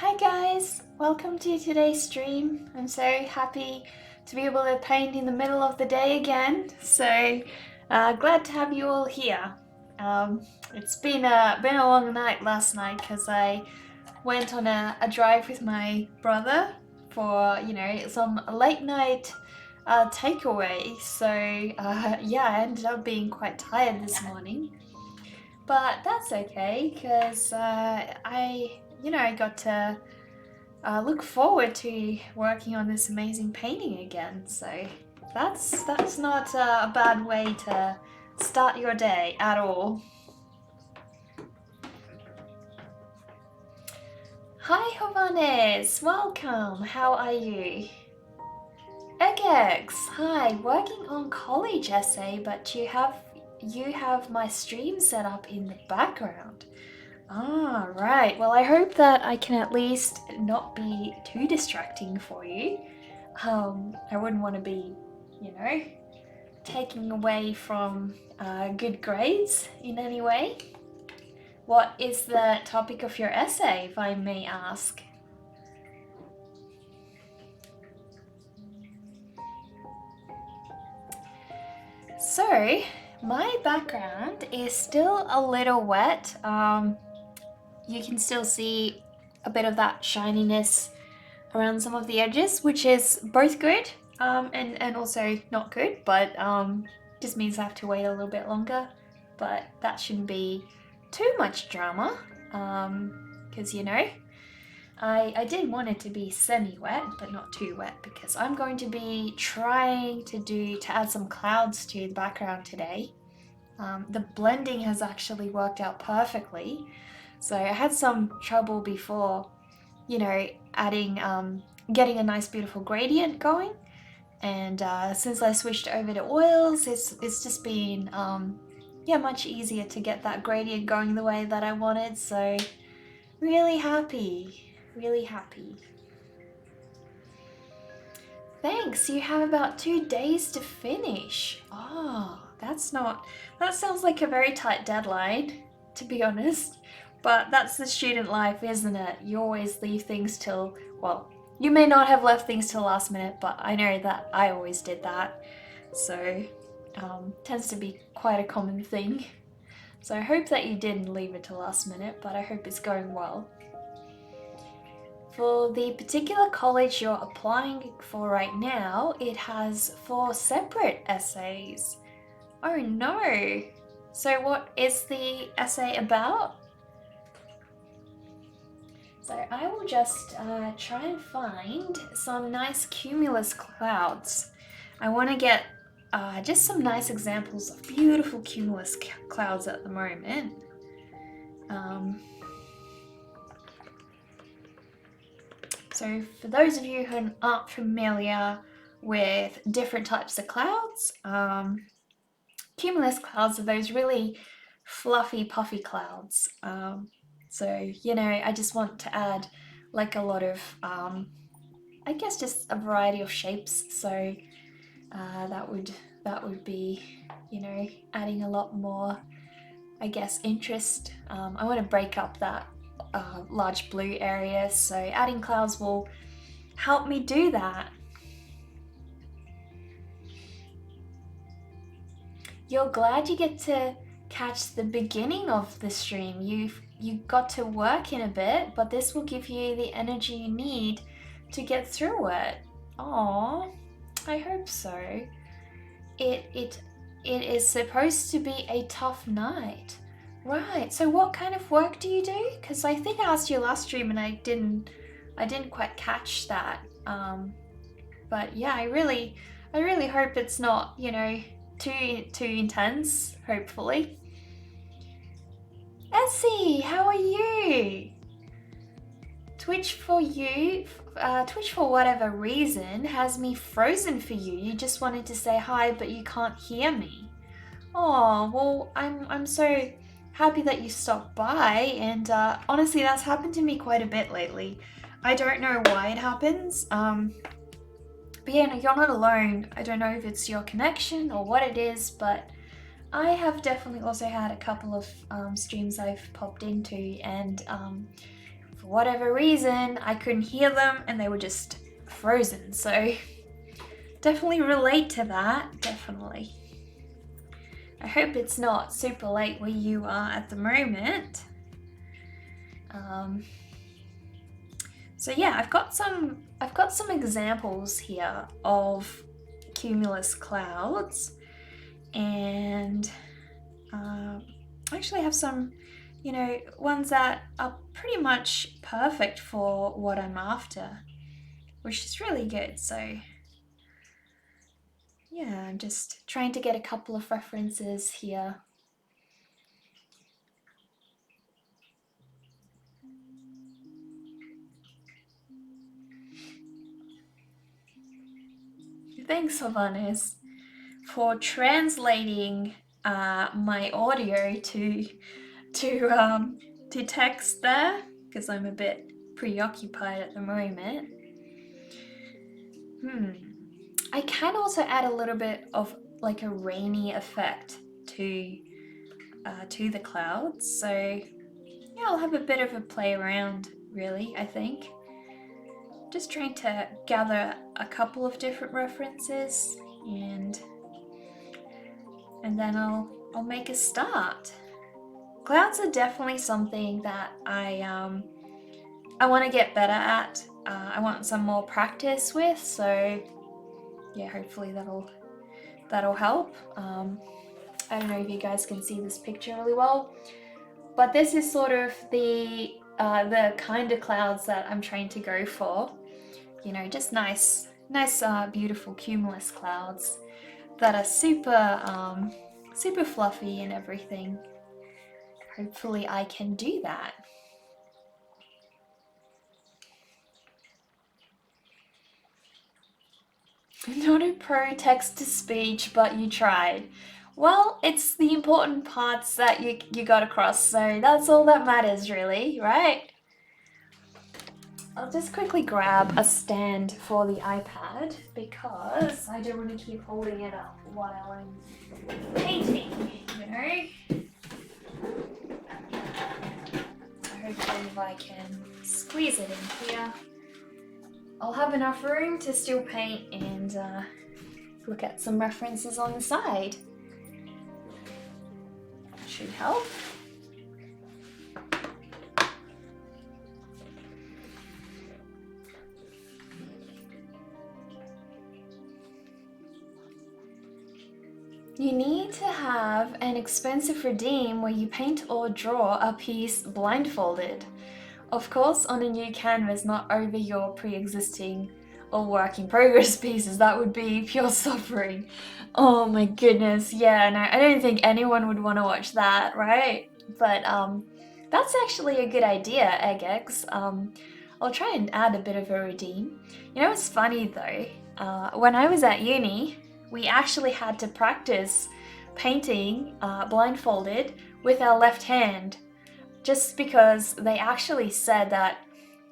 Hi guys, welcome to today's stream. I'm so happy to be able to paint in the middle of the day again. So glad to have you all here. It's been a long night last night because I went on a drive with my brother for some late night takeaway. So yeah, I ended up being quite tired this morning. But that's okay because I got to look forward to working on this amazing painting again. So that's not a bad way to start your day at all. Hi Jovanes, welcome. How are you? Egex, hi. Working on college essay, but you have my stream set up in the background. Ah, right. Well, I hope that I can at least not be too distracting for you. I wouldn't want to be, taking away from good grades in any way. What is the topic of your essay, if I may ask? So, my background is still a little wet. You can still see a bit of that shininess around some of the edges, which is both good and also not good, but just means I have to wait a little bit longer. But that shouldn't be too much drama because I did want it to be semi-wet but not too wet because I'm going to be trying to add some clouds to the background today. The blending has actually worked out perfectly, so I had some trouble before adding getting a nice beautiful gradient going, and since I switched over to oils, it's just been much easier to get that gradient going the way that I wanted. So really happy. Thanks. You have about 2 days to finish. Oh, that sounds like a very tight deadline, to be honest. But that's the student life, isn't it? You always leave things till, well, you may not have left things till last minute, but I know that I always did that. So, tends to be quite a common thing. So I hope that you didn't leave it till last minute, but I hope it's going well. For the particular college you're applying for right now, it has 4 separate essays. Oh no! So what is the essay about? So I will just try and find some nice cumulus clouds. I want to get just some nice examples of beautiful cumulus clouds at the moment. So for those of you who aren't familiar with different types of clouds, cumulus clouds are those really fluffy, puffy clouds. So, I just want to add like a lot of, I guess just a variety of shapes. So that would be, adding a lot more, I guess, interest. I want to break up that large blue area, so adding clouds will help me do that. You're glad you get to catch the beginning of the stream. You got to work in a bit, but this will give you the energy you need to get through it. Aww, I hope so. It is supposed to be a tough night. Right, so what kind of work do you do? Because I think I asked you last stream and I didn't quite catch that. But yeah, I really hope it's not, too intense, hopefully. Essie, how are you? Twitch for whatever reason has me frozen for you. You just wanted to say hi, but you can't hear me. Oh, well, I'm so happy that you stopped by, and honestly, that's happened to me quite a bit lately. I don't know why it happens. But yeah, no, you're not alone. I don't know if it's your connection or what it is, but I have definitely also had a couple of streams I've popped into, and for whatever reason, I couldn't hear them and they were just frozen. So definitely relate to that, definitely. I hope it's not super late where you are at the moment. So yeah, I've got some examples here of cumulus clouds, and I actually have some, ones that are pretty much perfect for what I'm after, which is really good. So yeah, I'm just trying to get a couple of references here. Thanks, Havanes, for translating my audio to text there, because I'm a bit preoccupied at the moment. I can also add a little bit of like a rainy effect to the clouds, so yeah, I'll have a bit of a play around, really, I think. Just trying to gather a couple of different references, and then I'll make a start. Clouds are definitely something that I want to get better at. I want some more practice with, so yeah, hopefully that'll help. I don't know if you guys can see this picture really well, but this is sort of the kind of clouds that I'm trying to go for. Just nice, beautiful cumulus clouds that are super fluffy and everything. Hopefully I can do that. Not a pro text-to-speech, but you tried. Well, it's the important parts that you got across, so that's all that matters, really, right? I'll just quickly grab a stand for the iPad because I don't want to keep holding it up while I'm painting, Hopefully if I can squeeze it in here, I'll have enough room to still paint and look at some references on the side. Should help. You need to have an expensive redeem where you paint or draw a piece blindfolded. Of course, on a new canvas, not over your pre-existing or work in progress pieces. That would be pure suffering. Oh my goodness, yeah, no, I don't think anyone would want to watch that, right? But that's actually a good idea, Egg Eggs. I'll try and add a bit of a redeem. It's funny though, when I was at uni, we actually had to practice painting blindfolded with our left hand, just because they actually said that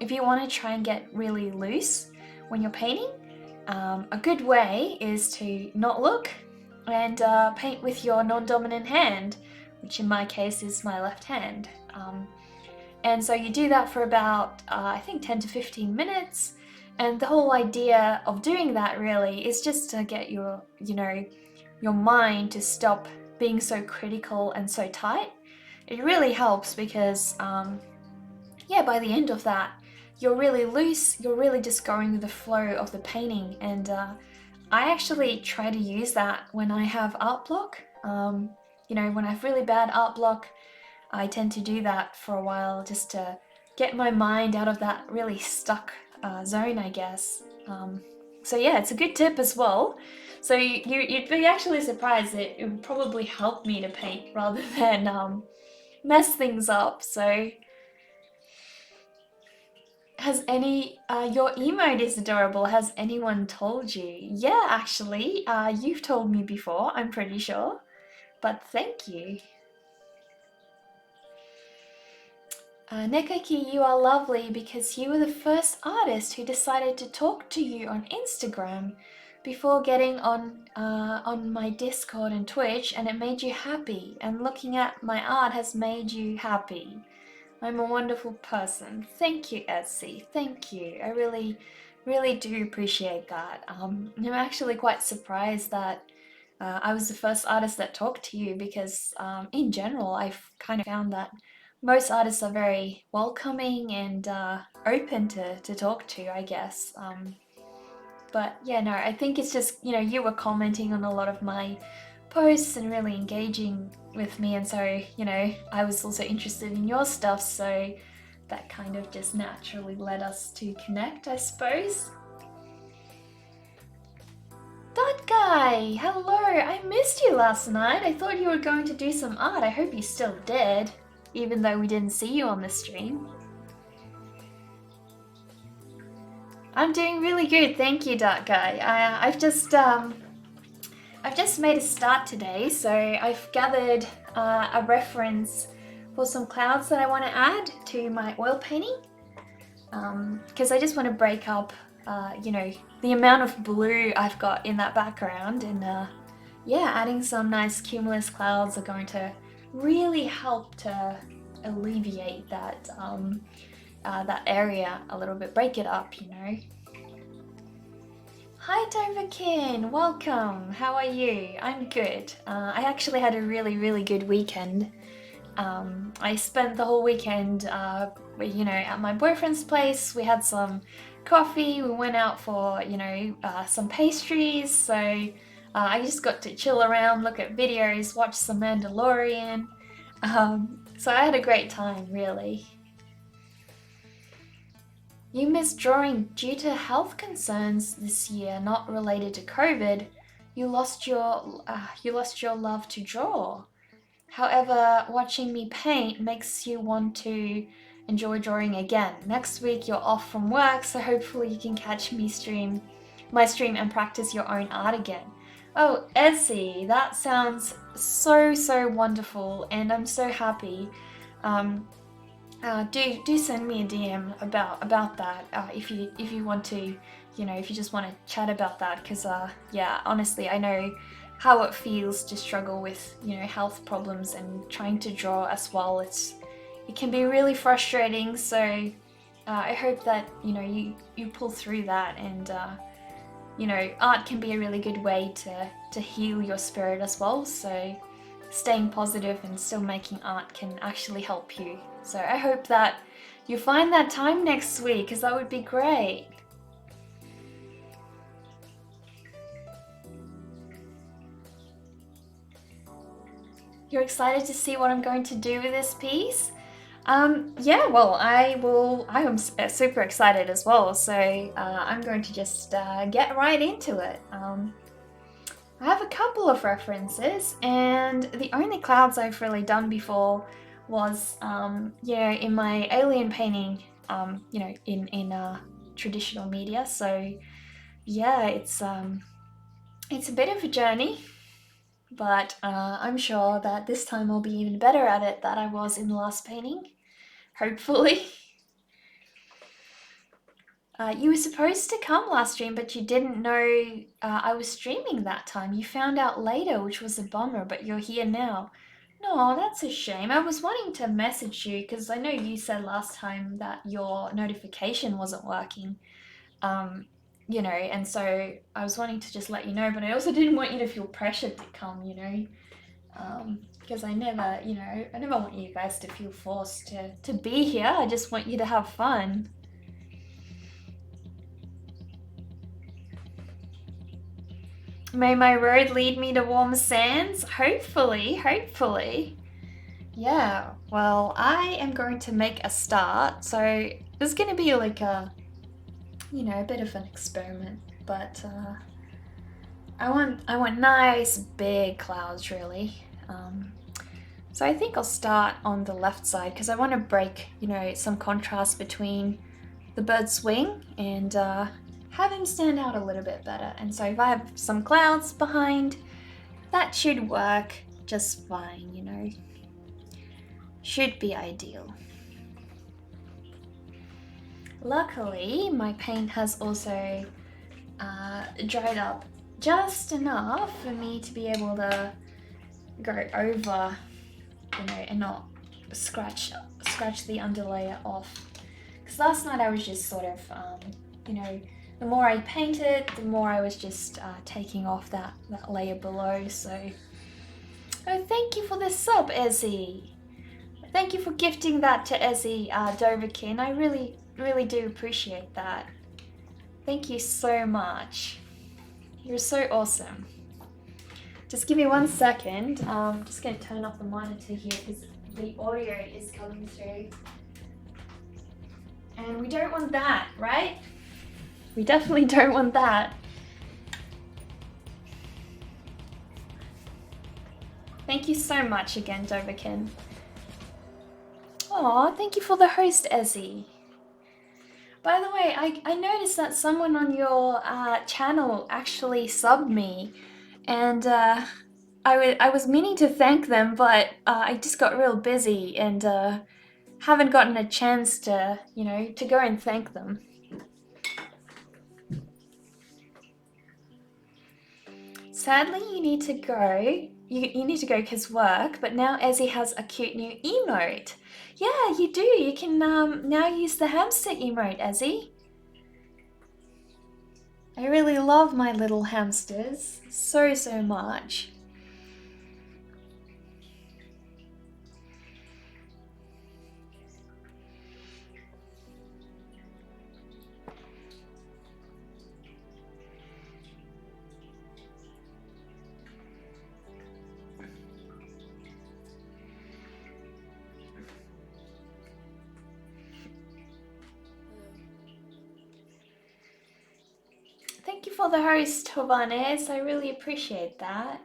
if you want to try and get really loose when you're painting, a good way is to not look and paint with your non-dominant hand, which in my case is my left hand. And so you do that for about, I think 10 to 15 minutes. And the whole idea of doing that really is just to get your mind to stop being so critical and so tight. It really helps because, by the end of that, you're really loose, you're really just going with the flow of the painting. And I actually try to use that when I have art block. When I have really bad art block, I tend to do that for a while just to get my mind out of that really stuck zone, I guess. So yeah, it's a good tip as well. So you'd be actually surprised that it would probably help me to paint rather than mess things up. So has your emote is adorable. Has anyone told you? Yeah, actually, you've told me before, I'm pretty sure, but thank you. Nekaki, you are lovely because you were the first artist who decided to talk to you on Instagram before getting on my Discord and Twitch, and it made you happy, and looking at my art has made you happy. I'm a wonderful person. Thank you, Etsy. Thank you. I really, really do appreciate that. I'm actually quite surprised that I was the first artist that talked to you because, in general, I've kind of found that most artists are very welcoming and open to talk to, I guess. But yeah, no, I think it's just, you were commenting on a lot of my posts and really engaging with me. And so, I was also interested in your stuff. So that kind of just naturally led us to connect, I suppose. That guy! Hello! I missed you last night. I thought you were going to do some art. I hope you still did, even though we didn't see you on the stream. I'm doing really good, thank you, Dark Guy. I've just made a start today, so I've gathered a reference for some clouds that I want to add to my oil painting. Because I just want to break up, the amount of blue I've got in that background, and yeah, adding some nice cumulus clouds are going to really help to alleviate that that area a little bit, break it up, Hi Doverkin, welcome. How are you? I'm good. I actually had a really, really good weekend. I spent the whole weekend, at my boyfriend's place. We had some coffee. We went out for, some pastries. So I just got to chill around, look at videos, watch some Mandalorian. So I had a great time, really. You missed drawing due to health concerns this year, not related to COVID. You lost your love to draw. However, watching me paint makes you want to enjoy drawing again. Next week you're off from work, so hopefully you can catch my stream and practice your own art again. Oh, Ezzy, that sounds so wonderful, and I'm so happy. Do send me a DM about that if you want to, if you just want to chat about that, because yeah, honestly, I know how it feels to struggle with health problems and trying to draw as well. It can be really frustrating. So I hope that you pull through that, and art can be a really good way to heal your spirit as well. So staying positive and still making art can actually help you. So I hope that you find that time next week, because that would be great. You're excited to see what I'm going to do with this piece? Yeah, well, I am super excited as well, so I'm going to just get right into it. I have a couple of references, and the only clouds I've really done before was, in my alien painting, in traditional media. So yeah, it's a bit of a journey, but I'm sure that this time I'll be even better at it than I was in the last painting, hopefully. You were supposed to come last stream, but you didn't know I was streaming that time. You found out later, which was a bummer, but you're here now. No, that's a shame. I was wanting to message you because I know you said last time that your notification wasn't working. And so I was wanting to just let you know, but I also didn't want you to feel pressured to come, because I never want you guys to feel forced to be here. I just want you to have fun. May my road lead me to warm sands? Hopefully. Yeah, well, I am going to make a start. So it's going to be like a bit of an experiment, but I want nice big clouds, really. So I think I'll start on the left side because I want to break, some contrast between the bird's wing and have him stand out a little bit better. And so if I have some clouds behind, that should work just fine, Should be ideal. Luckily, my paint has also dried up just enough for me to be able to go over, and not scratch the underlayer off. Because last night I was just sort of, you know, the more I painted, the more I was just taking off that layer below. So, oh, thank you for the sub, Ezzy. Thank you for gifting that to Ezzy Doverkin. I really, really do appreciate that. Thank you so much. You're so awesome. Just give me 1 second. I'm just going to turn off the monitor here because the audio is coming through. And we don't want that, right? We definitely don't want that. Thank you so much again, Doverkin. Aw, thank you for the host, Ezzy. By the way, I noticed that someone on your channel actually subbed me, and I was meaning to thank them, but I just got real busy and haven't gotten a chance to, you know, to go and thank them. Sadly, you need to go. You need to go because work, but now Ezzy has a cute new emote. Yeah, you do. You can now use the hamster emote, Ezzy. I really love my little hamsters so much. Thank you for the host, Jovanes. I really appreciate that.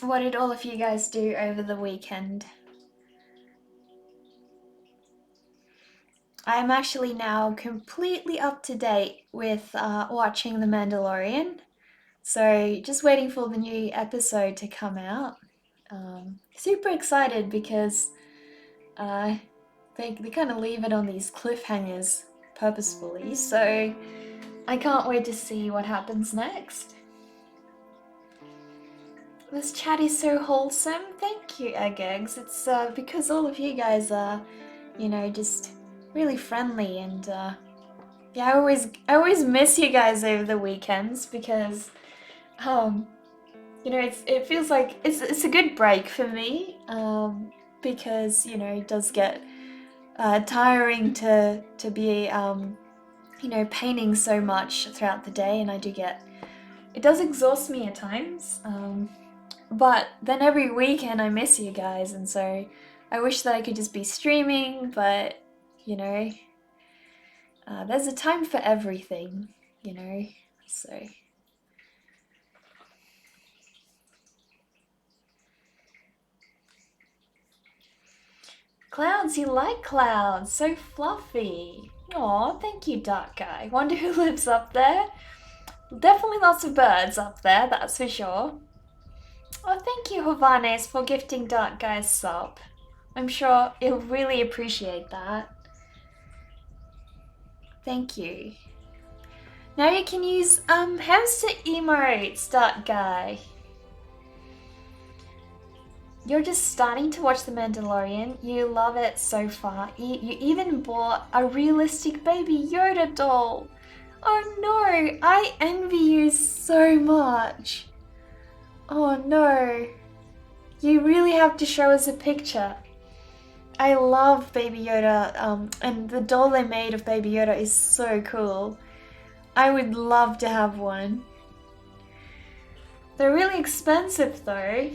What did all of you guys do over the weekend? I'm actually now completely up to date with watching The Mandalorian. So just waiting for the new episode to come out. Super excited because they kind of leave it on these cliffhangers purposefully. So I can't wait to see what happens next. This chat is so wholesome. Thank you, Egg Eggs. It's because all of you guys are, you know, just really friendly and yeah, I always miss you guys over the weekends because you know, it feels like it's a good break for me because, you know, it does get tiring to be you know, painting so much throughout the day, and it does exhaust me at times. But then every weekend I miss you guys, and so I wish that I could just be streaming, but you know, there's a time for everything, you know, so. Clouds, you like clouds, so fluffy. Aw, thank you, Dark Guy. Wonder who lives up there? Definitely lots of birds up there, that's for sure. Oh, thank you, Jovanes, for gifting Dark Guy's sub. I'm sure he'll really appreciate that. Thank you. Now you can use hamster emotes, Dark Guy. You're just starting to watch The Mandalorian. You love it so far. You even bought a realistic baby Yoda doll. Oh no, I envy you so much. Oh no. You really have to show us a picture. I love Baby Yoda, and the doll they made of Baby Yoda is so cool. I would love to have one. They're really expensive though.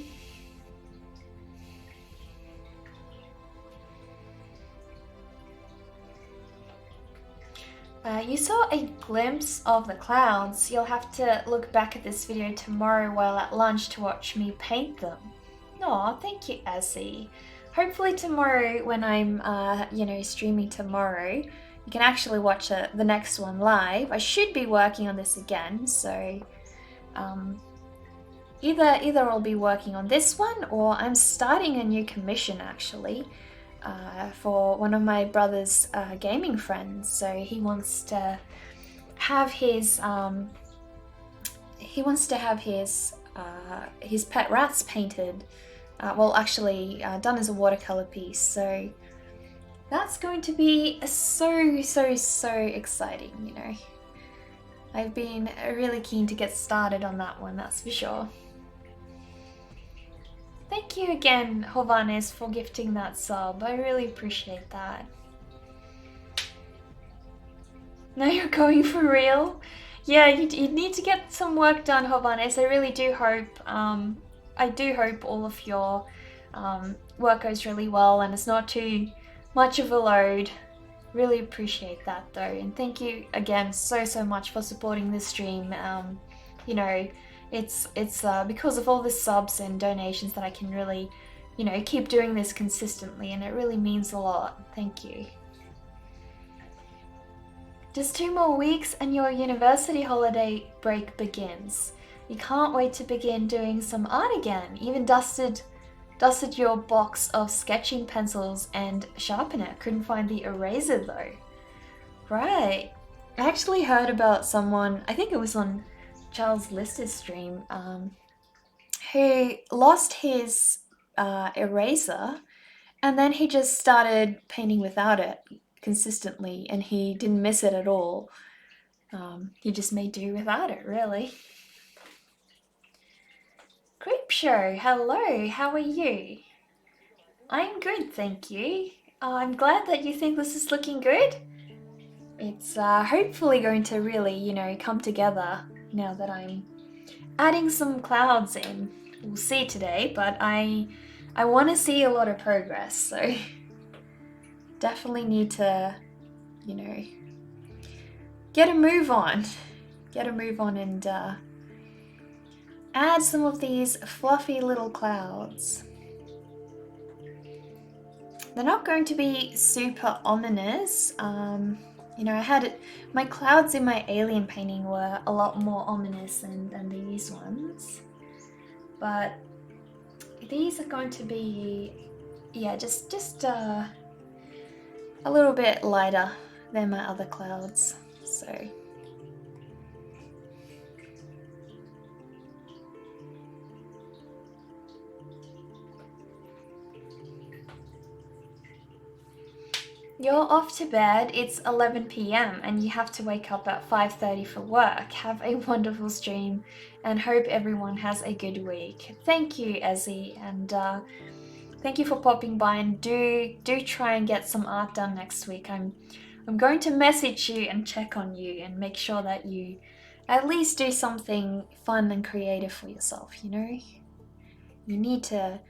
You saw a glimpse of the clouds. You'll have to look back at this video tomorrow while at lunch to watch me paint them. Aw, thank you, Ezzy. Hopefully tomorrow when I'm, you know, streaming tomorrow, you can actually watch the next one live. I should be working on this again, so either I'll be working on this one or I'm starting a new commission actually. For one of my brother's gaming friends, so he wants to have his his pet rats painted. Well, actually done as a watercolor piece. So that's going to be so exciting, you know. I've been really keen to get started on that one, that's for sure. Thank you again, Hovanes, for gifting that sub. I really appreciate that. Now you're going for real? Yeah, you need to get some work done, Hovanes. I really do hope, I do hope all of your work goes really well and it's not too much of a load. Really appreciate that though, and thank you again so much for supporting this stream. You know, it's because of all the subs and donations that I can really, you know, keep doing this consistently, and it really means a lot. Thank you. Just 2 more weeks and your university holiday break begins. You can't wait to begin doing some art again. Even dusted your box of sketching pencils and sharpener. Couldn't find the eraser though. Right. I actually heard about someone, I think it was on Charles Lister's stream, who lost his eraser and then he just started painting without it consistently and he didn't miss it at all. He just made do without it, really. Creepshow, hello, how are you? I'm good, thank you. I'm glad that you think this is looking good. It's hopefully going to really, you know, come together now that I'm adding some clouds in. We'll see today, but I want to see a lot of progress, so definitely need to, you know, get a move on and add some of these fluffy little clouds. They're not going to be super ominous. You know, my clouds in my alien painting were a lot more ominous than these ones. But these are going to be, yeah, just a little bit lighter than my other clouds. So you're off to bed, it's 11 p.m. and you have to wake up at 5:30 for work. Have a wonderful stream and hope everyone has a good week. Thank you, Ezzy, and thank you for popping by, and do try and get some art done next week. I'm going to message you and check on you and make sure that you at least do something fun and creative for yourself, you know? You need to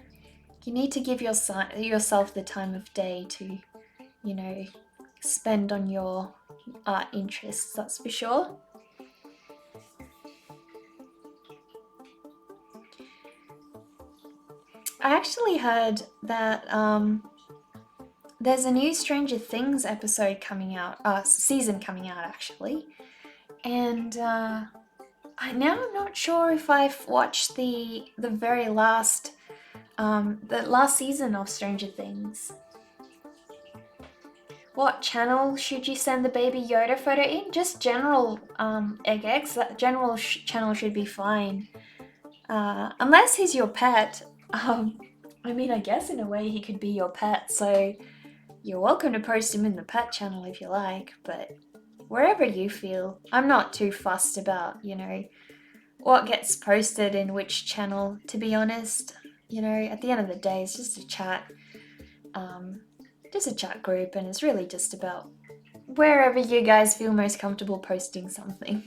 give yourself the time of day to, you know, spend on your art interests, that's for sure. I actually heard that there's a new Stranger Things episode coming out, season coming out actually, and I'm not sure if I've watched the very last season of Stranger Things. What channel should you send the baby Yoda photo in? Just general eggs. That general channel should be fine. Unless he's your pet. I mean, I guess in a way he could be your pet, so you're welcome to post him in the pet channel if you like, but wherever you feel. I'm not too fussed about, you know, what gets posted in which channel, to be honest. You know, at the end of the day, it's just a chat. Just a chat group, and it's really just about wherever you guys feel most comfortable posting something.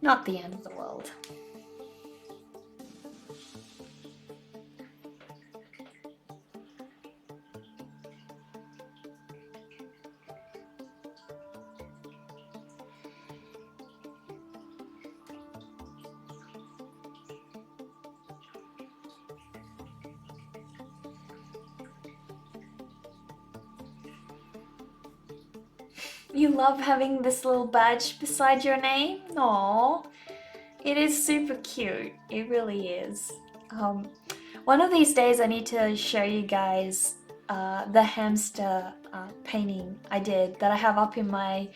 Not the end of the world. You love having this little badge beside your name? Aww. It is super cute. It really is. One of these days I need to show you guys the hamster painting I did that I have up in my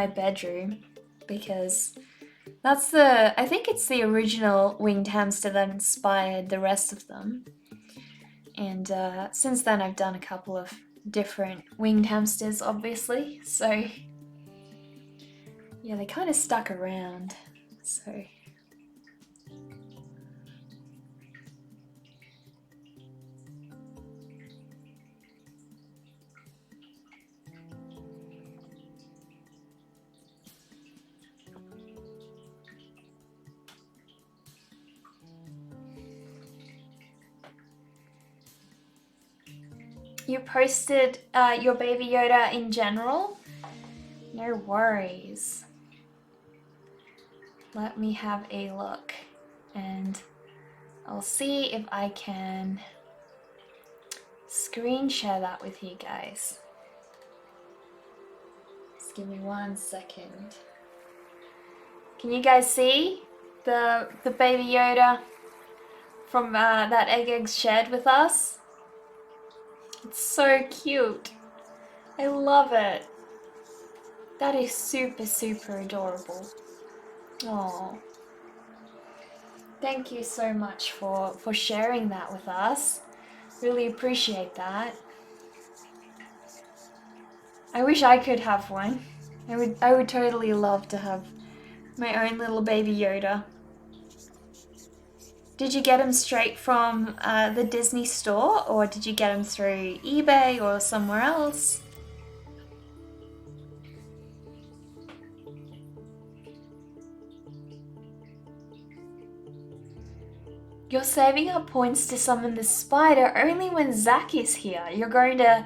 bedroom, because I think it's the original winged hamster that inspired the rest of them. And since then I've done a couple of different winged hamsters, obviously. So yeah, they kind of stuck around. So you posted your baby Yoda in general? No worries. Let me have a look and I'll see if I can screen share that with you guys. Just give me 1 second. Can you guys see the baby Yoda from that egg shared with us? It's so cute. I love it. That is super, super adorable. Oh, thank you so much for sharing that with us. Really appreciate that. I wish I could have one. I would totally love to have my own little baby Yoda. Did you get him straight from the Disney store, or did you get him through eBay or somewhere else? You're saving up points to summon the spider only when Zach is here. You're going to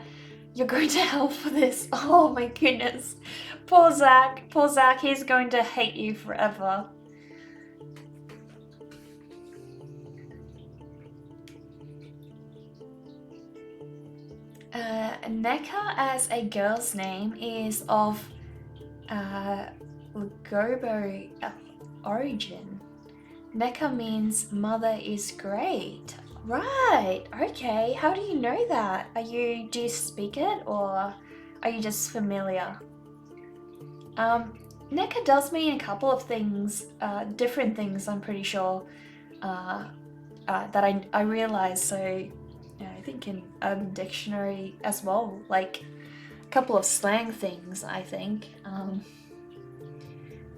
hell for this. Oh my goodness. Poor Zach. Poor Zach, he's going to hate you forever. Neka as a girl's name is of Gobo origin. Neka means mother is great. Right, okay. How do you know that? Do you speak it or are you just familiar? Neka does mean a couple of things, different things, I'm pretty sure, that I realized. So I think in Urban Dictionary as well, like a couple of slang things, I think.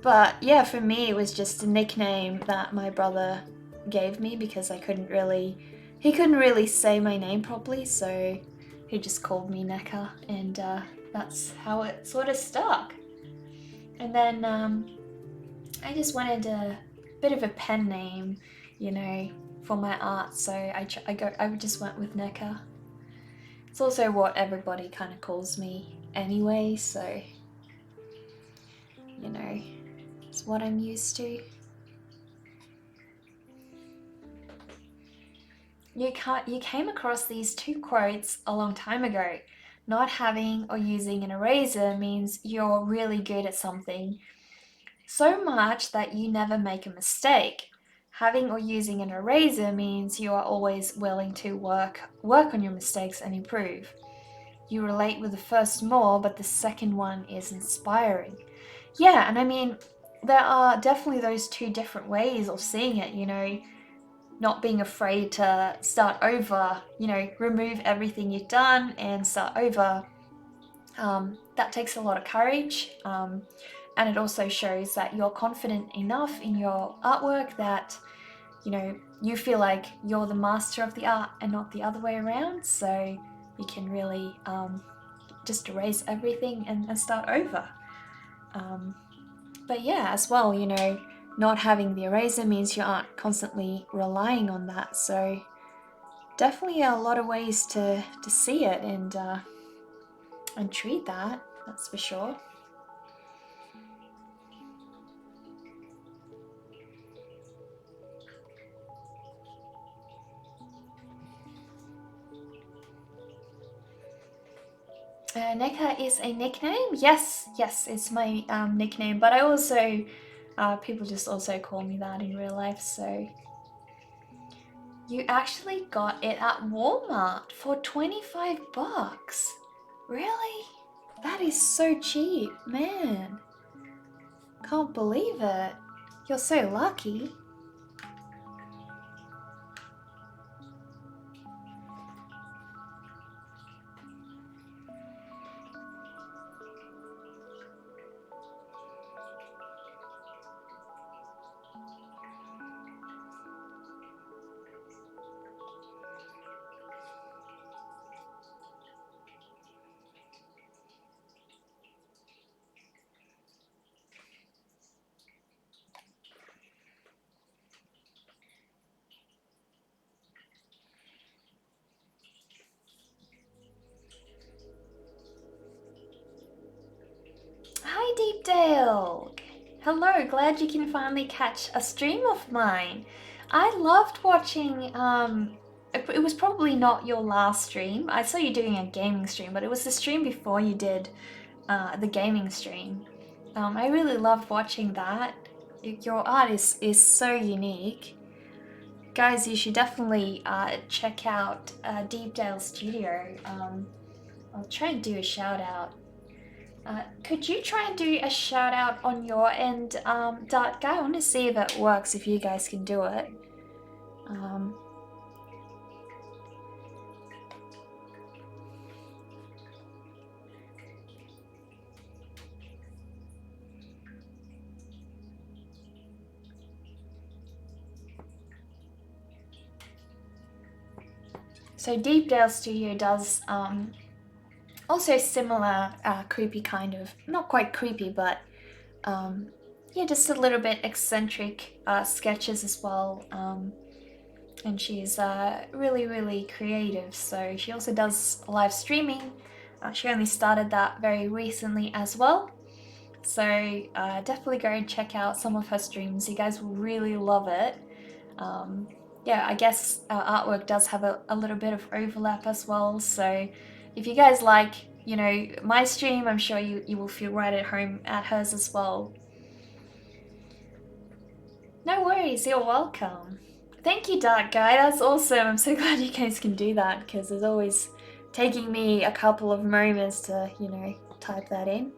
But yeah, for me it was just a nickname that my brother gave me because he couldn't really say my name properly, so he just called me Neka, and that's how it sort of stuck. And then I just wanted a bit of a pen name, for my art, so I just went with Neka. It's also what everybody kind of calls me anyway, so it's what I'm used to. You came across these 2 quotes a long time ago. Not having or using an eraser means you're really good at something, so much that you never make a mistake. Having or using an eraser means you are always willing to work on your mistakes and improve. You relate with the first more, but the second one is inspiring. Yeah, and I mean, there are definitely those 2 different ways of seeing it, not being afraid to start over, remove everything you've done and start over. That takes a lot of courage, and it also shows that you're confident enough in your artwork that you feel like you're the master of the art and not the other way around, so you can really just erase everything and start over. But yeah, as well, not having the eraser means you aren't constantly relying on that, so definitely a lot of ways to see it and treat that's for sure. Neka is a nickname? Yes, it's my nickname, but I also, people just also call me that in real life, so. You actually got it at Walmart for 25 bucks. Really? That is so cheap, man. Can't believe it. You're so lucky. Hi Deepdale! Hello, glad you can finally catch a stream of mine. I loved watching, it was probably not your last stream. I saw you doing a gaming stream, but it was the stream before you did the gaming stream. I really loved watching that. Your art is so unique. Guys, you should definitely check out Deepdale Studio. I'll try and do a shout out. Could you try and do a shout out on your end, Dart Guy? I want to see if it works, if you guys can do it. So Deepdale Studio does also similar creepy kind of, not quite creepy, but yeah, just a little bit eccentric sketches as well. And she's really, really creative. So she also does live streaming. She only started that very recently as well. So definitely go and check out some of her streams. You guys will really love it. Yeah, I guess our artwork does have a little bit of overlap as well. So if you guys like, you know, my stream, I'm sure you will feel right at home at hers as well. No worries, you're welcome. Thank you, Dark Guy. That's awesome. I'm so glad you guys can do that because it's always taking me a couple of moments to, you know, type that in.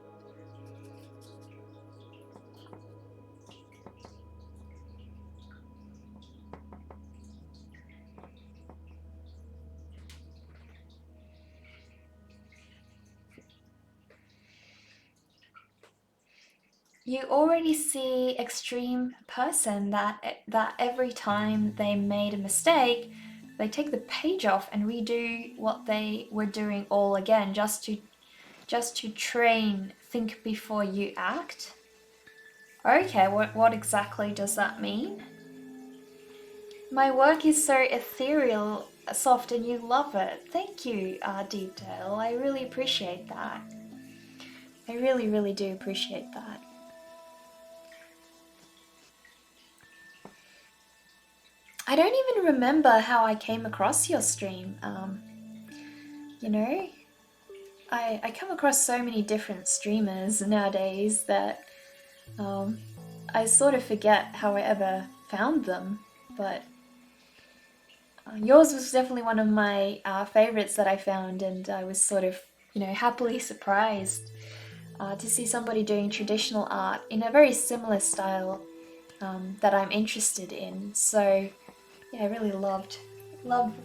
You already see extreme person that every time they made a mistake, they take the page off and redo what they were doing all again just to train think before you act. Okay, what exactly does that mean? My work is so ethereal, soft, and you love it. Thank you, Deepdale. I really appreciate that. I really, really do appreciate that. I don't even remember how I came across your stream. You know, I come across so many different streamers nowadays that I sort of forget how I ever found them. But yours was definitely one of my favorites that I found, and I was sort of, you know, happily surprised to see somebody doing traditional art in a very similar style that I'm interested in. So yeah, I really loved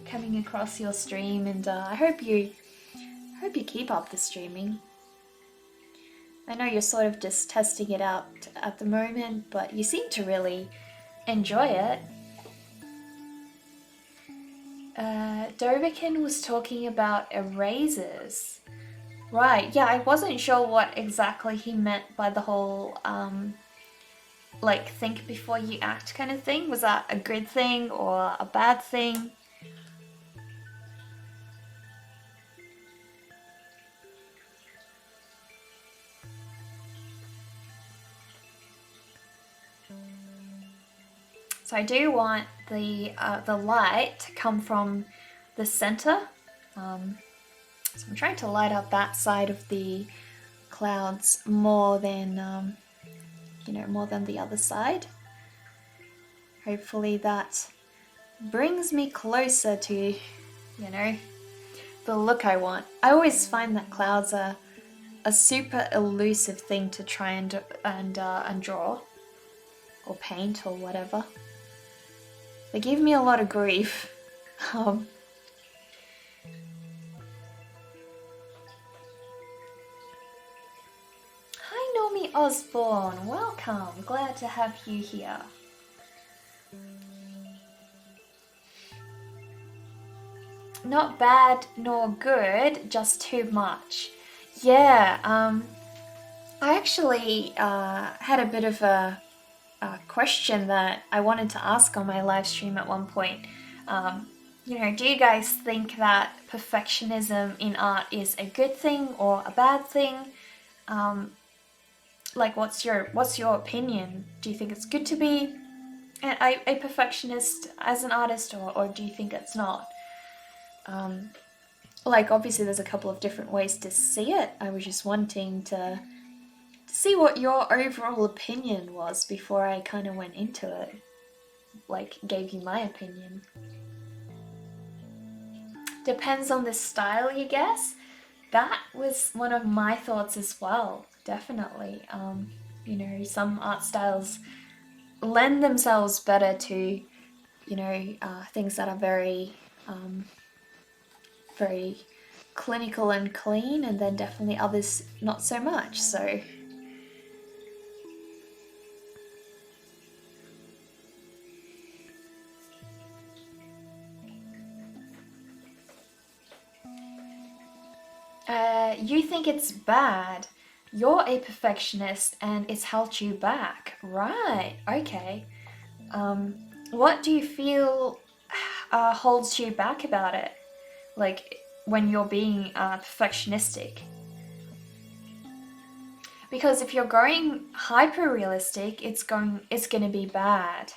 coming across your stream, and I hope you keep up the streaming. I know you're sort of just testing it out at the moment, but you seem to really enjoy it. Doverkin was talking about erasers. Right, yeah, I wasn't sure what exactly he meant by the whole like think before you act kind of thing. Was that a good thing or a bad thing? So I do want the light to come from the center. So I'm trying to light up that side of the clouds more than you know, more than the other side. Hopefully that brings me closer to, you know, the look I want. I always find that clouds are a super elusive thing to try and draw or paint or whatever. They give me a lot of grief. Um, Hi Nomi Osborne, welcome. Glad to have you here. Not bad nor good, just too much. Yeah, I actually had a bit of a question that I wanted to ask on my live stream at one point. You know, do you guys think that perfectionism in art is a good thing or a bad thing? Like, what's your opinion? Do you think it's good to be a perfectionist as an artist, or do you think it's not? Like, obviously there's a couple of different ways to see it. I was just wanting to see what your overall opinion was before I kind of went into it, like gave you my opinion. Depends on the style, you guess. That was one of my thoughts as well, definitely. You know, some art styles lend themselves better to, you know, things that are very very clinical and clean, and then definitely others not so much. So you think it's bad. You're a perfectionist and it's held you back. Right, okay. What do you feel holds you back about it? Like, when you're being perfectionistic? Because if you're going hyper realistic, it's gonna be bad.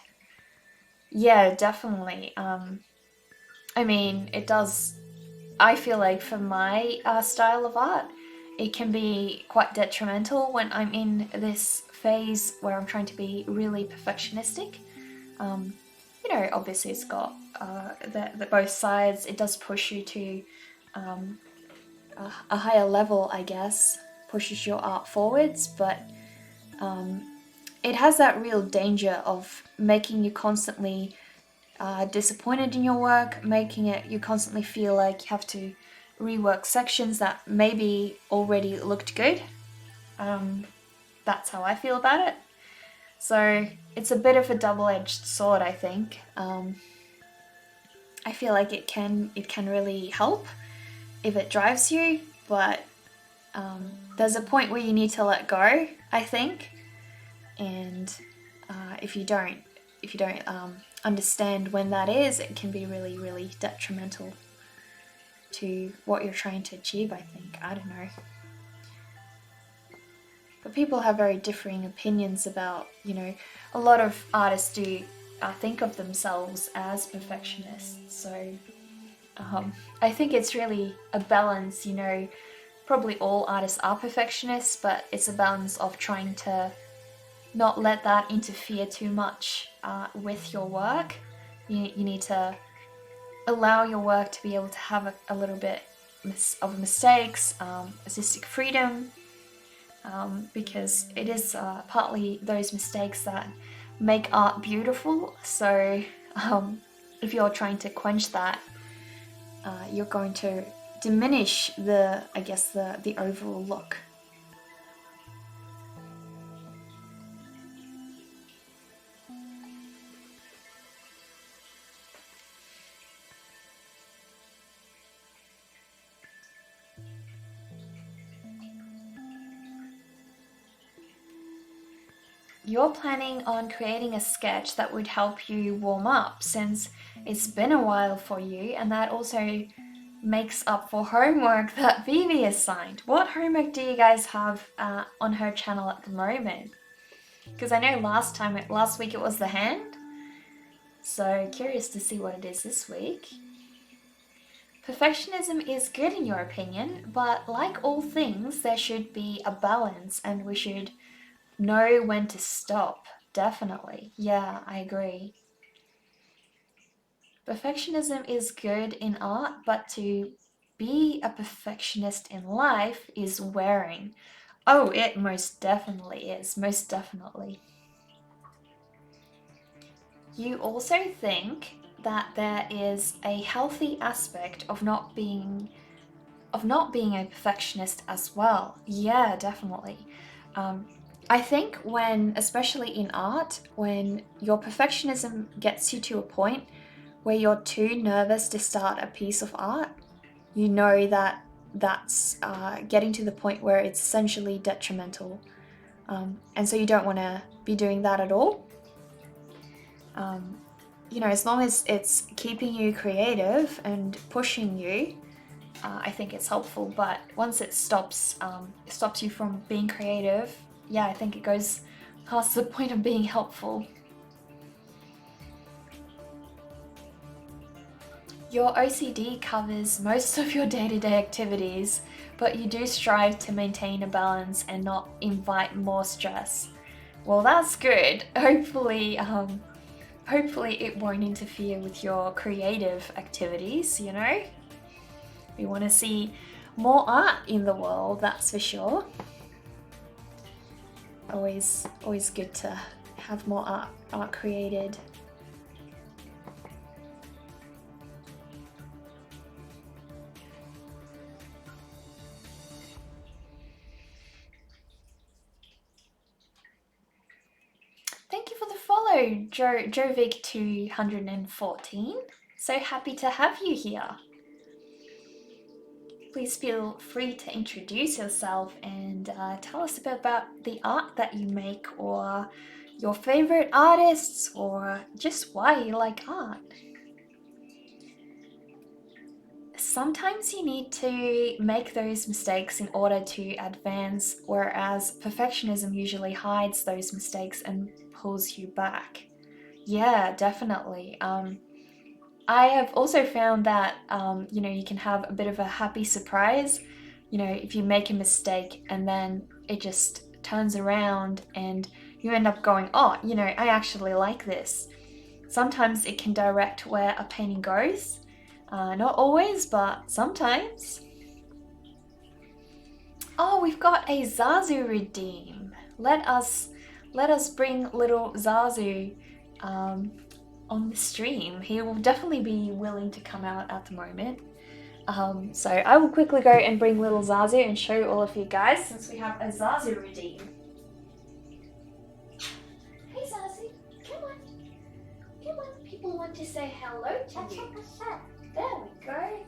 Yeah, definitely. I mean, it does. I feel like for my style of art, it can be quite detrimental when I'm in this phase where I'm trying to be really perfectionistic. You know, obviously it's got the both sides. It does push you to a higher level, I guess, pushes your art forwards, but it has that real danger of making you constantly disappointed in your work, making it you constantly feel like you have to rework sections that maybe already looked good. That's how I feel about it. So it's a bit of a double-edged sword, I think. I feel like it can really help if it drives you, but there's a point where you need to let go, I think. And if you don't understand when that is, it can be really, really detrimental to what you're trying to achieve, I think. I don't know. But people have very differing opinions about, you know, a lot of artists do think of themselves as perfectionists. So I think it's really a balance, you know. Probably all artists are perfectionists, but it's a balance of trying to not let that interfere too much with your work. You need to allow your work to be able to have a little bit of mistakes, artistic freedom, because it is partly those mistakes that make art beautiful. So if you're trying to quench that, you're going to diminish the overall look. You're planning on creating a sketch that would help you warm up, since it's been a while for you, and that also makes up for homework that Vivi assigned. What homework do you guys have on her channel at the moment? Because I know last week it was the hand, so curious to see what it is this week. Perfectionism is good in your opinion, but like all things, there should be a balance, and we should know when to stop. Definitely. Yeah, I agree. Perfectionism is good in art, but to be a perfectionist in life is wearing. Oh, it most definitely is. Most definitely. you also think that there is a healthy aspect of not being a perfectionist as well. Yeah, definitely. I think especially in art, when your perfectionism gets you to a point where you're too nervous to start a piece of art, you know that that's getting to the point where it's essentially detrimental. And so you don't want to be doing that at all. As long as it's keeping you creative and pushing you, I think it's helpful. But once it stops you from being creative, yeah, I think it goes past the point of being helpful. Your OCD covers most of your day-to-day activities, but you do strive to maintain a balance and not invite more stress. Well, that's good. Hopefully it won't interfere with your creative activities, We want to see more art in the world, that's for sure. Always good to have more art created. Thank you for the follow, Jovic214. So happy to have you here. Please feel free to introduce yourself and tell us a bit about the art that you make, or your favorite artists, or just why you like art. Sometimes you need to make those mistakes in order to advance, whereas perfectionism usually hides those mistakes and pulls you back. Yeah, definitely. I have also found that, you can have a bit of a happy surprise, if you make a mistake and then it just turns around and you end up going, oh, I actually like this. Sometimes it can direct where a painting goes. Not always, but sometimes. Oh, we've got a Zazu redeem. Let us bring little Zazu on the stream. He will definitely be willing to come out at the moment. So I will quickly go and bring little Zazu and show all of you guys, since we have a Zazu redeem. Hey Zazu, come on. People want to say hello to you. There we go.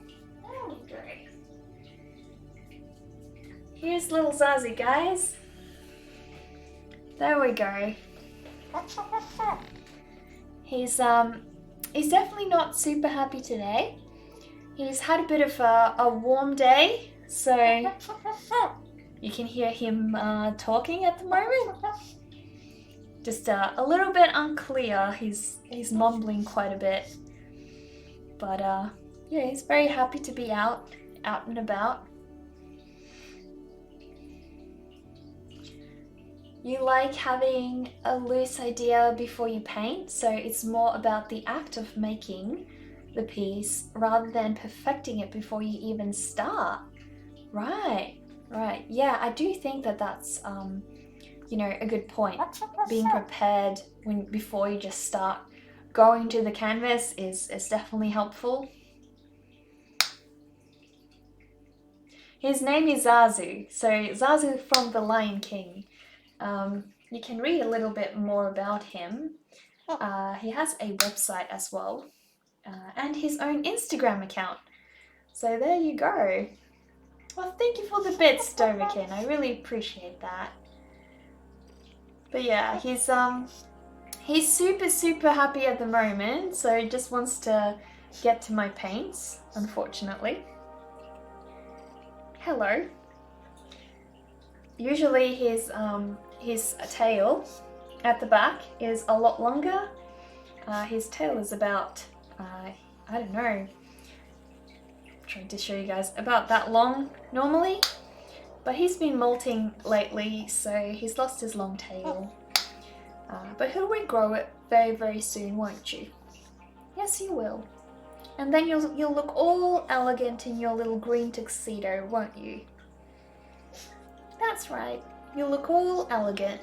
Here's little Zazu, guys. There we go. He's definitely not super happy today. He's had a bit of a warm day, so you can hear him talking at the moment. Just a little bit unclear. He's mumbling quite a bit, but yeah, he's very happy to be out and about. You like having a loose idea before you paint, so it's more about the act of making the piece rather than perfecting it before you even start. Right. Yeah, I do think that that's a good point. Being prepared before you just start going to the canvas is definitely helpful. His name is Zazu, so Zazu from The Lion King. You can read a little bit more about him. He has a website as well, and his own Instagram account. So there you go. Well, thank you for the bits, Doverkin. I really appreciate that. But yeah, he's super happy at the moment, so he just wants to get to my paints, unfortunately. Hello. Usually his tail at the back is a lot longer. His tail is about, I don't know, I'm trying to show you guys, about that long normally. But he's been molting lately, so he's lost his long tail. But he'll regrow it very soon, won't you? Yes, you will. And then you'll look all elegant in your little green tuxedo, won't you? That's right. You'll look all elegant.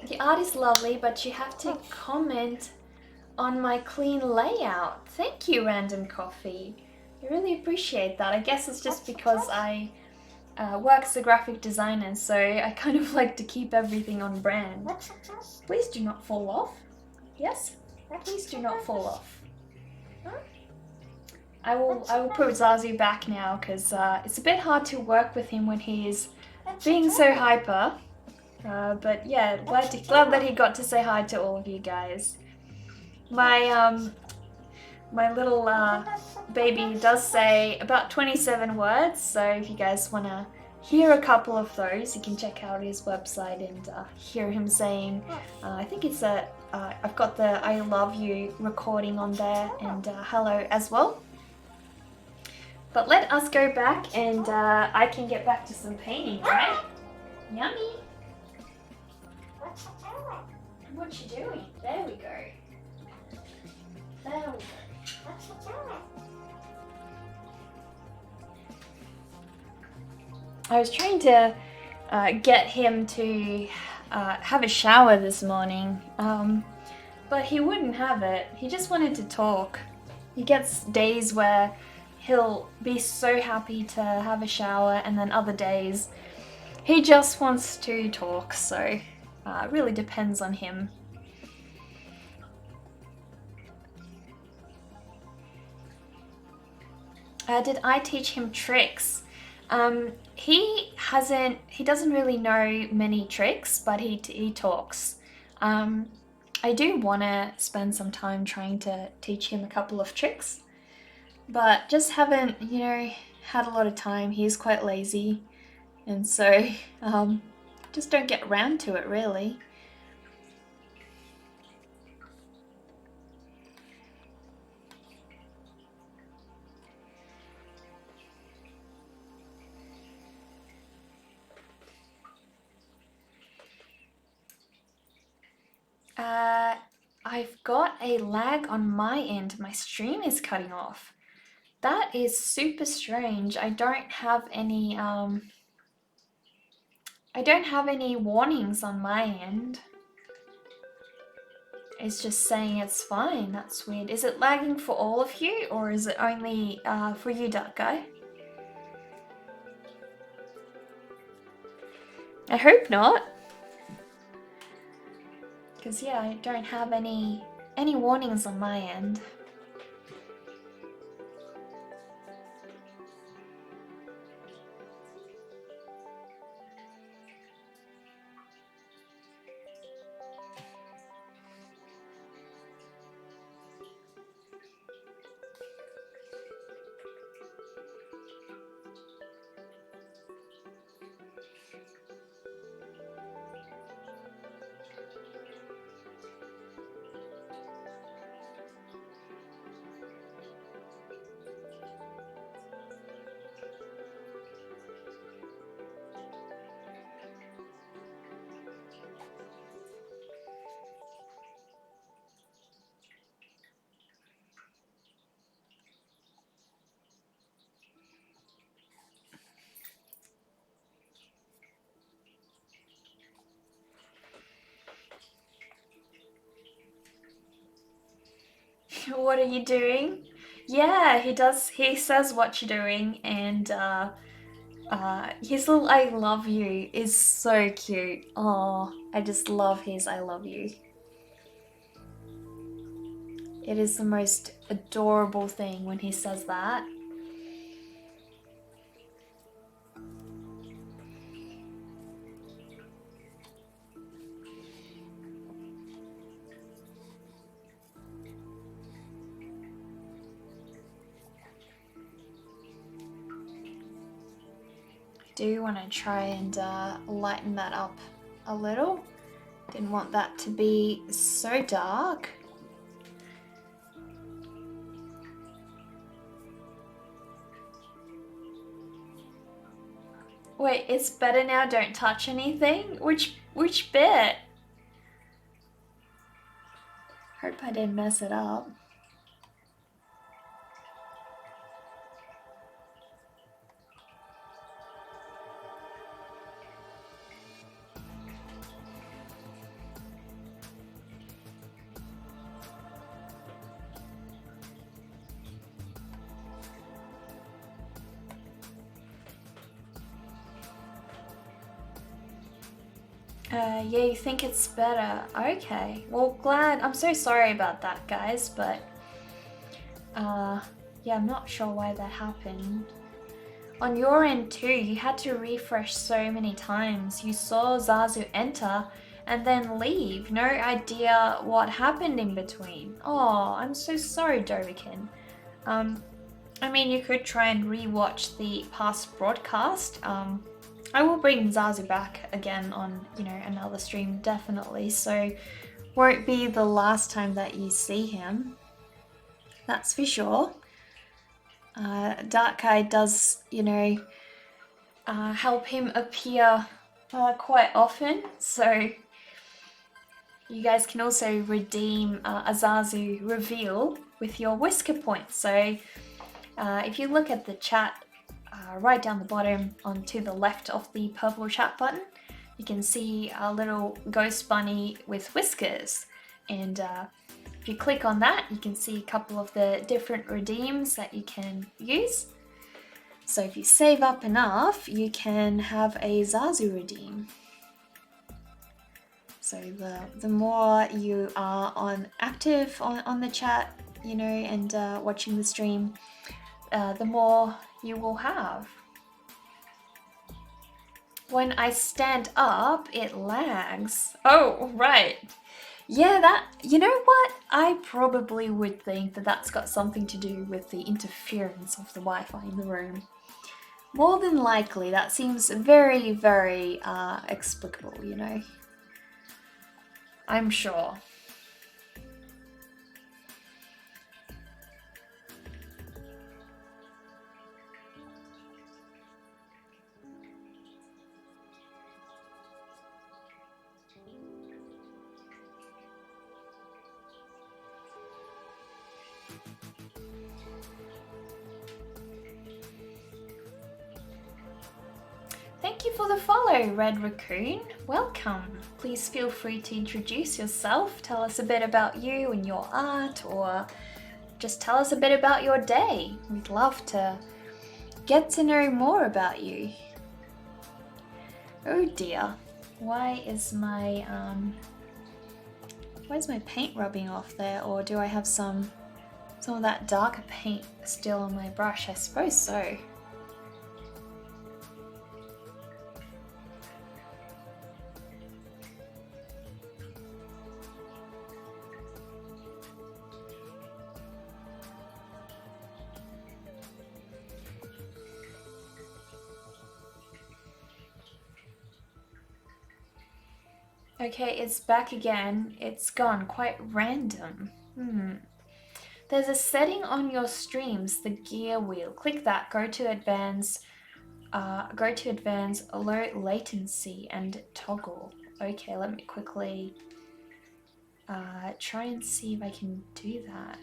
The art is lovely, but you have to comment on my clean layout. Thank you, Random Coffee. I really appreciate that. I guess it's just because I work as a graphic designer, so I kind of like to keep everything on brand. Please do not fall off. Yes? Please do not fall off. I will put Zazu back now because it's a bit hard to work with him when he is being so hyper. But yeah, glad that he got to say hi to all of you guys. My little baby does say about 27 words, so if you guys want to hear a couple of those, you can check out his website and hear him saying, I think it's I've got the I love you recording on there, and hello as well. But let us go back and I can get back to some painting, right? Yummy! What you doing? There we go. There we go. I was trying to get him to have a shower this morning, but he wouldn't have it. He just wanted to talk. He gets days where he'll be so happy to have a shower, and then other days he just wants to talk, so it really depends on him. Did I teach him tricks? He doesn't really know many tricks, but he talks. I do want to spend some time trying to teach him a couple of tricks, but just haven't, had a lot of time. He's quite lazy, and so just don't get around to it really. I've got a lag on my end. My stream is cutting off. That is super strange. I don't have any warnings on my end. It's just saying it's fine. That's weird. Is it lagging for all of you, or is it only for you, Duck Guy? I hope not. Because yeah, I don't have any warnings on my end. What are you doing? Yeah, he does. He says what you're doing, and his little "I love you" is so cute. Oh, I just love his "I love you." It is the most adorable thing when he says that. Do want to try and lighten that up a little. Didn't want that to be so dark. Wait, it's better now, don't touch anything? Which bit? Hope I didn't mess it up. Yeah, you think it's better. Okay. Well, glad. I'm so sorry about that, guys, but yeah, I'm not sure why that happened. On your end too, you had to refresh so many times. You saw Zazu enter and then leave. No idea what happened in between. Oh, I'm so sorry, Dovikin. I mean, you could try and rewatch the past broadcast. I will bring Zazu back again on, another stream, definitely. So, won't be the last time that you see him. That's for sure. Dark Eye does, help him appear quite often. So, you guys can also redeem a Zazu reveal with your whisker points. So, if you look at the chat right down the bottom to the left of the purple chat button, you can see a little ghost bunny with whiskers. And if you click on that, you can see a couple of the different redeems that you can use. So if you save up enough, you can have a Zazu redeem. So the more you are active on the chat, and watching the stream, the more you will have. When I stand up, it lags. Oh, right. Yeah, you know what? I probably would think that that's got something to do with the interference of the Wi-Fi in the room. More than likely, that seems very, very explicable, I'm sure. Thank you for the follow, Red Raccoon. Welcome. Please feel free to introduce yourself, tell us a bit about you and your art, or just tell us a bit about your day. We'd love to get to know more about you. Oh dear, why is my paint rubbing off there? Or do I have some of that darker paint still on my brush? I suppose so. Okay, it's back again. It's gone. Quite random. There's a setting on your streams, the gear wheel. Click that. Go to advanced, low latency and toggle. Okay, let me quickly try and see if I can do that.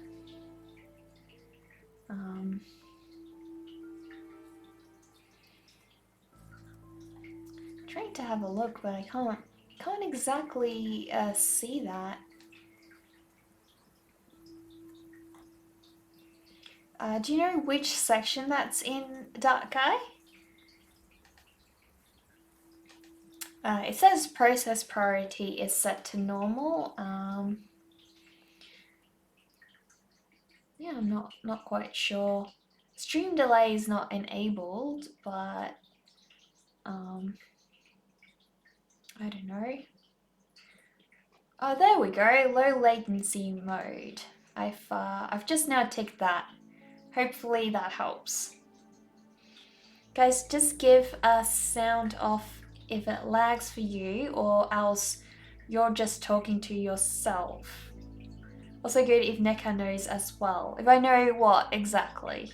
Trying to have a look, but I can't exactly see that. Do you know which section that's in, Dark Guy? It says process priority is set to normal. Yeah, I'm not quite sure. Stream delay is not enabled, but I don't know. Oh, there we go. Low latency mode. I've just now ticked that. Hopefully that helps. Guys, just give a sound off if it lags for you, or else you're just talking to yourself. Also good if Neka knows as well. If I know what exactly.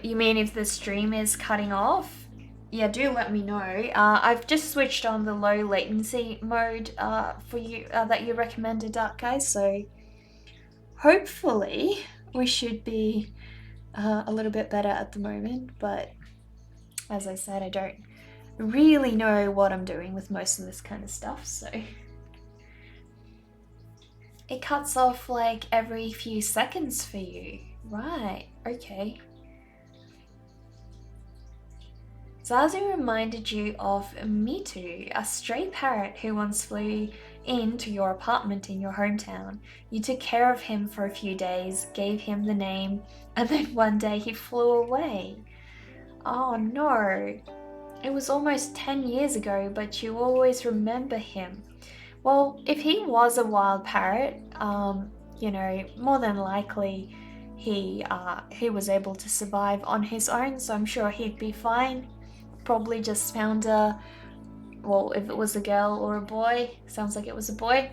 You mean if the stream is cutting off? Yeah, do let me know. I've just switched on the low latency mode for you that you recommended, Dark Guys, so hopefully we should be a little bit better at the moment, but as I said, I don't really know what I'm doing with most of this kind of stuff, so it cuts off like every few seconds for you. Right, okay. Zazu reminded you of Mitu, a stray parrot who once flew into your apartment in your hometown. You took care of him for a few days, gave him the name, and then one day he flew away. Oh no, it was almost 10 years ago, but you always remember him. Well, if he was a wild parrot, more than likely he was able to survive on his own, so I'm sure he'd be fine. Probably just found if it was a girl or a boy, sounds like it was a boy,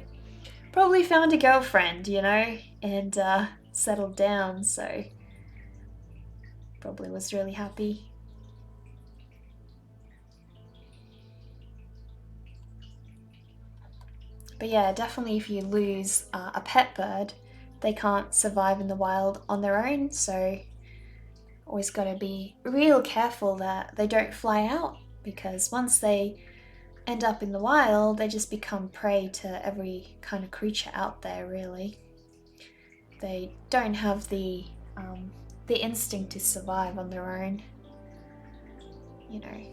probably found a girlfriend, and settled down, so probably was really happy. But yeah, definitely if you lose a pet bird, they can't survive in the wild on their own, so always got to be real careful that they don't fly out, because once they end up in the wild, they just become prey to every kind of creature out there, really. They don't have the instinct to survive on their own, you know.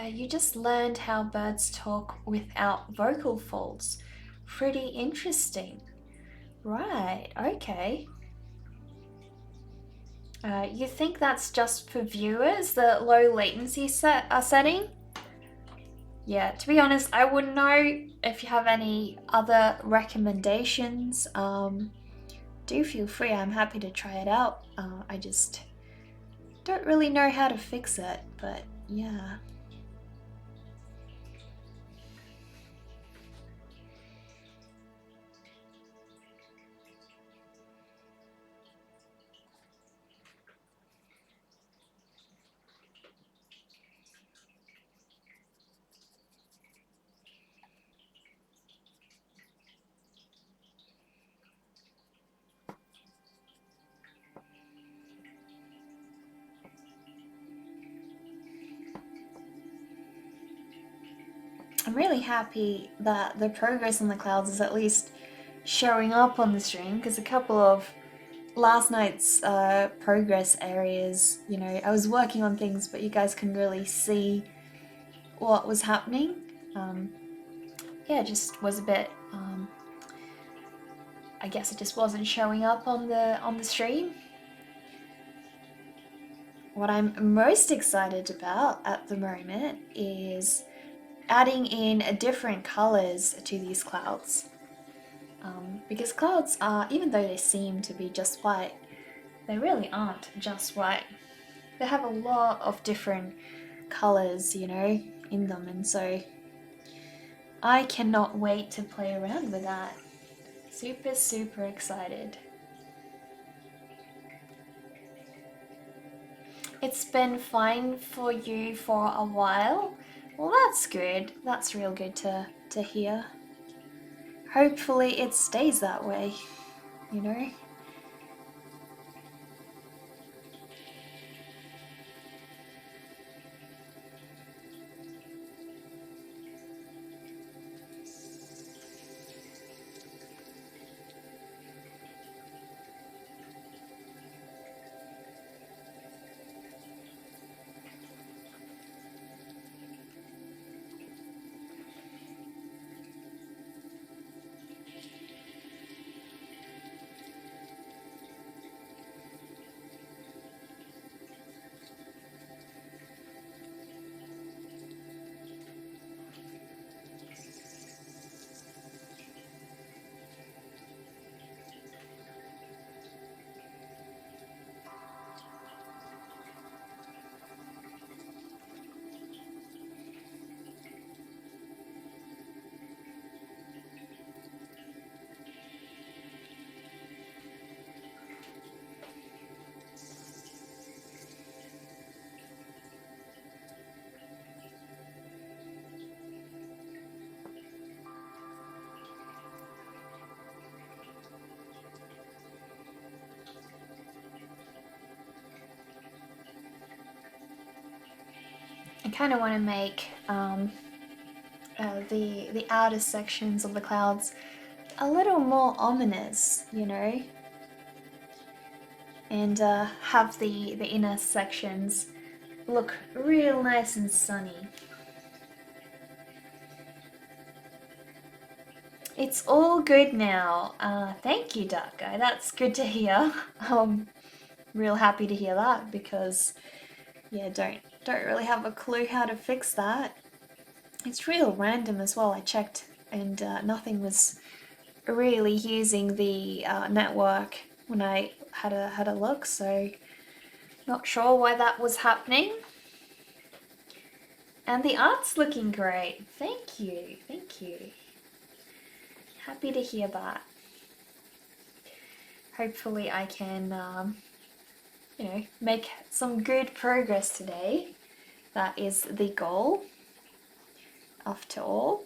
You just learned how birds talk without vocal folds. Pretty interesting. Right, okay. You think that's just for viewers, the low latency setting? Yeah, to be honest, I wouldn't know. If you have any other recommendations. Do feel free, I'm happy to try it out. I just don't really know how to fix it, but yeah. I'm really happy that the progress in the clouds is at least showing up on the stream, because a couple of last night's progress areas, I was working on things, but you guys can really see what was happening. Yeah, it just was a bit. I guess it just wasn't showing up on the stream. What I'm most excited about at the moment is adding in different colors to these clouds. Because clouds are, even though they seem to be just white, they really aren't just white. They have a lot of different colors, in them, and so I cannot wait to play around with that. Super, super excited. It's been fine for you for a while. Well, that's good. That's real good to hear. Hopefully it stays that way, you know? kind of want to make the outer sections of the clouds a little more ominous, you know, and have the inner sections look real nice and sunny. It's all good now. Thank you, Dark Guy. That's good to hear. Real happy to hear that because, yeah, don't really have a clue how to fix that. It's real random as well. I checked and nothing was really using the network when I had a look, so not sure why that was happening. And the art's looking great. Thank you, thank you. Happy to hear that. Hopefully I can, you know, make some good progress today. That is the goal, after all.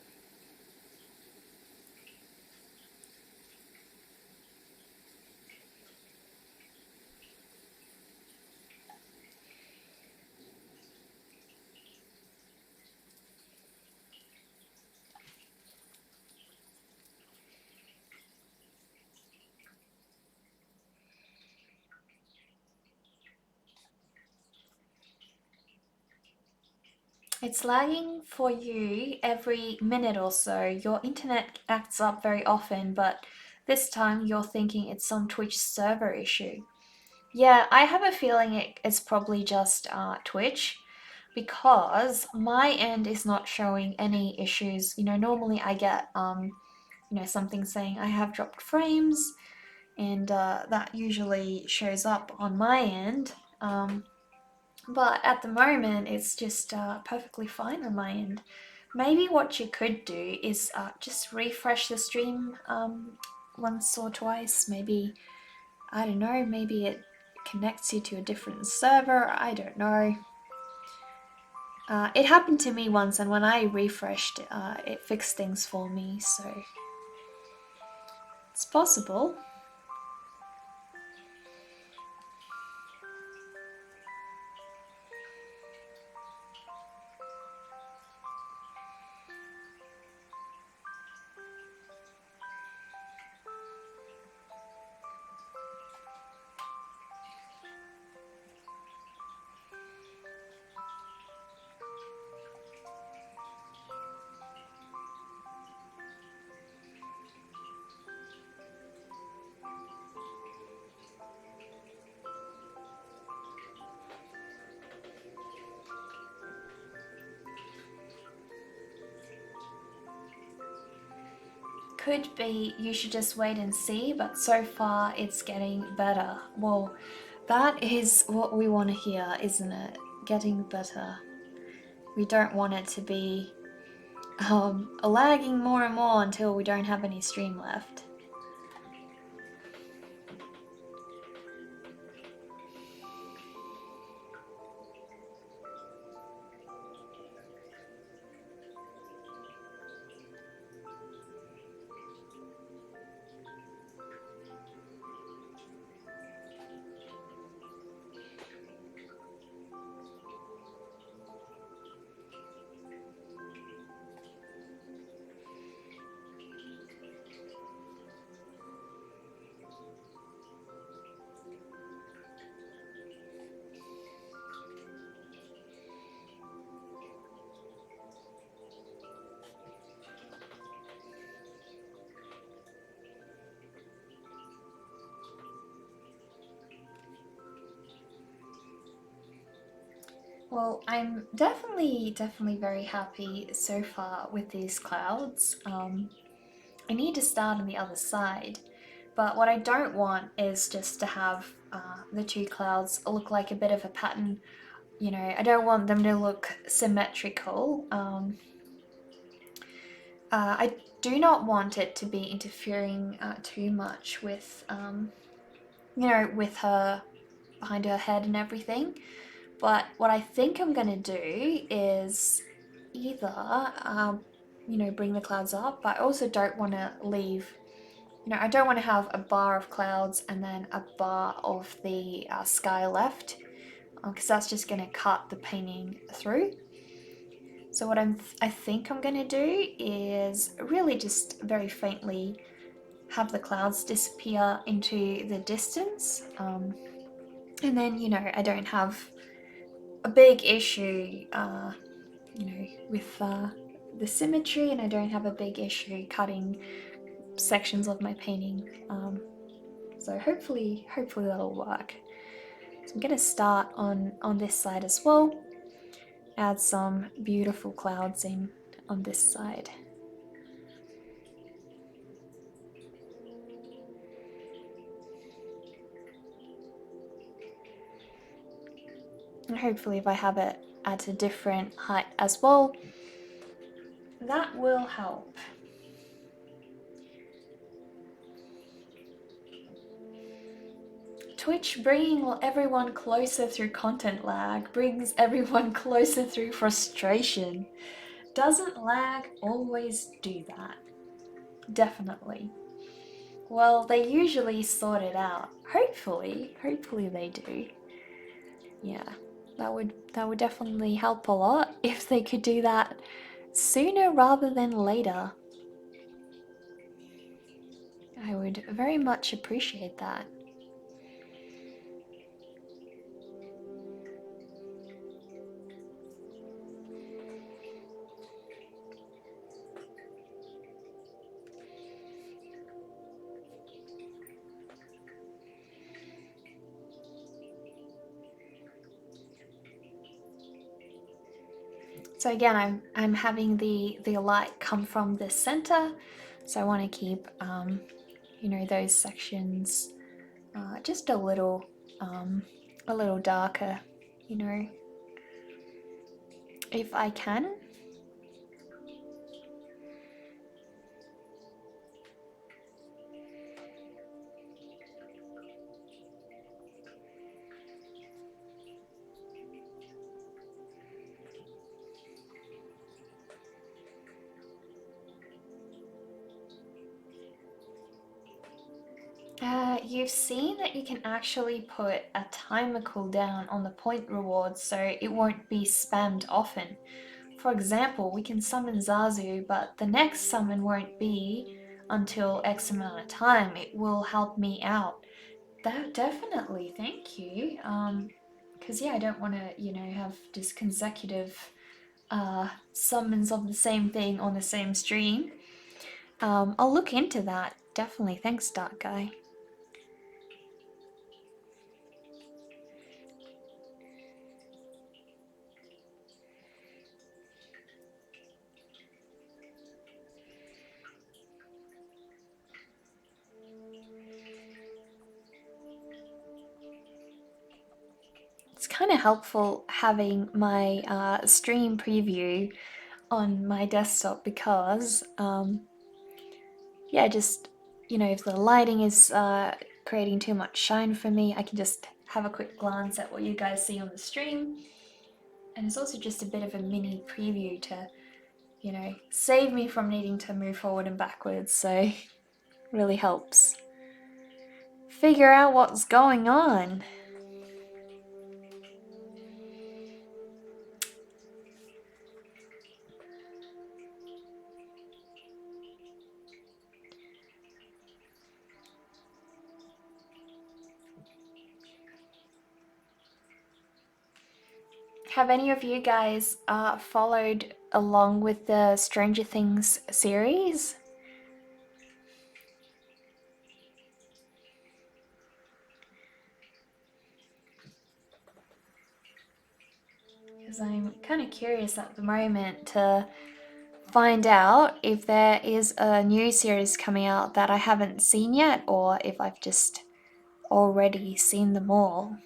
It's lagging for you every minute or so. Your internet acts up very often, but this time you're thinking it's some Twitch server issue. Yeah, I have a feeling it's probably just Twitch because my end is not showing any issues. You know, normally I get you know, something saying I have dropped frames, and that usually shows up on my end. But at the moment, it's just perfectly fine on my end. Maybe what you could do is just refresh the stream once or twice. Maybe, I don't know, maybe it connects you to a different server. I don't know. It happened to me once, and when I refreshed, it fixed things for me, so it's possible. Could be you should just wait and see, but so far it's getting better. Well, that is what we want to hear, isn't it? Getting better. We don't want it to be lagging more and more until we don't have any stream left. Well, I'm definitely very happy so far with these clouds. I need to start on the other side, but what I don't want is just to have the two clouds look like a bit of a pattern. You know, I don't want them to look symmetrical. I do not want it to be interfering too much with, you know, with her behind her head and everything. But what I think I'm gonna do is either, you know, bring the clouds up, but I also don't want to leave, you know, I don't want to have a bar of clouds and then a bar of the sky left, because that's just gonna cut the painting through. So what I think I'm gonna do is really just very faintly have the clouds disappear into the distance. And then, I don't have a big issue, with the symmetry, and I don't have a big issue cutting sections of my painting. So hopefully that'll work. So I'm gonna start on this side as well. Add some beautiful clouds in on this side. And hopefully if I have it at a different height as well, that will help. Twitch bringing everyone closer through content lag brings everyone closer through frustration. Doesn't lag always do that? Definitely. Well, they usually sort it out. Hopefully they do. Yeah, that would definitely help a lot if they could do that sooner rather than later. I would very much appreciate that. So again, I'm having the light come from the center, so I want to keep those sections just a little darker, if I can. You've seen that you can actually put a timer cooldown on the point rewards so it won't be spammed often. For example, we can summon Zazu, but the next summon won't be until X amount of time. It will help me out. That definitely, thank you. Because yeah, I don't want to, have just consecutive summons of the same thing on the same stream. I'll look into that. Definitely, thanks, Dark Guy. It's kind of helpful having my stream preview on my desktop because, yeah, just, if the lighting is creating too much shine for me, I can just have a quick glance at what you guys see on the stream. And it's also just a bit of a mini preview to, save me from needing to move forward and backwards, so really helps figure out what's going on. Have any of you guys followed along with the Stranger Things series? Because I'm kind of curious at the moment to find out if there is a new series coming out that I haven't seen yet, or if I've just already seen them all.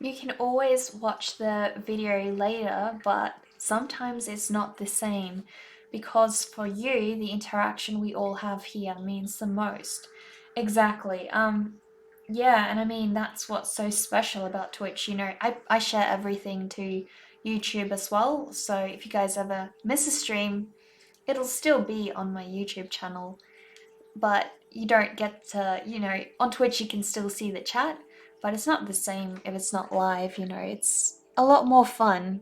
You can always watch the video later, but sometimes it's not the same. because for you, the interaction we all have here means the most. Exactly. Yeah, and I mean, that's what's so special about Twitch. You know, I share everything to YouTube as well. So if you guys ever miss a stream, it'll still be on my YouTube channel. But you don't get to, you know, on Twitch you can still see the chat, but it's not the same if it's not live, you know. It's a lot more fun.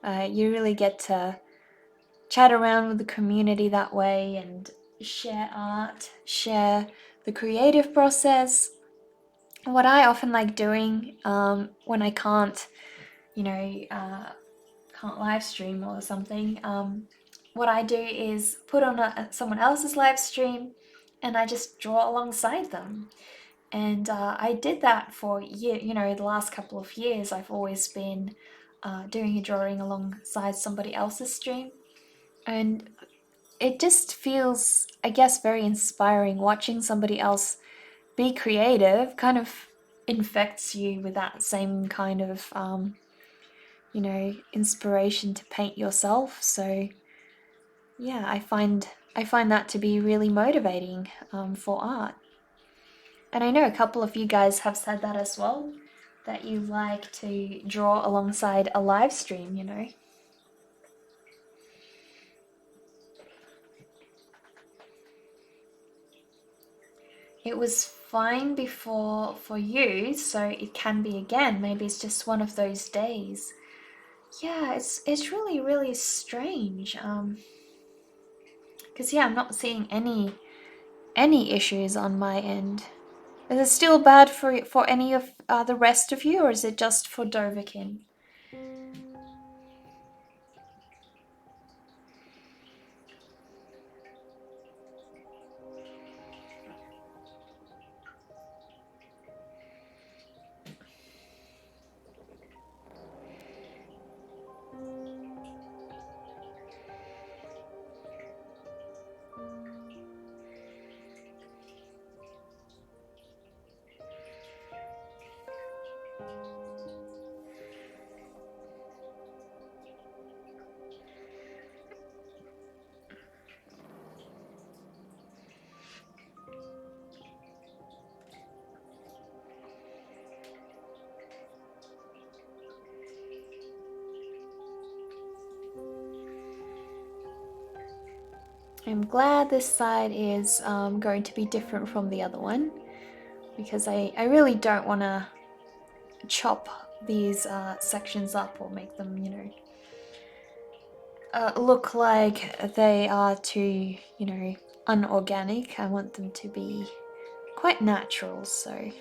You really get to chat around with the community that way and share art, share the creative process. What I often like doing when I can't, you know, can't live stream or something, what I do is put on someone else's live stream and I just draw alongside them. And I did that for you know, the last couple of years. I've always been doing a drawing alongside somebody else's stream, and it just feels, I guess, very inspiring watching somebody else be creative. Kind of infects you with that same kind of you know, inspiration to paint yourself. So yeah, I find that to be really motivating for art. And I know a couple of you guys have said that as well, that you like to draw alongside a live stream, you know. It was fine before for you, so it can be again. Maybe it's just one of those days. Yeah, it's really strange. Because yeah, I'm not seeing any issues on my end. Is it still bad for any of the rest of you, or is it just for Dovahkiin? I'm glad this side is going to be different from the other one, because I really don't want to chop these sections up or make them, you know, look like they are too, you know, unorganic. I want them to be quite natural, so...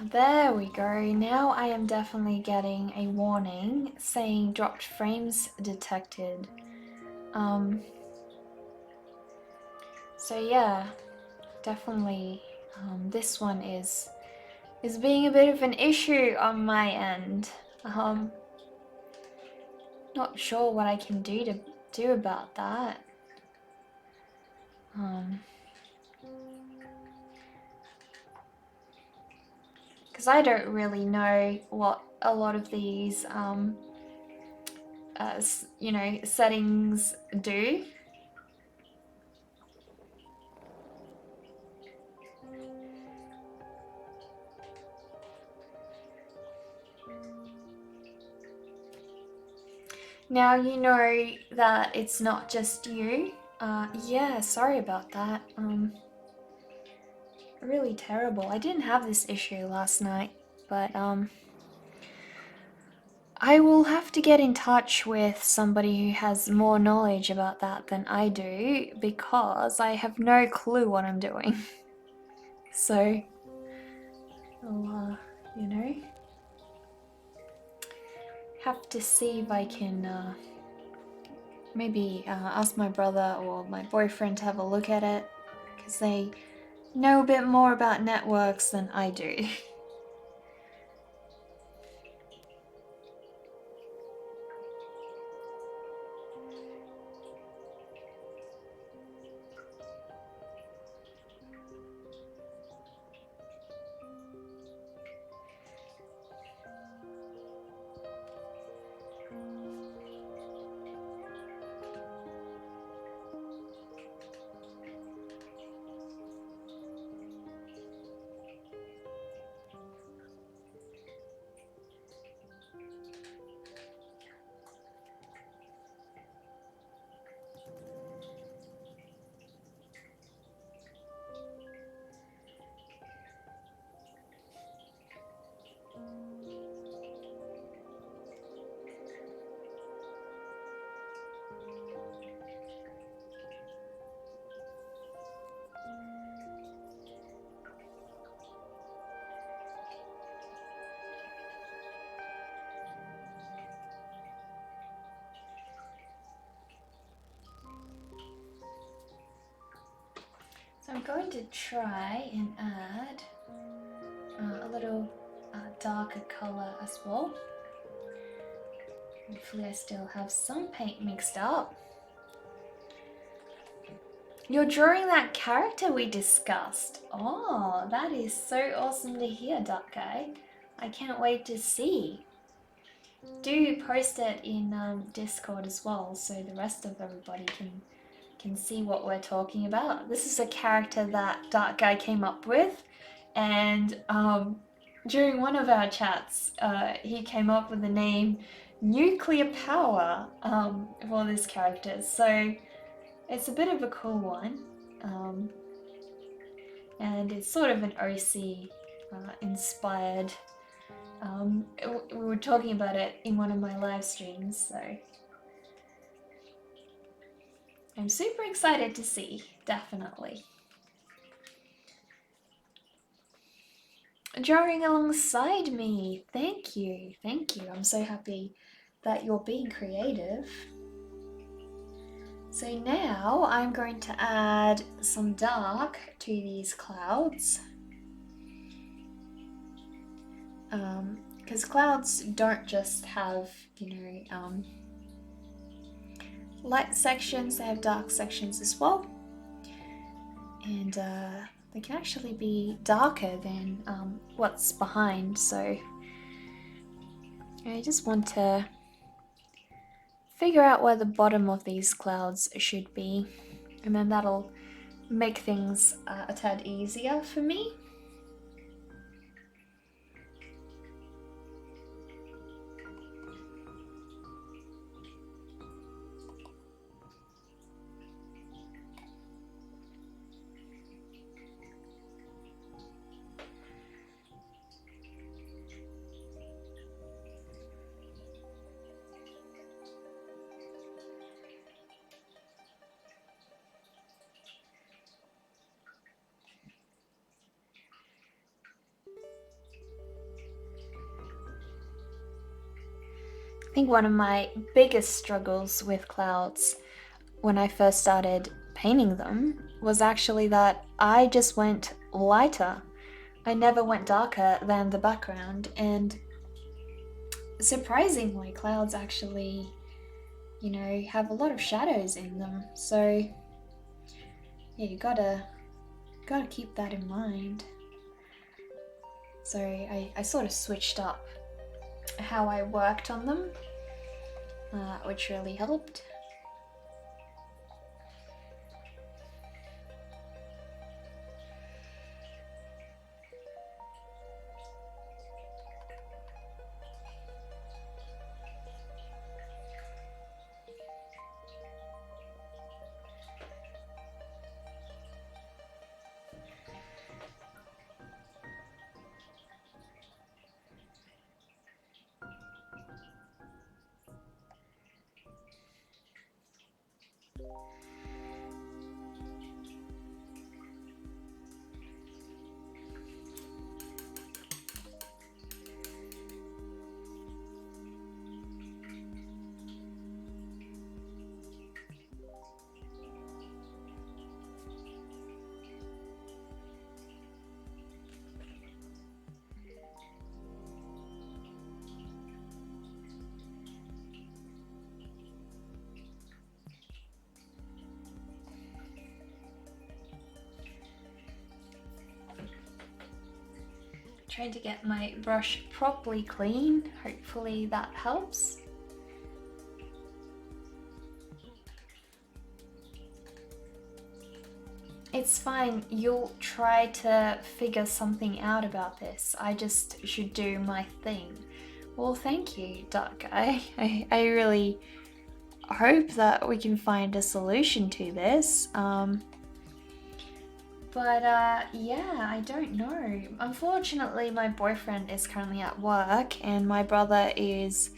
There we go. Now I am definitely getting a warning saying dropped frames detected. So yeah, definitely this one is being a bit of an issue on my end. Not sure what I can do about that. Because I don't really know what a lot of these you know, settings do. Now you know that it's not just you. Yeah, sorry about that. Really terrible. I didn't have this issue last night, but I will have to get in touch with somebody who has more knowledge about that than I do because I have no clue what I'm doing. So, I'll, have to see if I can maybe ask my brother or my boyfriend to have a look at it because they know a bit more about networks than I do. So I'm going to try and add a little darker color as well. Hopefully I still have some paint mixed up. You're drawing that character we discussed. Oh, that is so awesome to hear, Duck Guy. I can't wait to see. Do post it in Discord as well so the rest of everybody can see what we're talking about. This is a character that Dark Guy came up with, and during one of our chats, he came up with the name Nuclear Power for this character. So it's a bit of a cool one, and it's sort of an OC inspired. We were talking about it in one of my live streams, so I'm super excited to see, definitely. Drawing alongside me, thank you. I'm so happy that you're being creative. So now I'm going to add some dark to these clouds. Because clouds don't just have, light sections, they have dark sections as well. And they can actually be darker than what's behind, so I just want to figure out where the bottom of these clouds should be, and then that'll make things a tad easier for me. I think one of my biggest struggles with clouds when I first started painting them was actually that I just went lighter. I never went darker than the background, and surprisingly clouds actually, have a lot of shadows in them. So yeah, you gotta keep that in mind. So I sort of switched up how I worked on them, which really helped. trying to get my brush properly clean. Hopefully that helps. It's fine, you'll try to figure something out about this. I just should do my thing. Well, thank you, Duck. I really hope that we can find a solution to this. Yeah, I don't know. Unfortunately, my boyfriend is currently at work and my brother is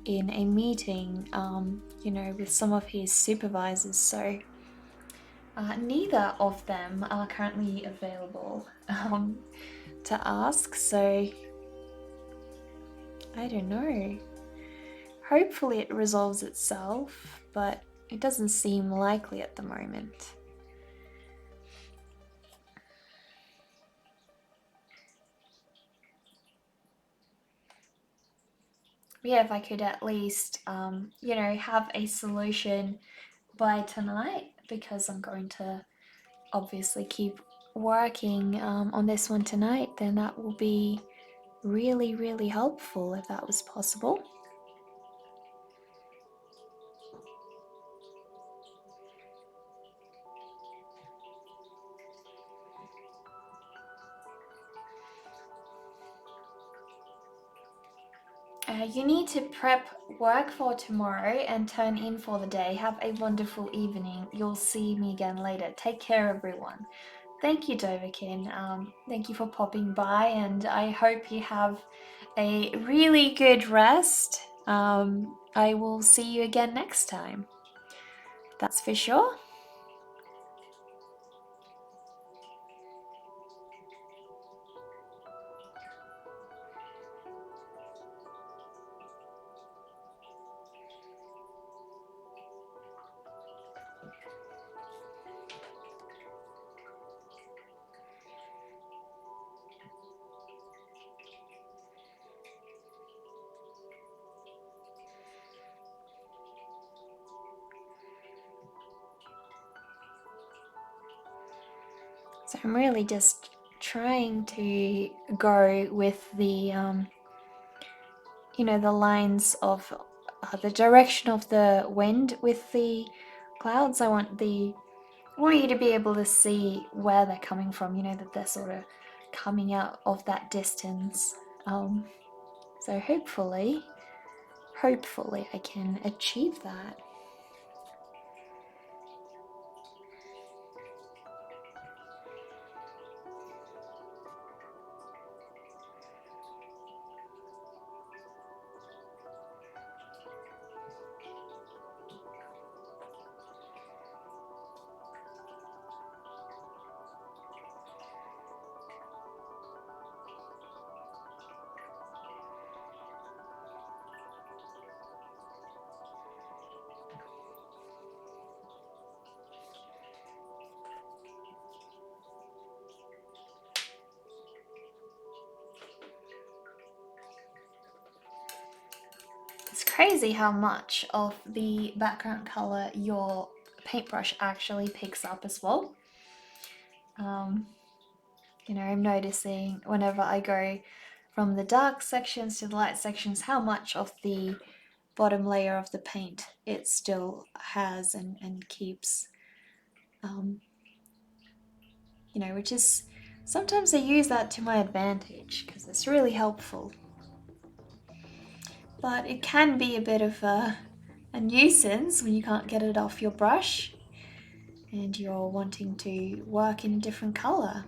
in a meeting, you know, with some of his supervisors, so neither of them are currently available to ask, so I don't know. Hopefully it resolves itself, but it doesn't seem likely at the moment. Yeah, if I could at least, you know, have a solution by tonight, because I'm going to obviously keep working on this one tonight, then that will be really, really helpful if that was possible. You need to prep work for tomorrow and turn in for the day. Have a wonderful evening. You'll see me again later. Take care, everyone. Thank you, Dovakin. Thank you for popping by, and I hope you have a really good rest. I will see you again next time. That's for sure. So I'm really just trying to go with the, you know, the lines of the direction of the wind with the clouds. I want you to be able to see where they're coming from, you know, that they're sort of coming out of that distance. So hopefully I can achieve that. It's crazy how much of the background color your paintbrush actually picks up as well. You know, I'm noticing whenever I go from the dark sections to the light sections how much of the bottom layer of the paint it still has and keeps. You know, which is, sometimes I use that to my advantage because it's really helpful. But it can be a bit of a nuisance when you can't get it off your brush and you're wanting to work in a different color.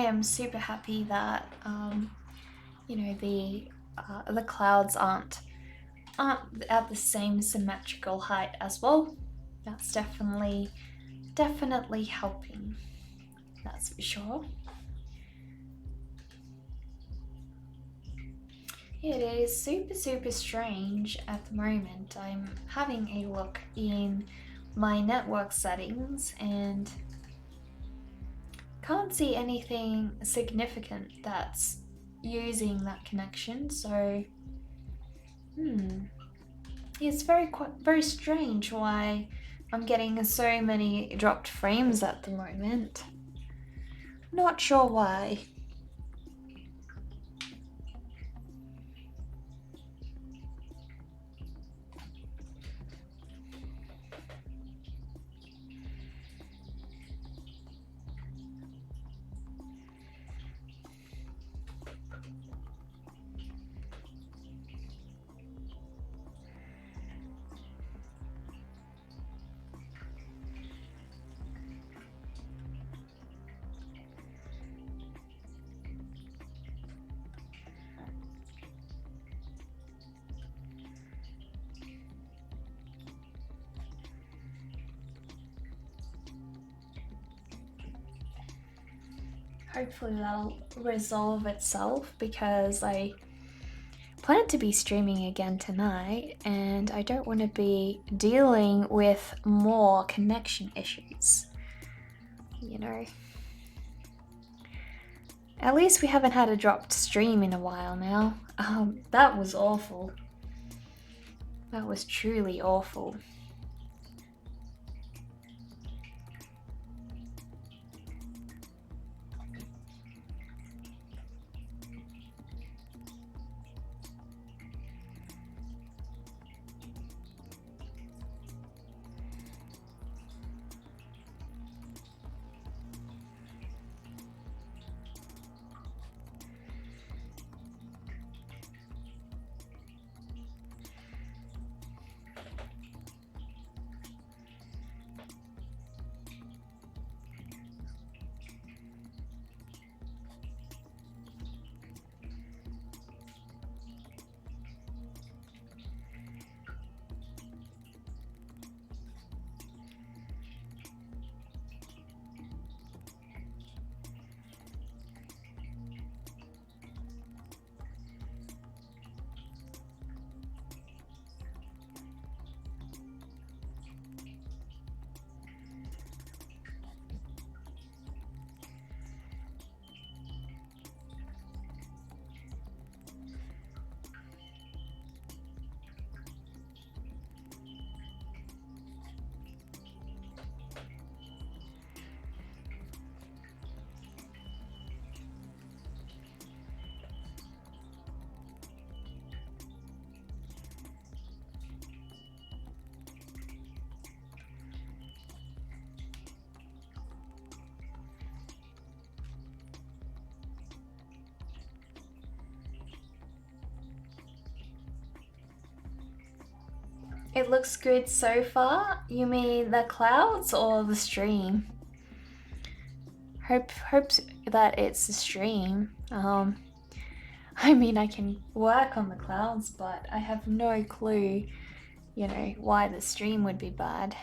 am super happy that you know, the clouds aren't at the same symmetrical height as well. That's definitely helping. That's for sure. It is super strange at the moment. I'm having a look in my network settings and can't see anything significant that's using that connection, so it's very strange why I'm getting so many dropped frames at the moment. Not sure why. Hopefully that'll resolve itself, because I plan to be streaming again tonight and I don't want to be dealing with more connection issues. You know. At least we haven't had a dropped stream in a while now. That was awful. That was truly awful. It looks good so far? You mean the clouds or the stream? Hope that it's the stream. I mean, I can work on the clouds, but I have no clue, you know, why the stream would be bad.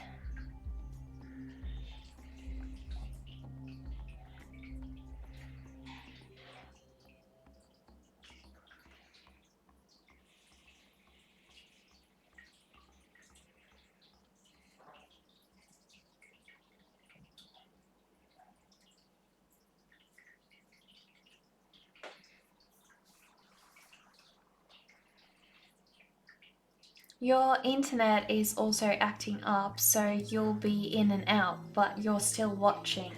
Your internet is also acting up, so you'll be in and out, but you're still watching.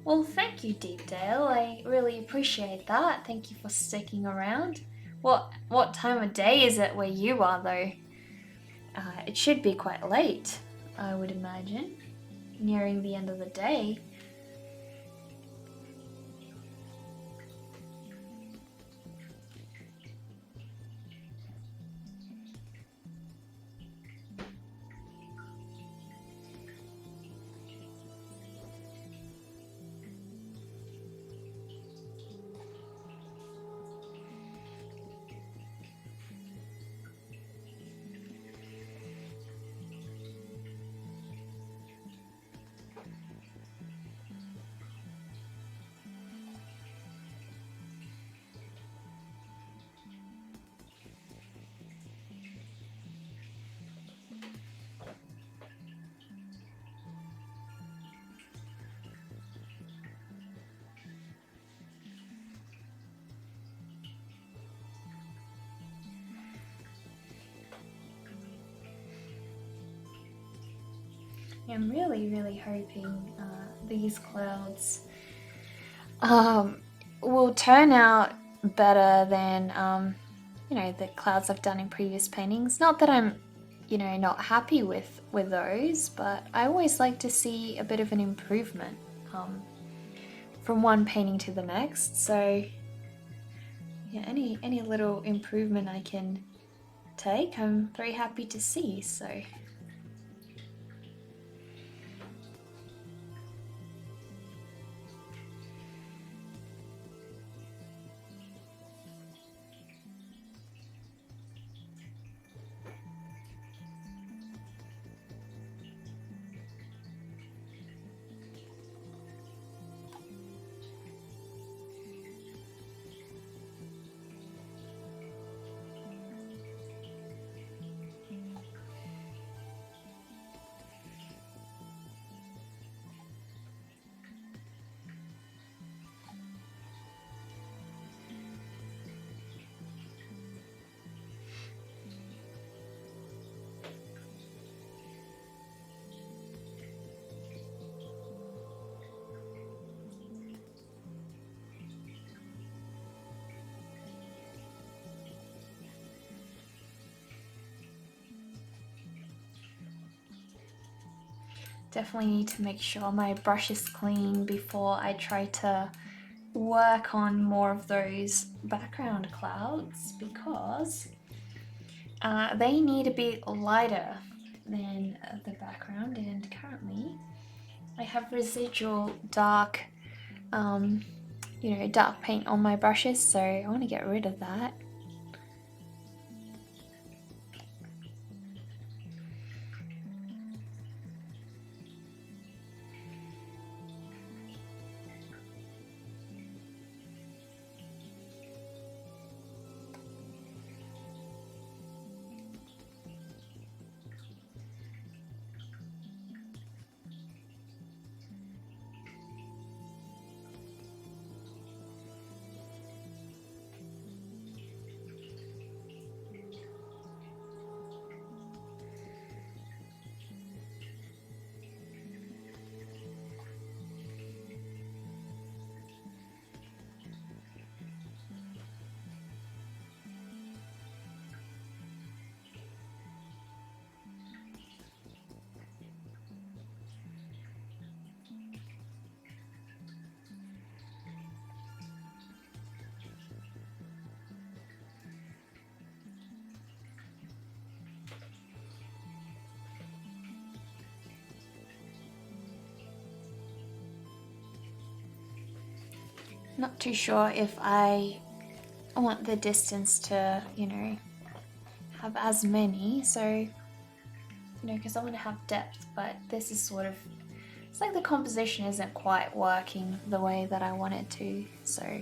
Well, thank you, Deepdale. I really appreciate that. Thank you for sticking around. What time of day is it where you are, though? It should be quite late, I would imagine, nearing the end of the day. I'm really hoping these clouds will turn out better than the clouds I've done in previous paintings. Not that I'm not happy with those, but I always like to see a bit of an improvement from one painting to the next. So yeah, any little improvement I can take, I'm very happy to see. So definitely need to make sure my brush is clean before I try to work on more of those background clouds, because they need to be lighter than the background, and currently I have residual dark dark paint on my brushes, so I want to get rid of that. Not too sure if I want the distance to, have as many, so, because I want to have depth, but this is sort of, it's like the composition isn't quite working the way that I want it to, so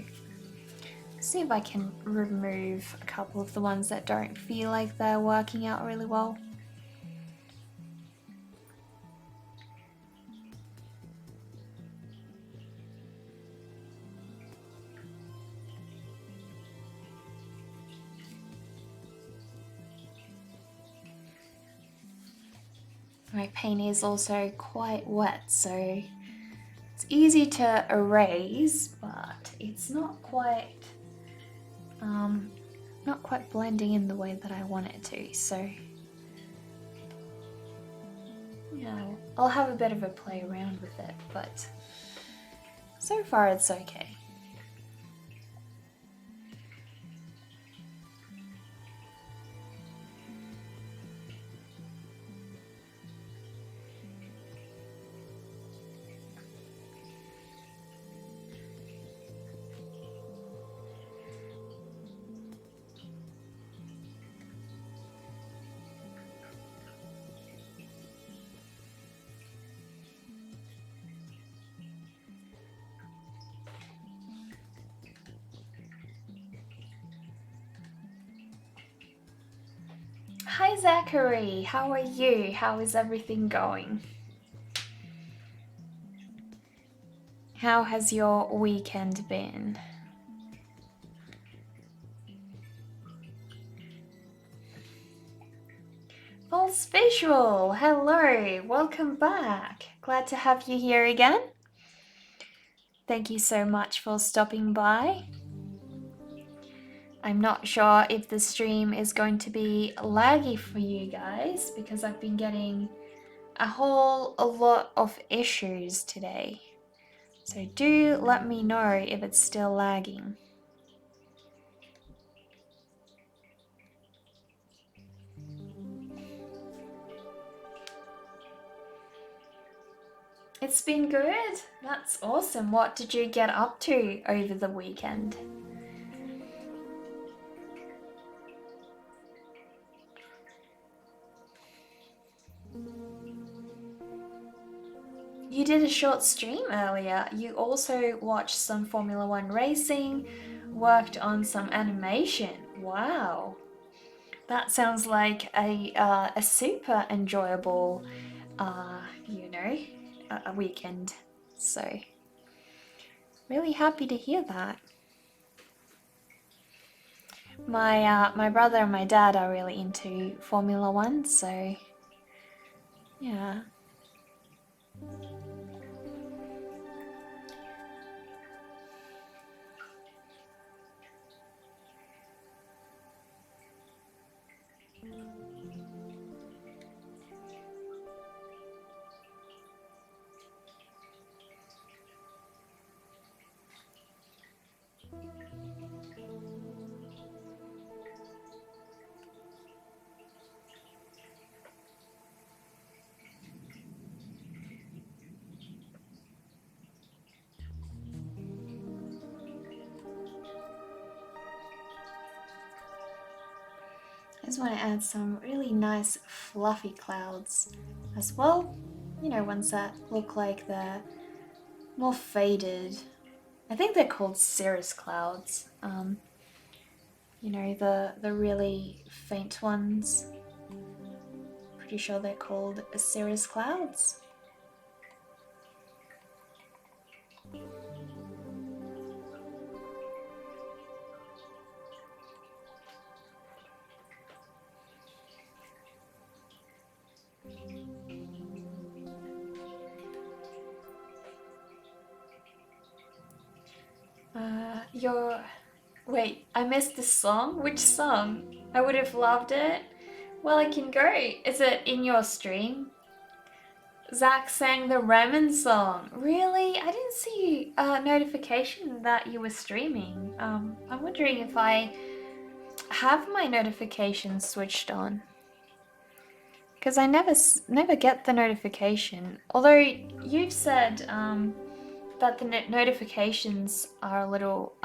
see if I can remove a couple of the ones that don't feel like they're working out really well. My paint is also quite wet, so it's easy to erase, but it's not quite blending in the way that I want it to. So yeah, I'll have a bit of a play around with it, but so far it's okay. Hi Zachary, how are you? How is everything going? How has your weekend been? Pulse Visual, hello, welcome back. Glad to have you here again. Thank you so much for stopping by. I'm not sure if the stream is going to be laggy for you guys because I've been getting a lot of issues today. So do let me know if it's still lagging. It's been good. That's awesome. What did you get up to over the weekend? You did a short stream earlier. You also watched some Formula One racing, worked on some animation. Wow. That sounds like a super enjoyable, a weekend. So, really happy to hear that. My brother and my dad are really into Formula One, so yeah. I just want to add some really nice fluffy clouds as well. You know, ones that look like they're more faded. I think they're called cirrus clouds. You know, the really faint ones. Pretty sure they're called cirrus clouds. Wait, I missed the song? Which song? I would have loved it. Well, I can go. Is it in your stream? Zach sang the Ramen song. Really? I didn't see a notification that you were streaming. I'm wondering if I have my notifications switched on. Because I never get the notification. Although you've said that the notifications are a little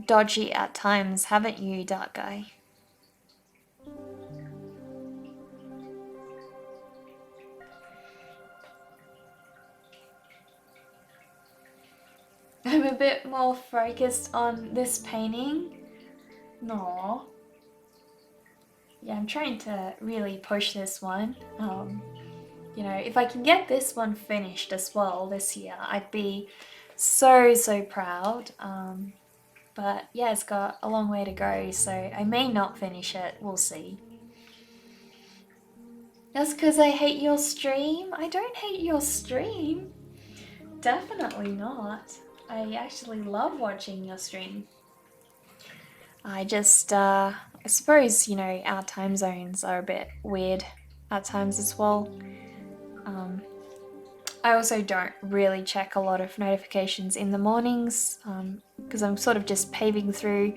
dodgy at times, haven't you, Dark Guy? I'm a bit more focused on this painting. No. Yeah, I'm trying to really push this one. You know, if I can get this one finished as well this year, I'd be so proud. But yeah, it's got a long way to go, so I may not finish it. We'll see. That's because I hate your stream? I don't hate your stream. Definitely not. I actually love watching your stream. I just, I suppose, you know, our time zones are a bit weird at times as well. I also don't really check a lot of notifications in the mornings because I'm sort of just paving through,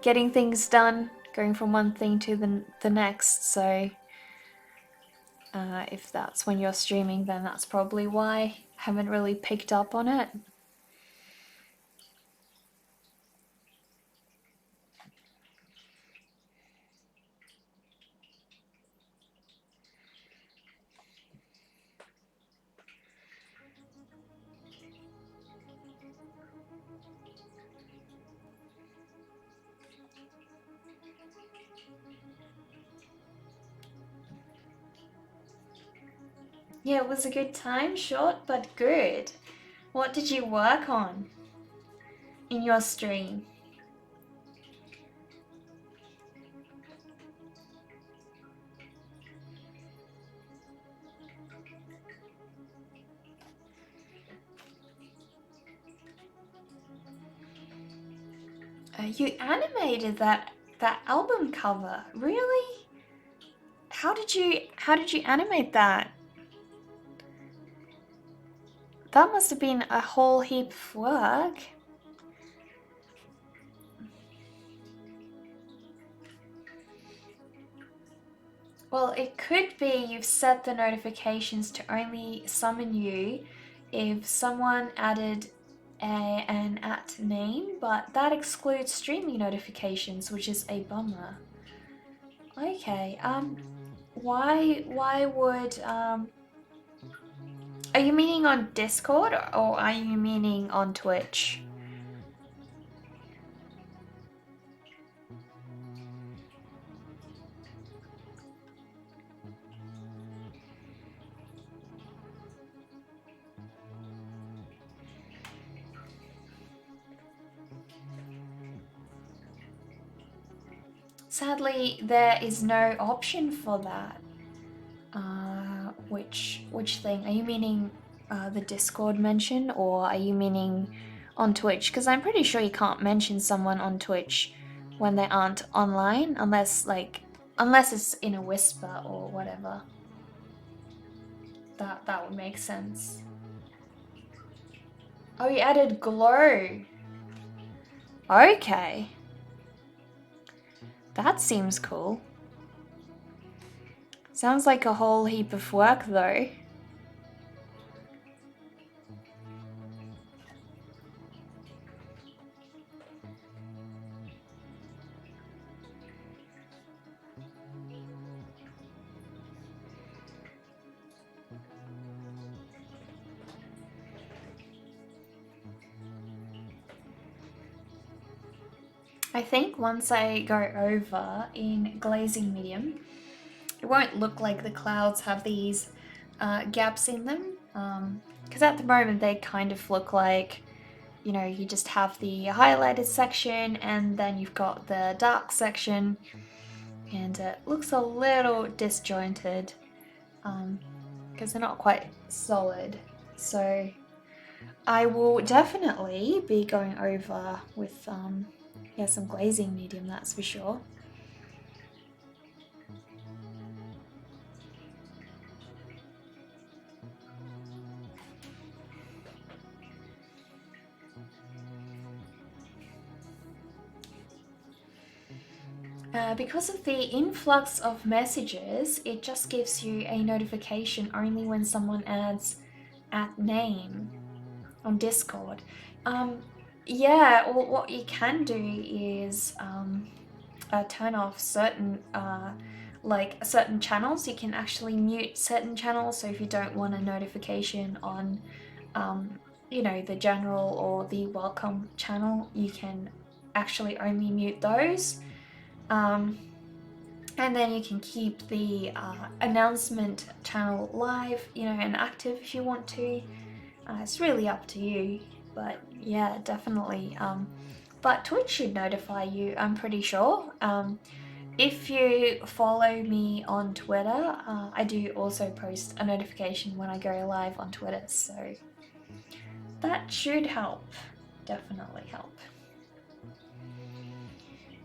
getting things done, going from one thing to the next. So if that's when you're streaming, then that's probably why I haven't really picked up on it. Yeah, it was a good time, short but good. What did you work on in your stream? You animated that album cover, really? How did you animate that? That must have been a whole heap of work. Well, it could be you've set the notifications to only summon you if someone added an @name, but that excludes streaming notifications, which is a bummer. Okay, why would, are you meaning on Discord or are you meaning on Twitch? Sadly, there is no option for that. Which thing? Are you meaning the Discord mention, or are you meaning on Twitch? Because I'm pretty sure you can't mention someone on Twitch when they aren't online, unless it's in a whisper or whatever. That would make sense. Oh, you added glow. Okay. That seems cool. Sounds like a whole heap of work though. I think once I go over in glazing medium, it won't look like the clouds have these gaps in them. Because at the moment they kind of look like, you just have the highlighted section and then you've got the dark section, and it looks a little disjointed because they're not quite solid. So I will definitely be going over with some glazing medium, that's for sure. Because of the influx of messages, it just gives you a notification only when someone adds @name on Discord. Yeah, or what you can do is turn off certain certain channels. You can actually mute certain channels. So if you don't want a notification on the general or the welcome channel, you can actually only mute those. And then you can keep the announcement channel live, and active if you want to. It's really up to you, but yeah, definitely. But Twitch should notify you, I'm pretty sure. If you follow me on Twitter, I do also post a notification when I go live on Twitter, so that should help, definitely help.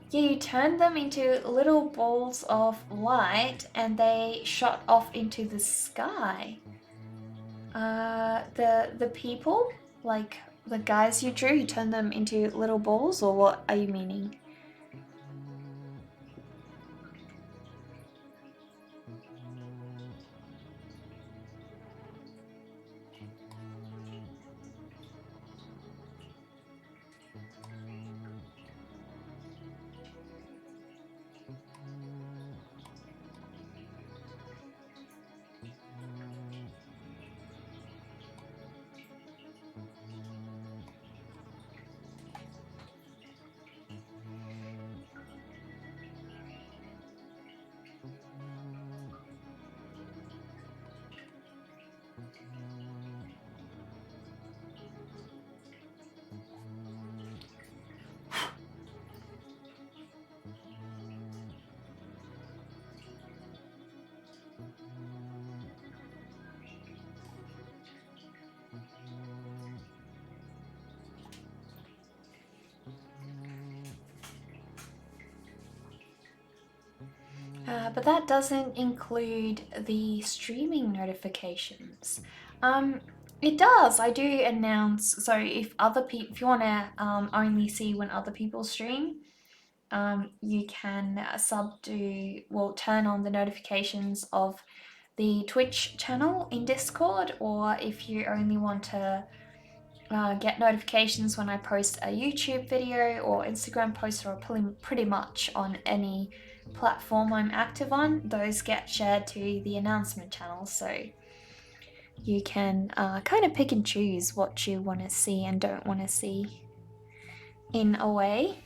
Yeah, you turn them into little balls of light and they shot off into the sky. The people, like the guys you drew, you turn them into little balls, or what are you meaning? But that doesn't include the streaming notifications. It does. I do announce. So if if you want to only see when other people stream, you can turn on the notifications of the Twitch channel in Discord, or if you only want to get notifications when I post a YouTube video or Instagram post, or pretty much on any platform I'm active on, those get shared to the announcement channel. So you can kind of pick and choose what you want to see and don't want to see in a way.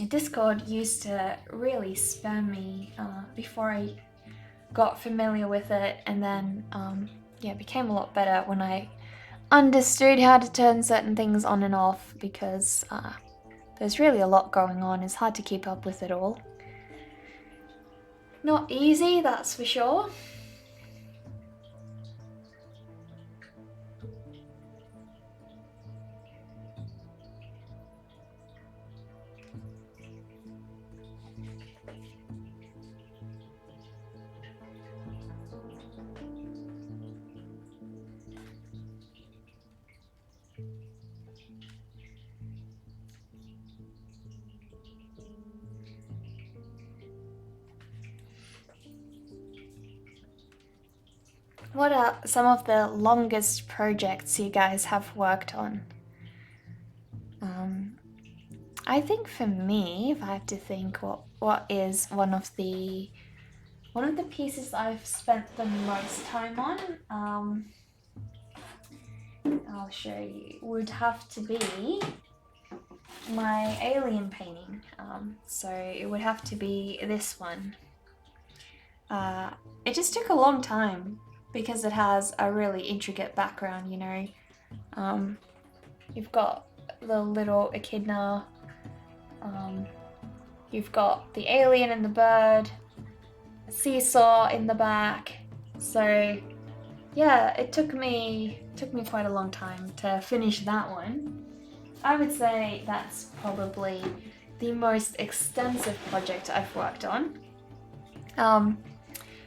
Discord used to really spam me before I got familiar with it, and then it became a lot better when I understood how to turn certain things on and off, because there's really a lot going on. It's hard to keep up with it all. Not easy, that's for sure. What are some of the longest projects you guys have worked on? I think for me, if I have to think, what is one of the pieces I've spent the most time on, I'll show you, would have to be my alien painting. So it would have to be this one. It just took a long time because it has a really intricate background, you know. You've got the little echidna, you've got the alien and the bird, a seesaw in the back. So yeah, it took me quite a long time to finish that one. I would say that's probably the most extensive project I've worked on.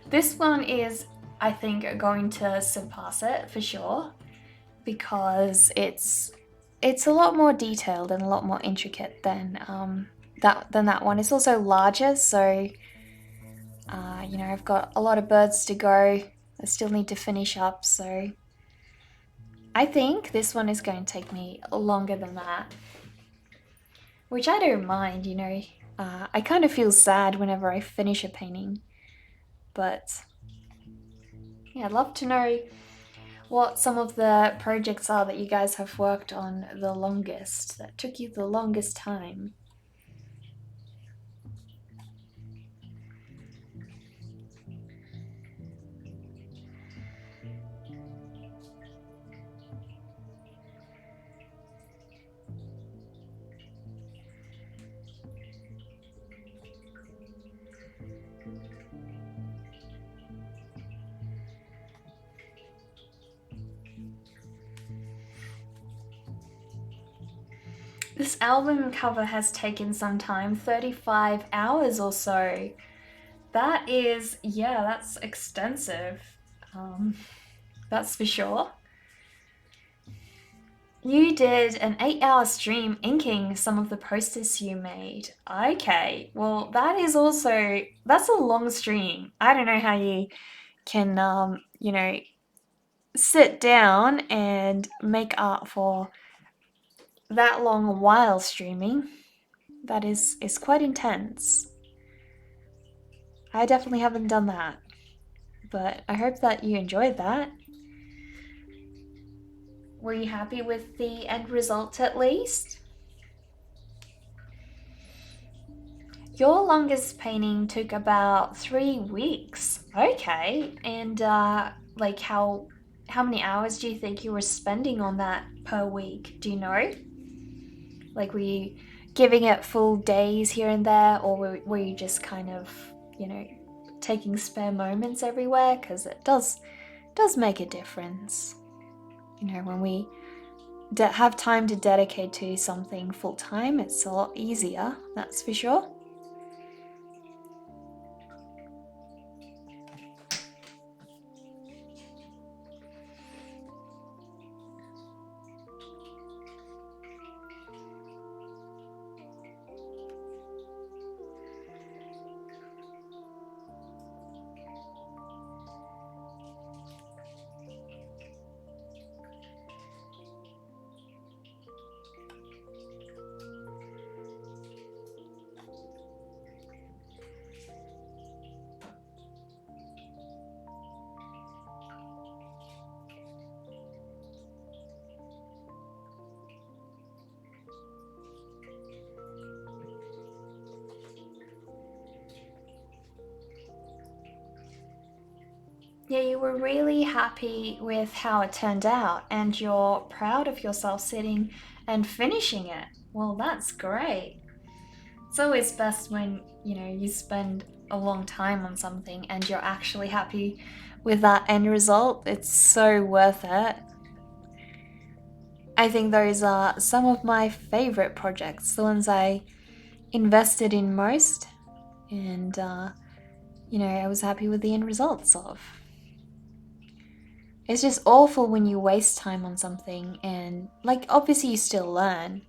This one is, I think, going to surpass it for sure, because it's a lot more detailed and a lot more intricate than that one. It's also larger, so you know, I've got a lot of birds to go. I still need to finish up, so I think this one is going to take me longer than that, which I don't mind, you know. I kind of feel sad whenever I finish a painting, but yeah, I'd love to know what some of the projects are that you guys have worked on the longest, that took you the longest time. This album cover has taken some time, 35 hours or so. That is, yeah, that's extensive. That's for sure. You did an 8-hour stream inking some of the posters you made. Okay, well, that's a long stream. I don't know how you can, you know, sit down and make art for that long while streaming. That is quite intense. I definitely haven't done that, but I hope that you enjoyed that. Were you happy with the end result at least? Your longest painting took about 3 weeks. Okay, and like how many hours do you think you were spending on that per week? Do you know? Like, were you giving it full days here and there, or were you just kind of, taking spare moments everywhere? Because it does make a difference. When we have time to dedicate to something full time, it's a lot easier, that's for sure. Yeah, you were really happy with how it turned out, and you're proud of yourself sitting and finishing it. Well, that's great. It's always best when, you spend a long time on something and you're actually happy with that end result. It's so worth it. I think those are some of my favorite projects, the ones I invested in most, and, I was happy with the end results of. It's just awful when you waste time on something and, like, obviously you still learn,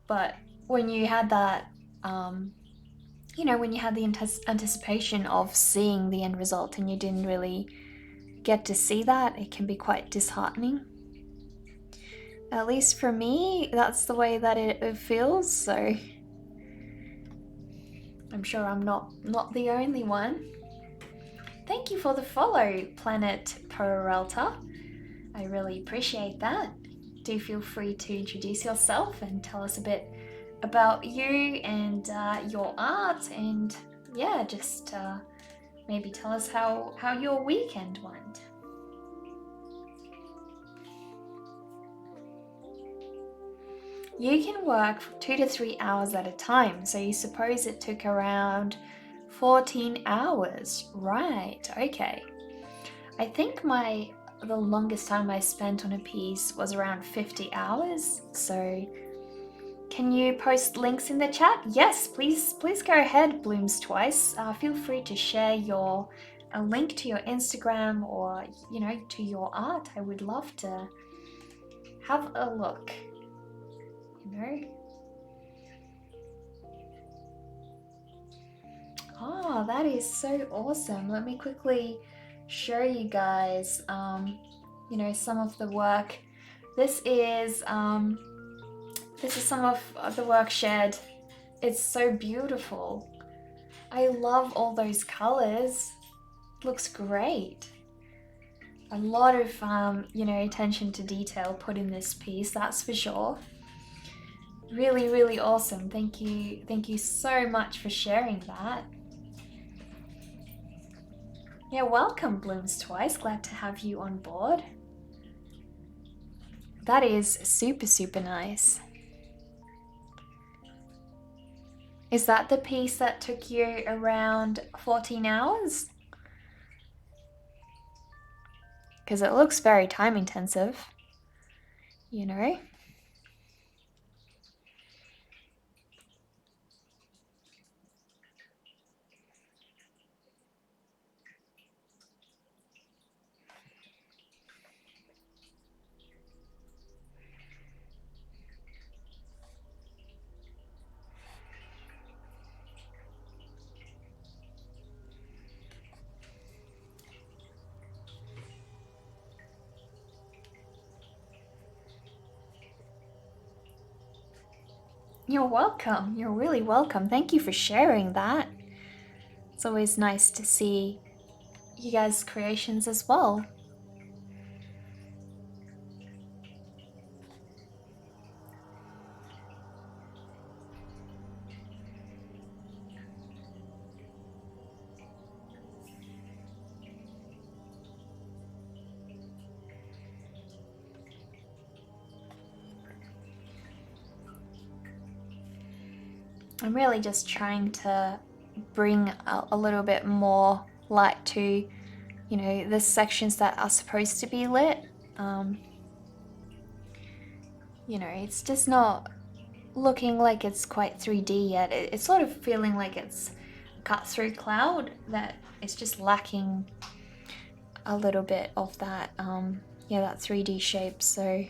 but when you had that, when you had the anticipation of seeing the end result and you didn't really get to see that, it can be quite disheartening. At least for me, that's the way that it feels, so I'm sure I'm not the only one. Thank you for the follow, Planet Peralta. I really appreciate that. Do feel free to introduce yourself and tell us a bit about you and your art, and yeah, just maybe tell us how your weekend went. You can work for 2 to 3 hours at a time, so you suppose it took around 14 hours. Right, okay. I think the longest time I spent on a piece was around 50 hours, so can you post links in the chat? Yes, please go ahead, Blooms Twice. Feel free to share a link to your Instagram or, to your art. I would love to have a look. Oh, that is so awesome. Let me quickly show you guys, some of the work. This is some of the work shared. It's so beautiful. I love all those colors. Looks great. A lot of, attention to detail put in this piece, that's for sure. Really, really awesome. Thank you so much for sharing that. Yeah, welcome, Blooms Twice. Glad to have you on board. That is super, super nice. Is that the piece that took you around 14 hours? Because it looks very time intensive, You're welcome. You're really welcome. Thank you for sharing that. It's always nice to see you guys' creations as well. I'm really just trying to bring a little bit more light to, you know, the sections that are supposed to be lit. You know, it's just not looking like it's quite 3D yet. It's sort of feeling like it's cut through cloud, that it's just lacking a little bit of that, yeah, that 3D shape. So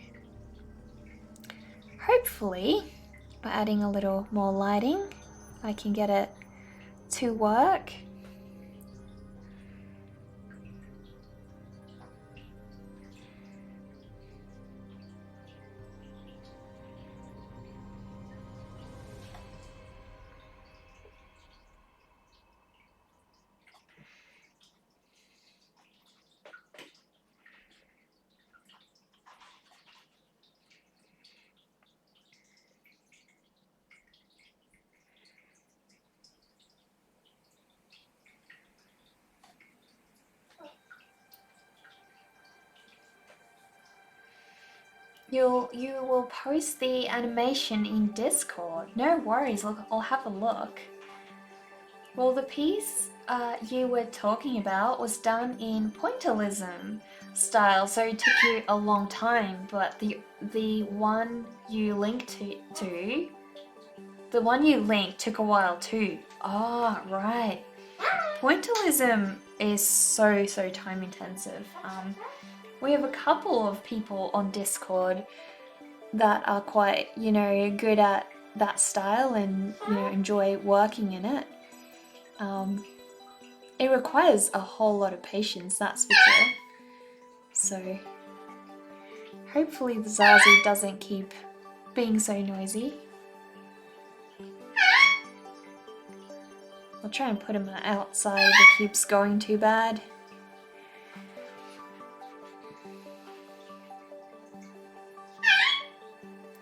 hopefully by adding a little more lighting, I can get it to work. You will post the animation in Discord. No worries, I'll have a look. Well, the piece you were talking about was done in pointillism style, so it took you a long time. But the one you linked to the one you linked took a while too. Ah, right. Pointillism is so time intensive. We have a couple of people on Discord that are quite, you know, good at that style and, you know, enjoy working in it. It requires a whole lot of patience, that's for sure. So hopefully the Zazu doesn't keep being so noisy. I'll try and put him outside if it keeps going too bad.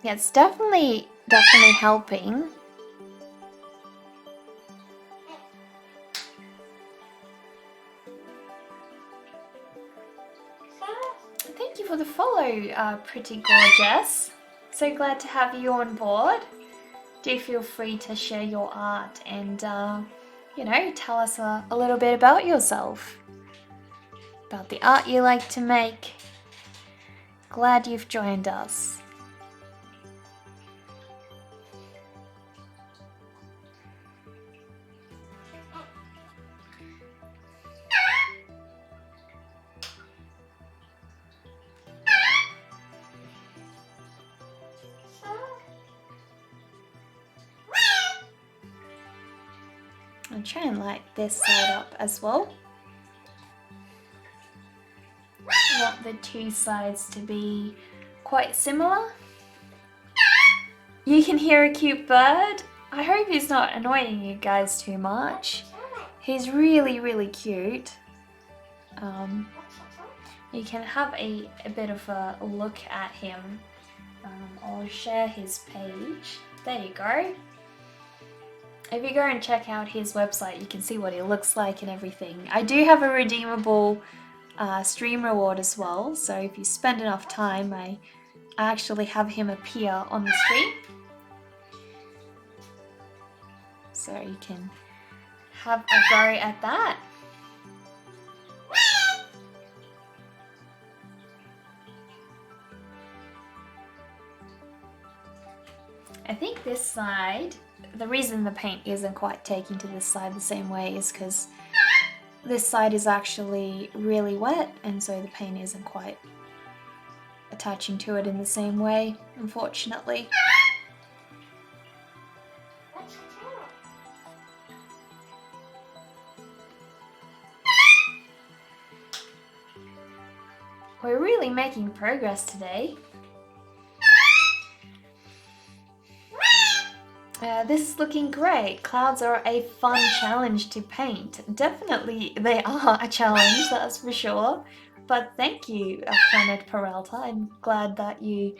Yeah, it's definitely helping. Thank you for the follow, Pretty Gorgeous. So glad to have you on board. Do feel free to share your art and, you know, tell us a little bit about yourself. About the art you like to make. Glad you've joined us. I'll try and light this side up as well. I want the two sides to be quite similar. You can hear a cute bird. I hope he's not annoying you guys too much. He's really cute. You can have a bit of a look at him. I'll share his page. There you go. If you go and check out his website, you can see what he looks like and everything. I do have a redeemable stream reward as well, so if you spend enough time, I actually have him appear on the stream. So you can have a go at that. I think this side, the reason the paint isn't quite taking to this side the same way is because this side is actually really wet, and so the paint isn't quite attaching to it in the same way, unfortunately. We're really making progress today. This is looking great. Clouds are a fun challenge to paint. Definitely they are a challenge, that's for sure. But thank you, Planet Peralta. I'm glad that you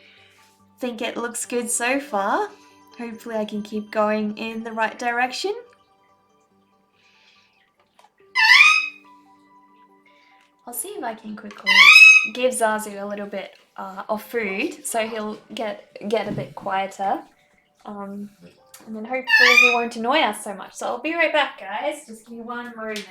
think it looks good so far. Hopefully I can keep going in the right direction. I'll see if I can quickly give Zazu a little bit of food so he'll get a bit quieter. And then hopefully he won't annoy us so much. So I'll be right back, guys. Just give me one moment.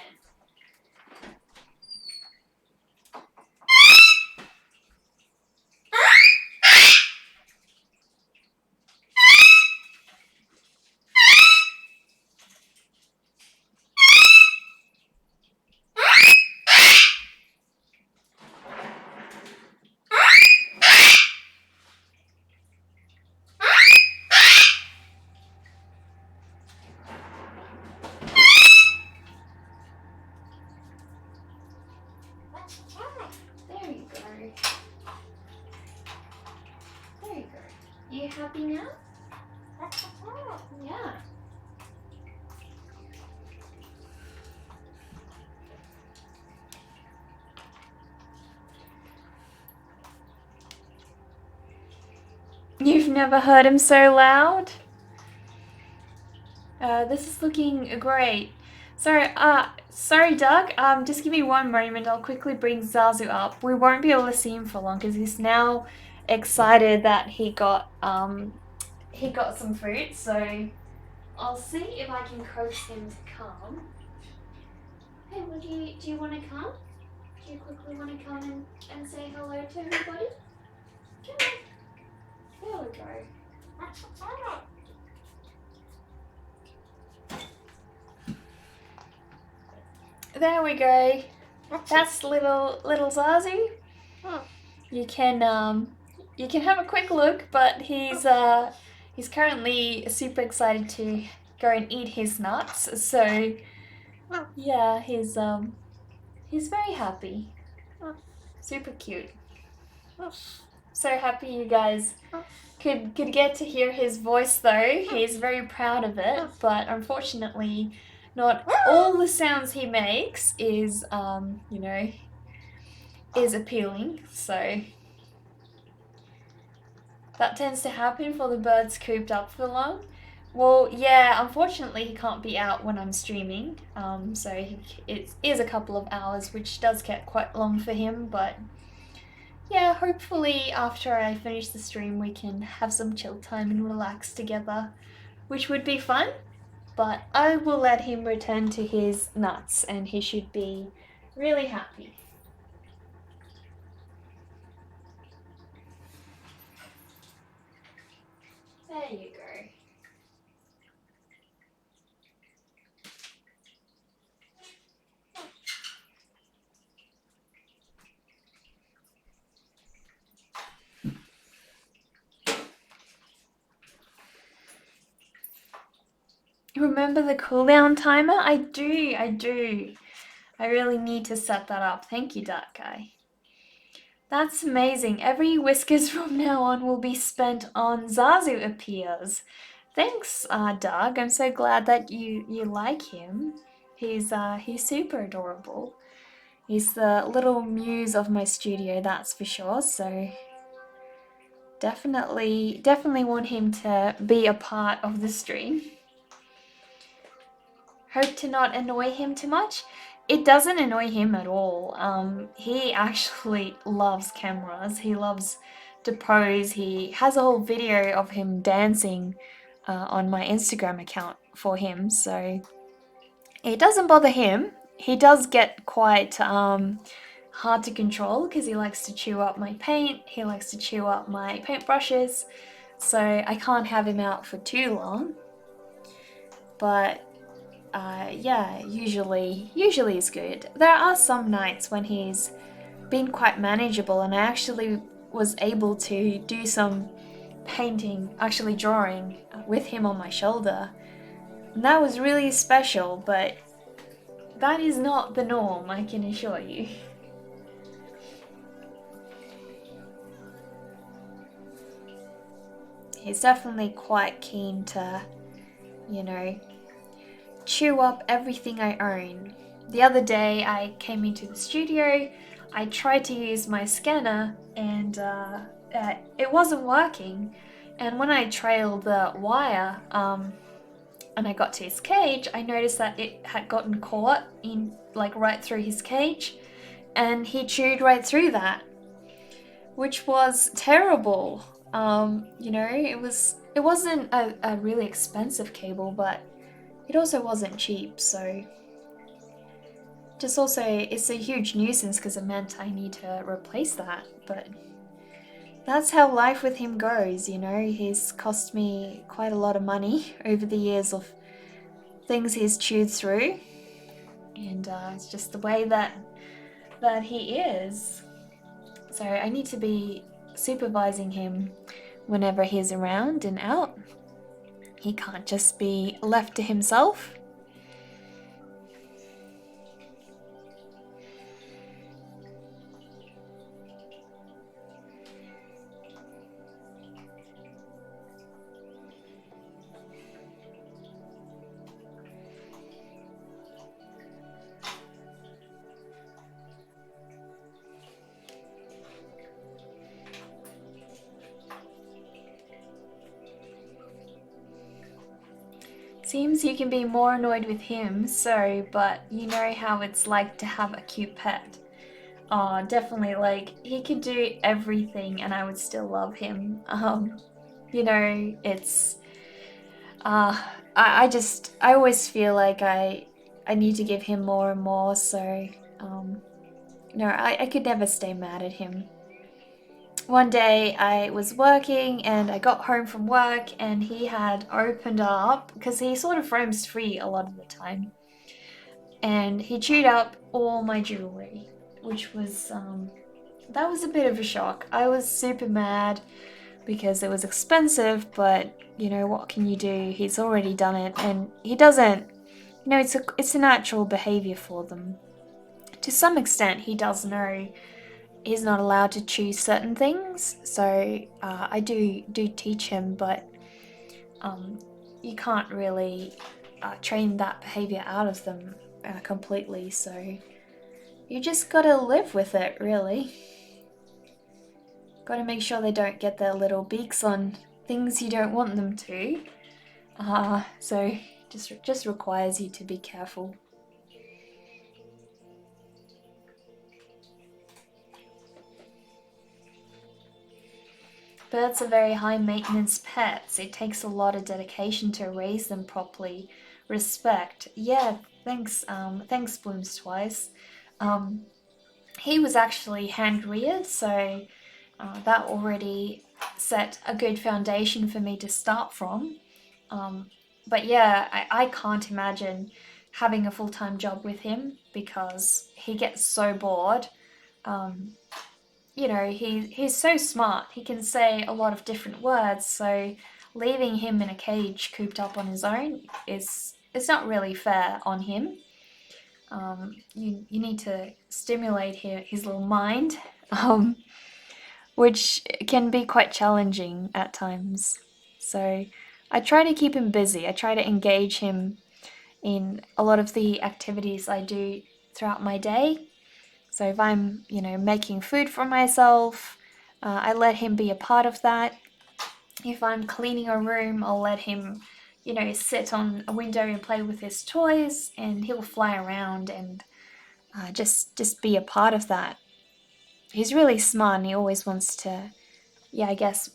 There you go. There you go. You happy now? Yeah. You've never heard him so loud? This is looking great. Sorry, Doug. Just give me one moment. I'll quickly bring Zazu up. We won't be able to see him for long because he's now excited that he got some food. So I'll see if I can coax him to come. Hey, do you want to come? Do you quickly want to come and say hello to everybody? Come on. There we go. There we go. That's little Zazu. You can have a quick look, but he's currently super excited to go and eat his nuts. So yeah, he's very happy. Super cute. So happy you guys could get to hear his voice though. He's very proud of it, but unfortunately not all the sounds he makes is is appealing. So that tends to happen for the birds cooped up for long. Well, yeah, unfortunately he can't be out when I'm streaming, so it is a couple of hours, which does get quite long for him, but yeah, hopefully after I finish the stream we can have some chill time and relax together, which would be fun. But I will let him return to his nuts and he should be really happy. There you go. Remember the cooldown timer? I do. I really need to set that up. Thank you, Dark Guy. That's amazing. Every Whiskers from now on will be spent on Zazu appears. Thanks, Doug. I'm so glad that you like him. He's super adorable. He's the little muse of my studio, that's for sure. So definitely want him to be a part of the stream. Hope to not annoy him too much. It doesn't annoy him at all. He actually loves cameras. He loves to pose. He has a whole video of him dancing on my Instagram account for him, so it doesn't bother him. He does get quite hard to control because he likes to chew up my paint. He likes to chew up my paintbrushes, so I can't have him out for too long. But yeah, usually is good. There are some nights when he's been quite manageable and I actually was able to do some painting, actually drawing with him on my shoulder. And that was really special, but that is not the norm, I can assure you. He's definitely quite keen to, chew up everything I own. The other day I came into the studio, I tried to use my scanner and it wasn't working. And when I trailed the wire and I got to his cage, I noticed that it had gotten caught in right through his cage and he chewed right through that, which was terrible. You know, it wasn't a really expensive cable, but it also wasn't cheap, so just also it's a huge nuisance because it meant I need to replace that. But that's how life with him goes, you know. He's cost me quite a lot of money over the years of things he's chewed through, and it's just the way that he is. So I need to be supervising him whenever he's around and out. He can't just be left to himself. Seems you can be more annoyed with him, so, but you know how it's like to have a cute pet. Definitely, like, he could do everything and I would still love him. You know, it's, uh, I always feel like I need to give him more and more, so, no, I could never stay mad at him. One day I was working and I got home from work and he had opened up because he sort of roams free a lot of the time. And he chewed up all my jewelry, which was that was a bit of a shock. I was super mad because it was expensive, but you know what can you do? He's already done it, and he doesn't. You know, it's a natural behavior for them. To some extent, he does know he's not allowed to choose certain things, so I do teach him, but um, you can't really train that behavior out of them completely. So you just gotta live with it, really. Gotta make sure they don't get their little beaks on things you don't want them to. So just requires you to be careful. Birds are very high maintenance pets. It takes a lot of dedication to raise them properly. Respect. Yeah, thanks, thanks Blooms Twice. Um, he was actually hand reared, so that already set a good foundation for me to start from. Um, but yeah, I can't imagine having a full time job with him because he gets so bored. Um, you know, he's so smart. He can say a lot of different words. So leaving him in a cage cooped up on his own is it's not really fair on him. You need to stimulate his little mind, um, which can be quite challenging at times. So I try to keep him busy. I try to engage him in a lot of the activities I do throughout my day. So if I'm, you know, making food for myself, I let him be a part of that. If I'm cleaning a room, I'll let him, you know, sit on a window and play with his toys, and he'll fly around and just be a part of that. He's really smart, and he always wants to, yeah, I guess,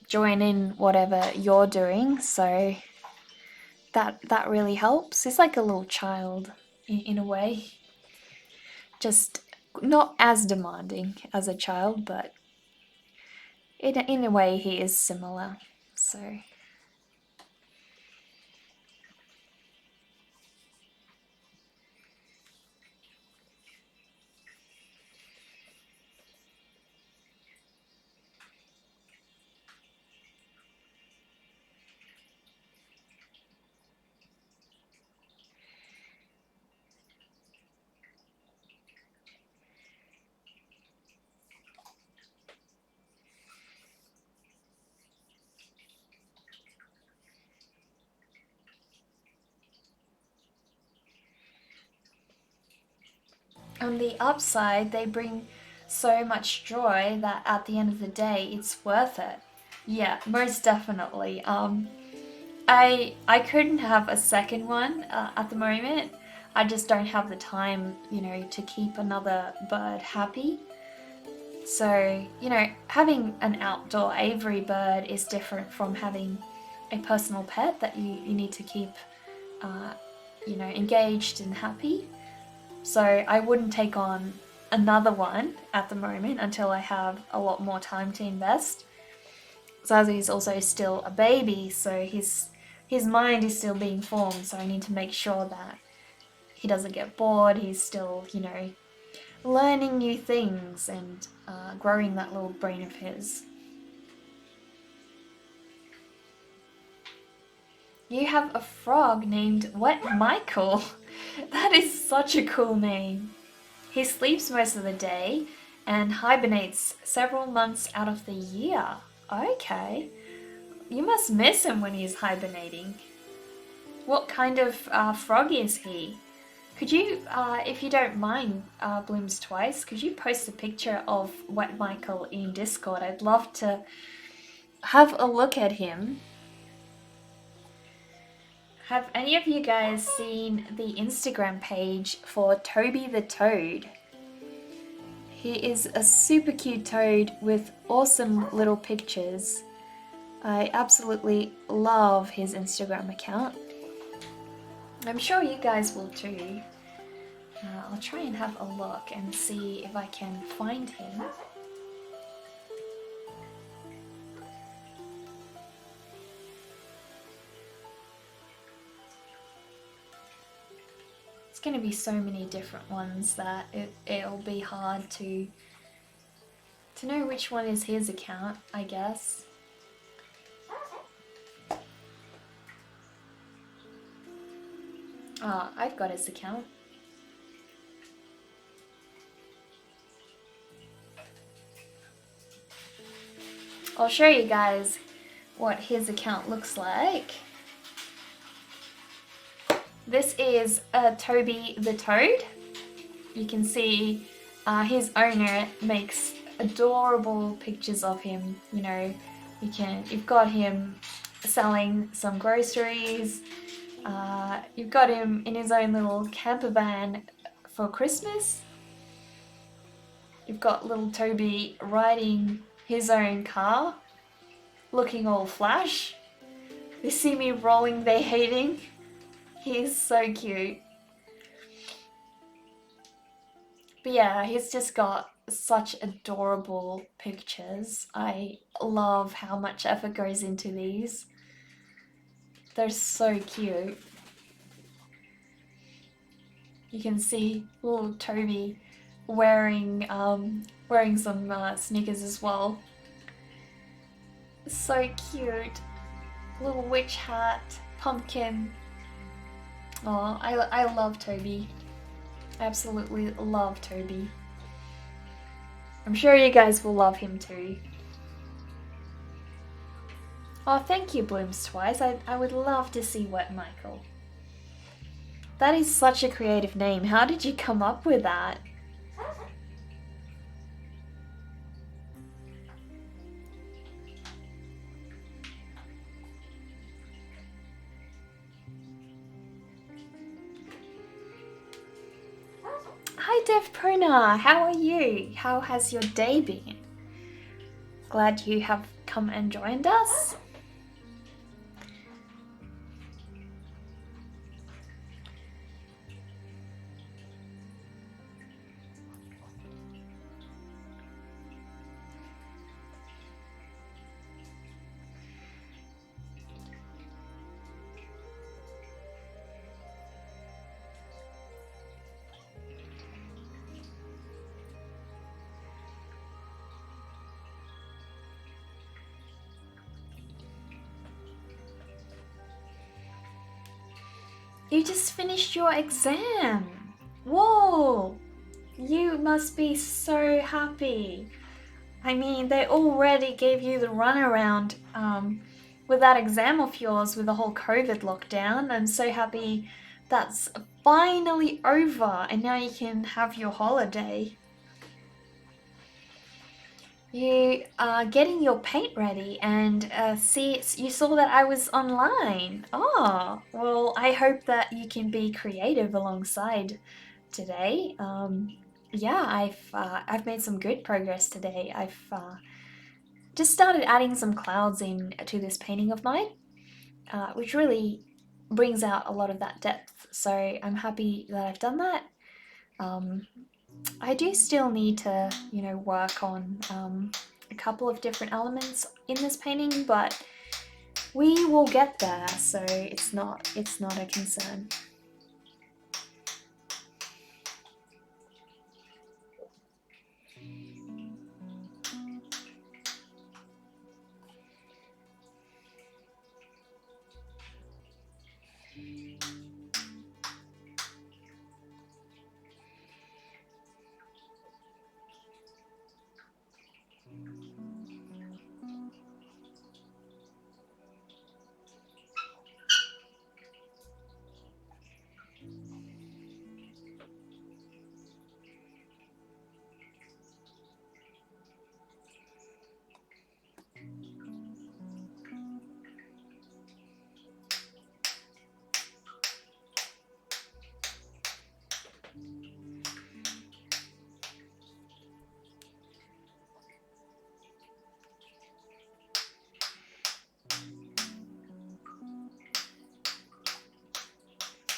join in whatever you're doing. So that really helps. He's like a little child in a way, just not as demanding as a child, but in a way he is similar. So on the upside, they bring so much joy that at the end of the day, it's worth it. Yeah, most definitely. I couldn't have a second one at the moment. I just don't have the time, you know, to keep another bird happy. So, having an outdoor aviary bird is different from having a personal pet that you need to keep, engaged and happy. So I wouldn't take on another one at the moment until I have a lot more time to invest. Zazu is also still a baby, so his mind is still being formed, so I need to make sure that he doesn't get bored. He's still, learning new things and growing that little brain of his. You have a frog named Wet Michael. That is such a cool name. He sleeps most of the day and hibernates several months out of the year. Okay. You must miss him when he's hibernating. What kind of frog is he? Could you, if you don't mind, Blooms Twice, could you post a picture of Wet Michael in Discord? I'd love to have a look at him. Have any of you guys seen the Instagram page for Toby the Toad? He is a super cute toad with awesome little pictures. I absolutely love his Instagram account. I'm sure you guys will too. I'll try and have a look and see if I can find him. It's going to be so many different ones that it'll be hard to know which one is his account, I guess. I've got his account. I'll show you guys what his account looks like. This is Toby the Toad. You can see his owner makes adorable pictures of him. You've got him selling some groceries. You've got him in his own little camper van for Christmas. You've got little Toby riding his own car, looking all flash. They see me rolling their hating. He's so cute. But yeah, he's just got such adorable pictures. I love how much effort goes into these. They're so cute. You can see little Toby wearing some sneakers as well. So cute. Little witch hat, pumpkin. Oh, I love Toby. Absolutely love Toby. I'm sure you guys will love him too. Oh, thank you, Blooms Twice. I would love to see Wet Michael. That is such a creative name. How did you come up with that? Hi Dev Pruna, how are you? How has your day been? Glad you have come and joined us. You just finished your exam. Whoa! You must be so happy. I mean, they already gave you the runaround with that exam of yours with the whole COVID lockdown. I'm so happy that's finally over and now you can have your holiday. You are getting your paint ready and you saw that I was online. Oh, well, I hope that you can be creative alongside today. yeah, I've made some good progress today. I've just started adding some clouds in to this painting of mine, which really brings out a lot of that depth. So I'm happy that I've done that. Um, I do still need to, work on a couple of different elements in this painting, but we will get there. So it's not a concern.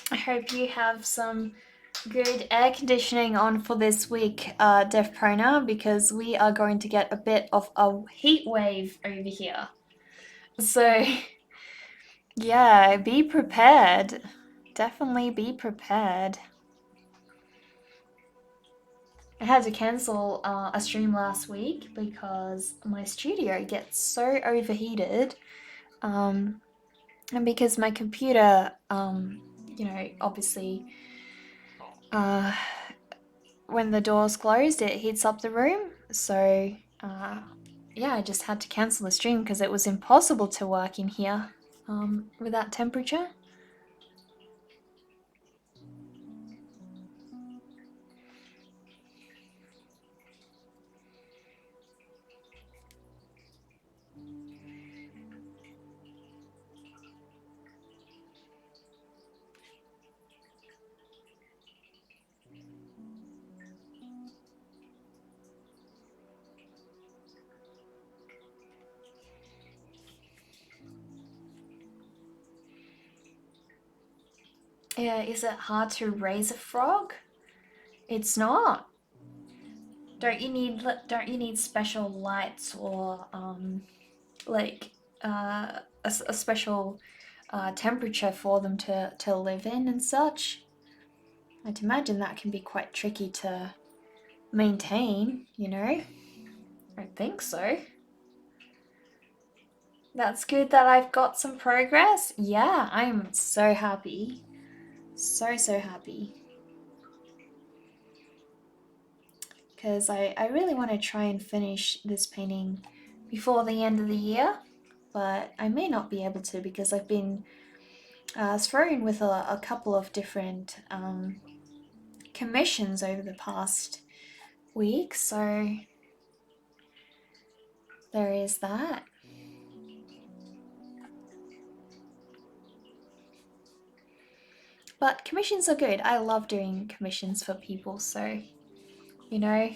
I hope you have some good air conditioning on for this week, Def Prona, because we are going to get a bit of a heat wave over here. So, yeah, be prepared. Definitely be prepared. I had to cancel a stream last week because my studio gets so overheated. And because my computer, obviously, uh, when the door's closed, it heats up the room. So, yeah, I just had to cancel the stream because it was impossible to work in here with that temperature. Yeah, is it hard to raise a frog? It's not. Don't you need special lights or like a special temperature for them to live in and such? I'd imagine that can be quite tricky to maintain. I think so. That's good that I've got some progress. Yeah, I'm so happy. So happy. Because I really want to try and finish this painting before the end of the year, but I may not be able to because I've been thrown with a couple of different commissions over the past week, so there is that. But commissions are good. I love doing commissions for people, so you know.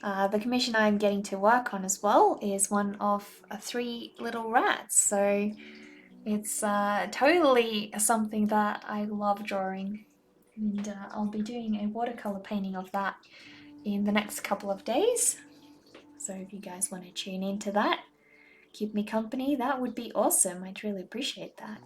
The commission I'm getting to work on as well is one of three little rats, so it's totally something that I love drawing, and I'll be doing a watercolor painting of that in the next couple of days. So if you guys want to tune into that, keep me company, that would be awesome. I'd really appreciate that.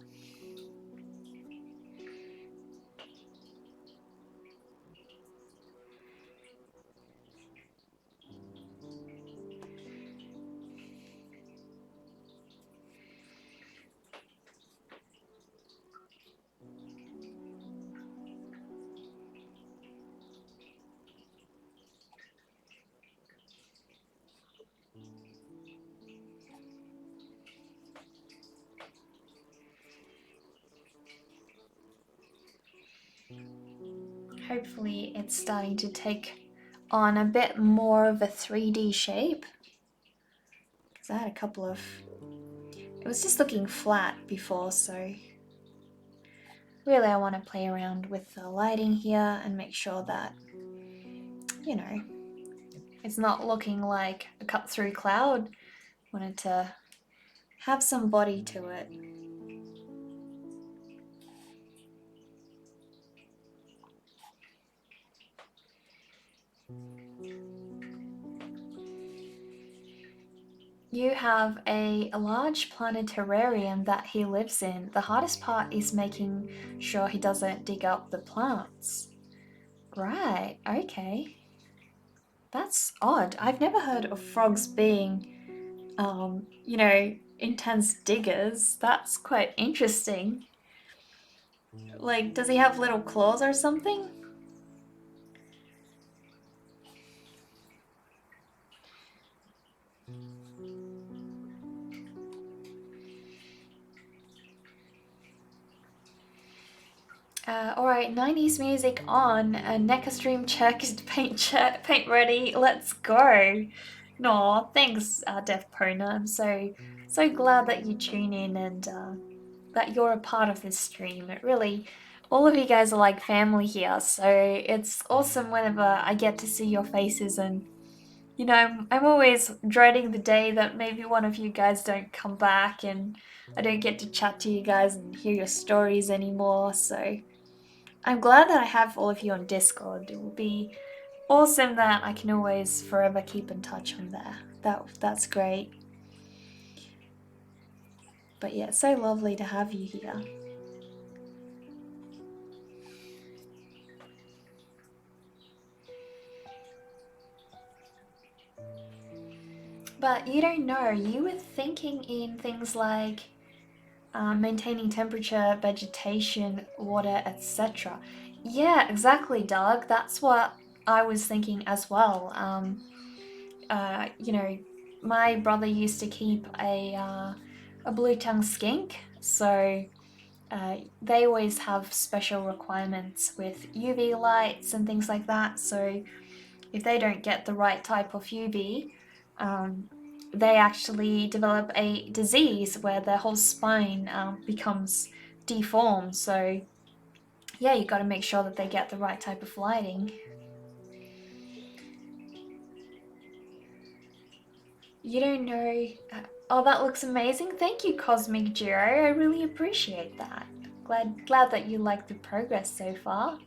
Hopefully it's starting to take on a bit more of a 3D shape. Because I had a couple of... It was just looking flat before, so... Really I want to play around with the lighting here and make sure that you know, it's not looking like a cut through cloud. Wanted to have some body to it. You have a large planetarium that he lives in. The hardest part is making sure he doesn't dig up the plants. Right, okay. That's odd. I've never heard of frogs being, intense diggers. That's quite interesting. Like, does he have little claws or something? Alright, 90s music on, NECA stream checked, paint ready, let's go! No, thanks, Death Pona. I'm so glad that you tune in and that you're a part of this stream. It really, all of you guys are like family here, so it's awesome whenever I get to see your faces and I'm always dreading the day that maybe one of you guys don't come back and I don't get to chat to you guys and hear your stories anymore, so I'm glad that I have all of you on Discord. It will be awesome that I can always forever keep in touch on there. That's great. But yeah, it's so lovely to have you here. But you don't know, you were thinking in things like maintaining temperature, vegetation, water, etc. Yeah, exactly, Doug. That's what I was thinking as well. My brother used to keep a blue-tongued skink, so they always have special requirements with UV lights and things like that. So if they don't get the right type of UV, they actually develop a disease where their whole spine becomes deformed. So yeah, you got to make sure that they get the right type of lighting. You don't know. Oh, that looks amazing. Thank you, Cosmic Giro. I really appreciate that. Glad that you like the progress so far.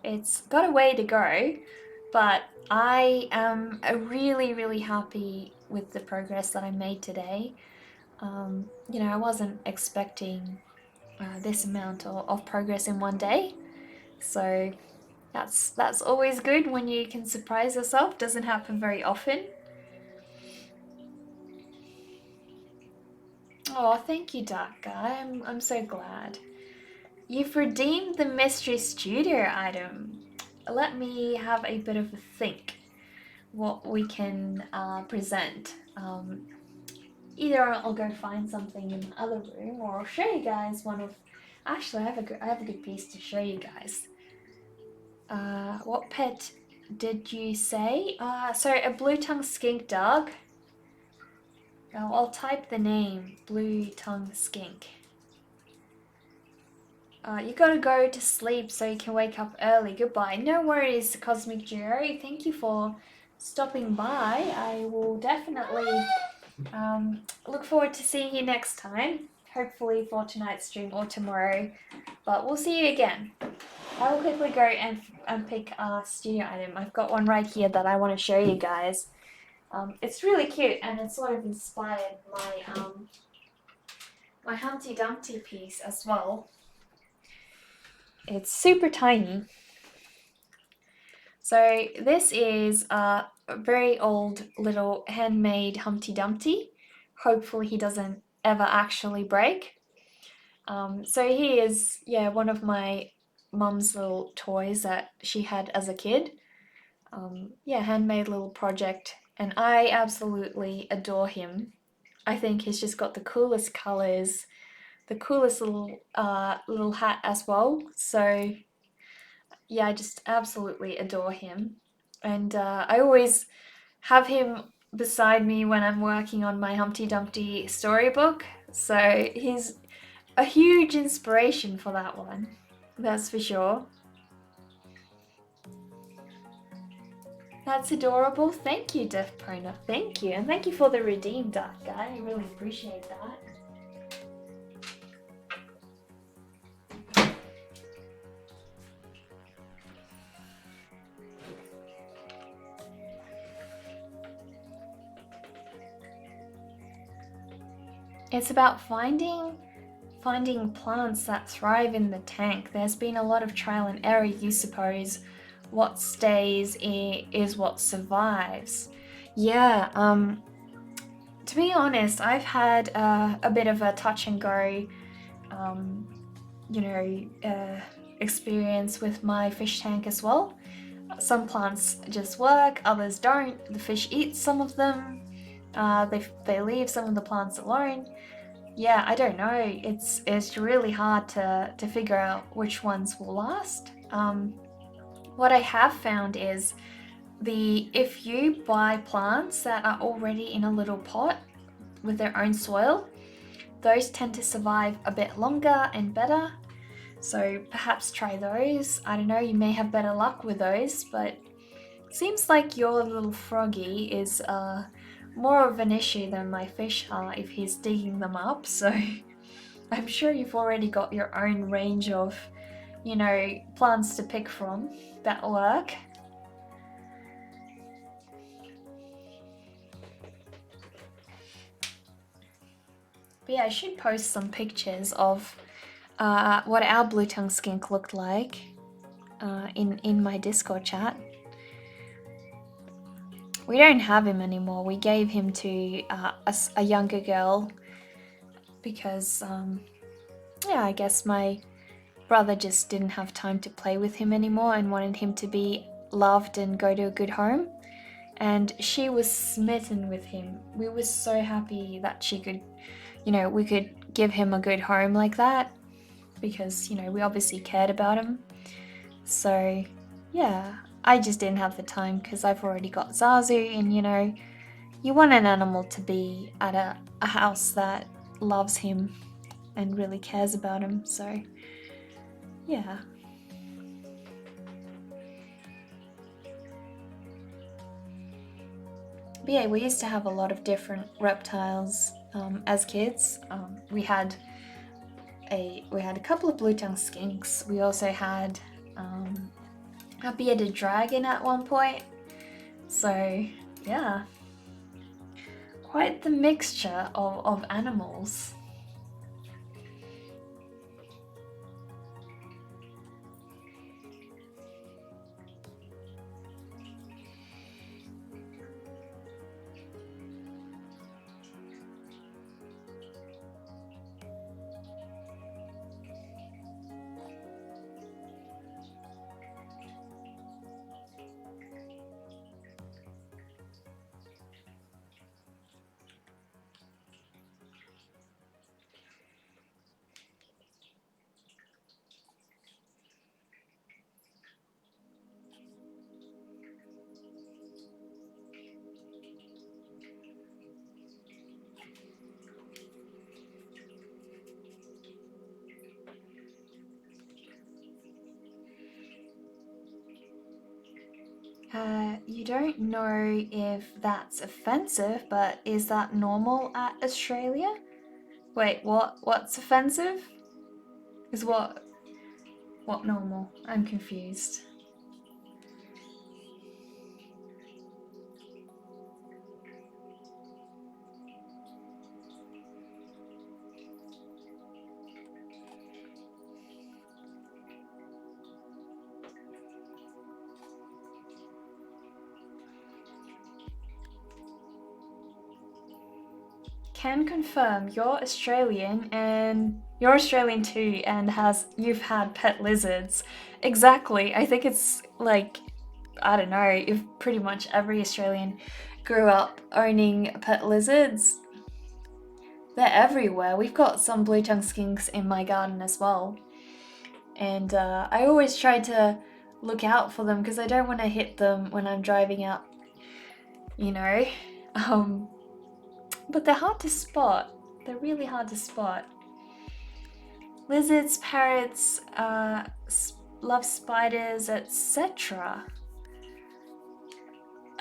It's got a way to go, but I am really happy with the progress that I made today. I wasn't expecting this amount of progress in one day, so that's always good when you can surprise yourself. Doesn't happen very often. Oh, thank you, Dark Guy. I'm so glad. You've redeemed the Mystery Studio item. Let me have a bit of a think what we can present. Either I'll go find something in the other room, or I'll show you guys one of. Actually, I have a good piece to show you guys. What pet did you say? So a blue-tongued skink dog. I'll type the name, blue-tongued skink. You gotta go to sleep so you can wake up early. Goodbye. No worries, Cosmic Geo. Thank you for stopping by. I will definitely look forward to seeing you next time. Hopefully for tonight's stream or tomorrow. But we'll see you again. I will quickly go and pick a studio item. I've got one right here that I want to show you guys. It's really cute and it sort of inspired my Humpty Dumpty piece as well. It's super tiny. So this is a very old little handmade Humpty Dumpty. Hopefully he doesn't ever actually break. So he is, one of my mum's little toys that she had as a kid. Handmade little project, and I absolutely adore him. I think he's just got the coolest colors, the coolest little hat as well. So yeah, I just absolutely adore him, and I always have him beside me when I'm working on my Humpty Dumpty storybook. So he's a huge inspiration for that one, that's for sure. That's adorable. Thank you, Deaf Pona. Thank you. And thank you for the redeem, Dark Guy. I really appreciate that. It's about finding plants that thrive in the tank. There's been a lot of trial and error, you suppose. What stays is what survives. Yeah, to be honest, I've had a bit of a touch and go, um, experience with my fish tank as well. Some plants just work, others don't. The fish eat some of them. They leave some of the plants alone. Yeah, I don't know. It's really hard to figure out which ones will last. What I have found is if you buy plants that are already in a little pot with their own soil, those tend to survive a bit longer and better. So perhaps try those. I don't know, you may have better luck with those, but seems like your little froggy is more of an issue than my fish are if he's digging them up. So I'm sure you've already got your own range of, plants to pick from that work. But yeah, I should post some pictures of what our blue tongue skink looked like in my Discord chat. We don't have him anymore. We gave him to a younger girl because, yeah, I guess my brother just didn't have time to play with him anymore and wanted him to be loved and go to a good home. And she was smitten with him. We were so happy that she could, we could give him a good home like that because, we obviously cared about him. So, yeah, I just didn't have the time because I've already got Zazu and, you want an animal to be at a house that loves him and really cares about him. So, yeah. But yeah, we used to have a lot of different reptiles as kids. We had a couple of blue tongue skinks. We also had a bearded dragon at one point. So yeah, quite the mixture of animals. You don't know if that's offensive, but is that normal at Australia? Wait, what? What's offensive? Is what normal? I'm confused. Can confirm you're Australian and you're Australian too and you've had pet lizards. Exactly. I think it's like, I don't know, if pretty much every Australian grew up owning pet lizards. They're everywhere. We've got some blue tongue skinks in my garden as well. And I always try to look out for them because I don't want to hit them when I'm driving out, you know. But they're hard to spot. They're really hard to spot. Lizards, parrots, love spiders, etc.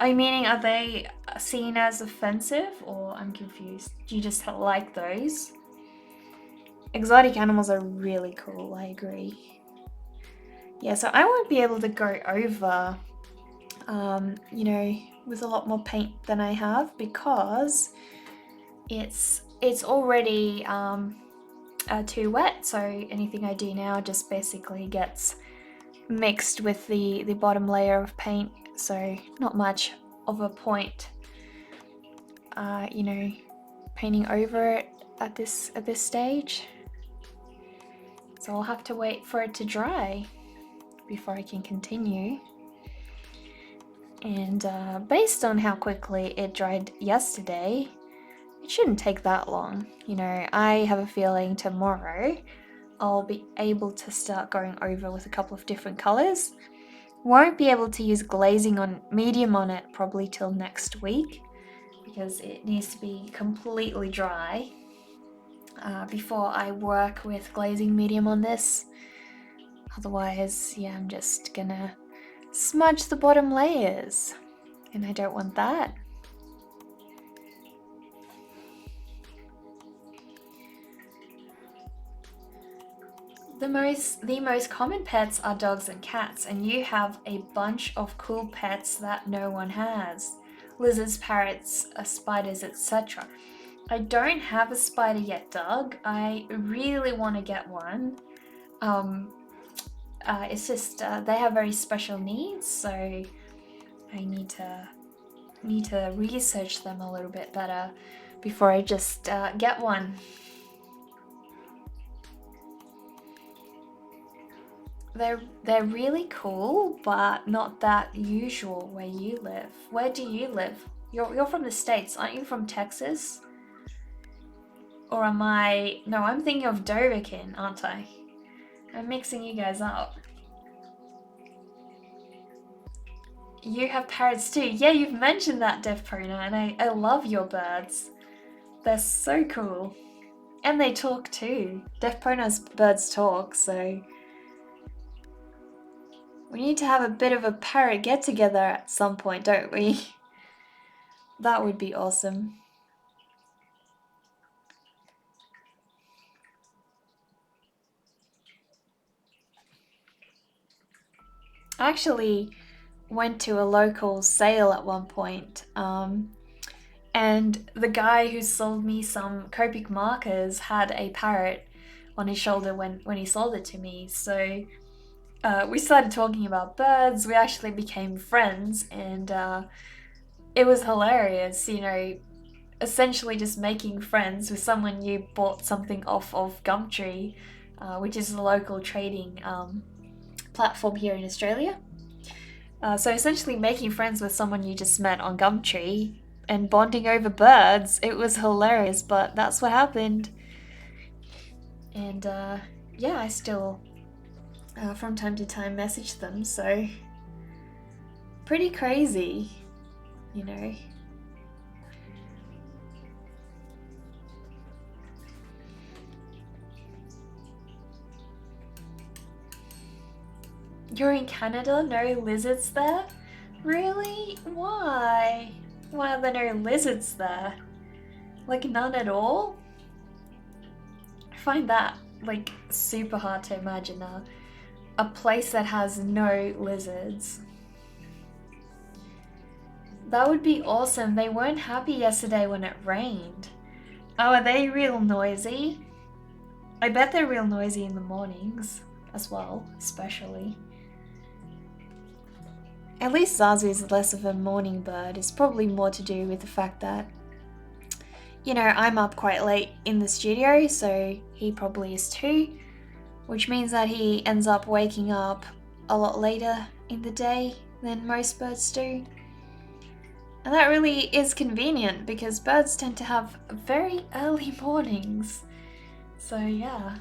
Meaning, are they seen as offensive, or I'm confused? Do you just like those? Exotic animals are really cool, I agree. Yeah, so I won't be able to go over, with a lot more paint than I have because it's already too wet. So anything I do now just basically gets mixed with the bottom layer of paint. So not much of a point, painting over it at this stage. So I'll have to wait for it to dry before I can continue. And based on how quickly it dried yesterday, it shouldn't take that long. I have a feeling tomorrow I'll be able to start going over with a couple of different colors. Won't be able to use glazing on medium on it probably till next week because it needs to be completely dry before I work with glazing medium on this. Otherwise, yeah, I'm just gonna smudge the bottom layers, and I don't want that. The most common pets are dogs and cats, and you have a bunch of cool pets that no one has. Lizards, parrots, spiders, etc. I don't have a spider yet, Doug. I really want to get one. It's just they have very special needs, so I need to research them a little bit better before I just get one. They're really cool, but not that usual where you live. Where do you live? You're from the States, aren't you? From Texas? Or am I? No, I'm thinking of Dovahkiin, aren't I? I'm mixing you guys up. You have parrots too. Yeah, you've mentioned that, Deaf Prona, and I love your birds. They're so cool. And they talk too. Deaf Prona's birds talk, so we need to have a bit of a parrot get together at some point, don't we? That would be awesome. I actually went to a local sale at one point, and the guy who sold me some Copic markers had a parrot on his shoulder when he sold it to me. So we started talking about birds. We actually became friends, and it was hilarious. Essentially just making friends with someone you bought something off of Gumtree, which is a local trading platform here in Australia. So essentially making friends with someone you just met on Gumtree and bonding over birds. It was hilarious, but that's what happened. And yeah, I still from time to time message them, so pretty crazy, you know. You're in Canada? No lizards there? Really? Why? Why are there no lizards there? Like none at all? I find that like super hard to imagine a place that has no lizards. That would be awesome. They weren't happy yesterday when it rained. Oh, are they real noisy? I bet they're real noisy in the mornings as well, especially. At least Zazu is less of a morning bird. It's probably more to do with the fact that, I'm up quite late in the studio, so he probably is too, which means that he ends up waking up a lot later in the day than most birds do. And that really is convenient because birds tend to have very early mornings. So yeah.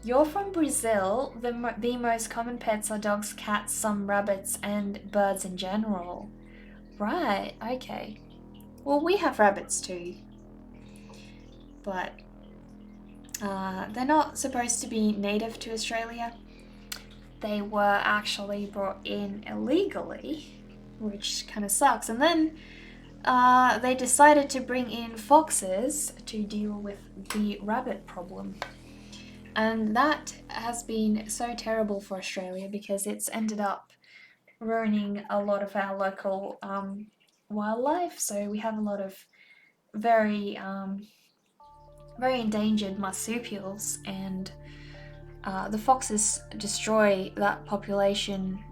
You're from Brazil. The most common pets are dogs, cats, some rabbits, and birds in general. Right, okay. Well, we have rabbits too. But they're not supposed to be native to Australia. they were actually brought in illegally, which kind of sucks. And then they decided to bring in foxes to deal with the rabbit problem. And that has been so terrible for Australia because it's ended up ruining a lot of our local wildlife. So we have a lot of very very endangered marsupials, and the foxes destroy that population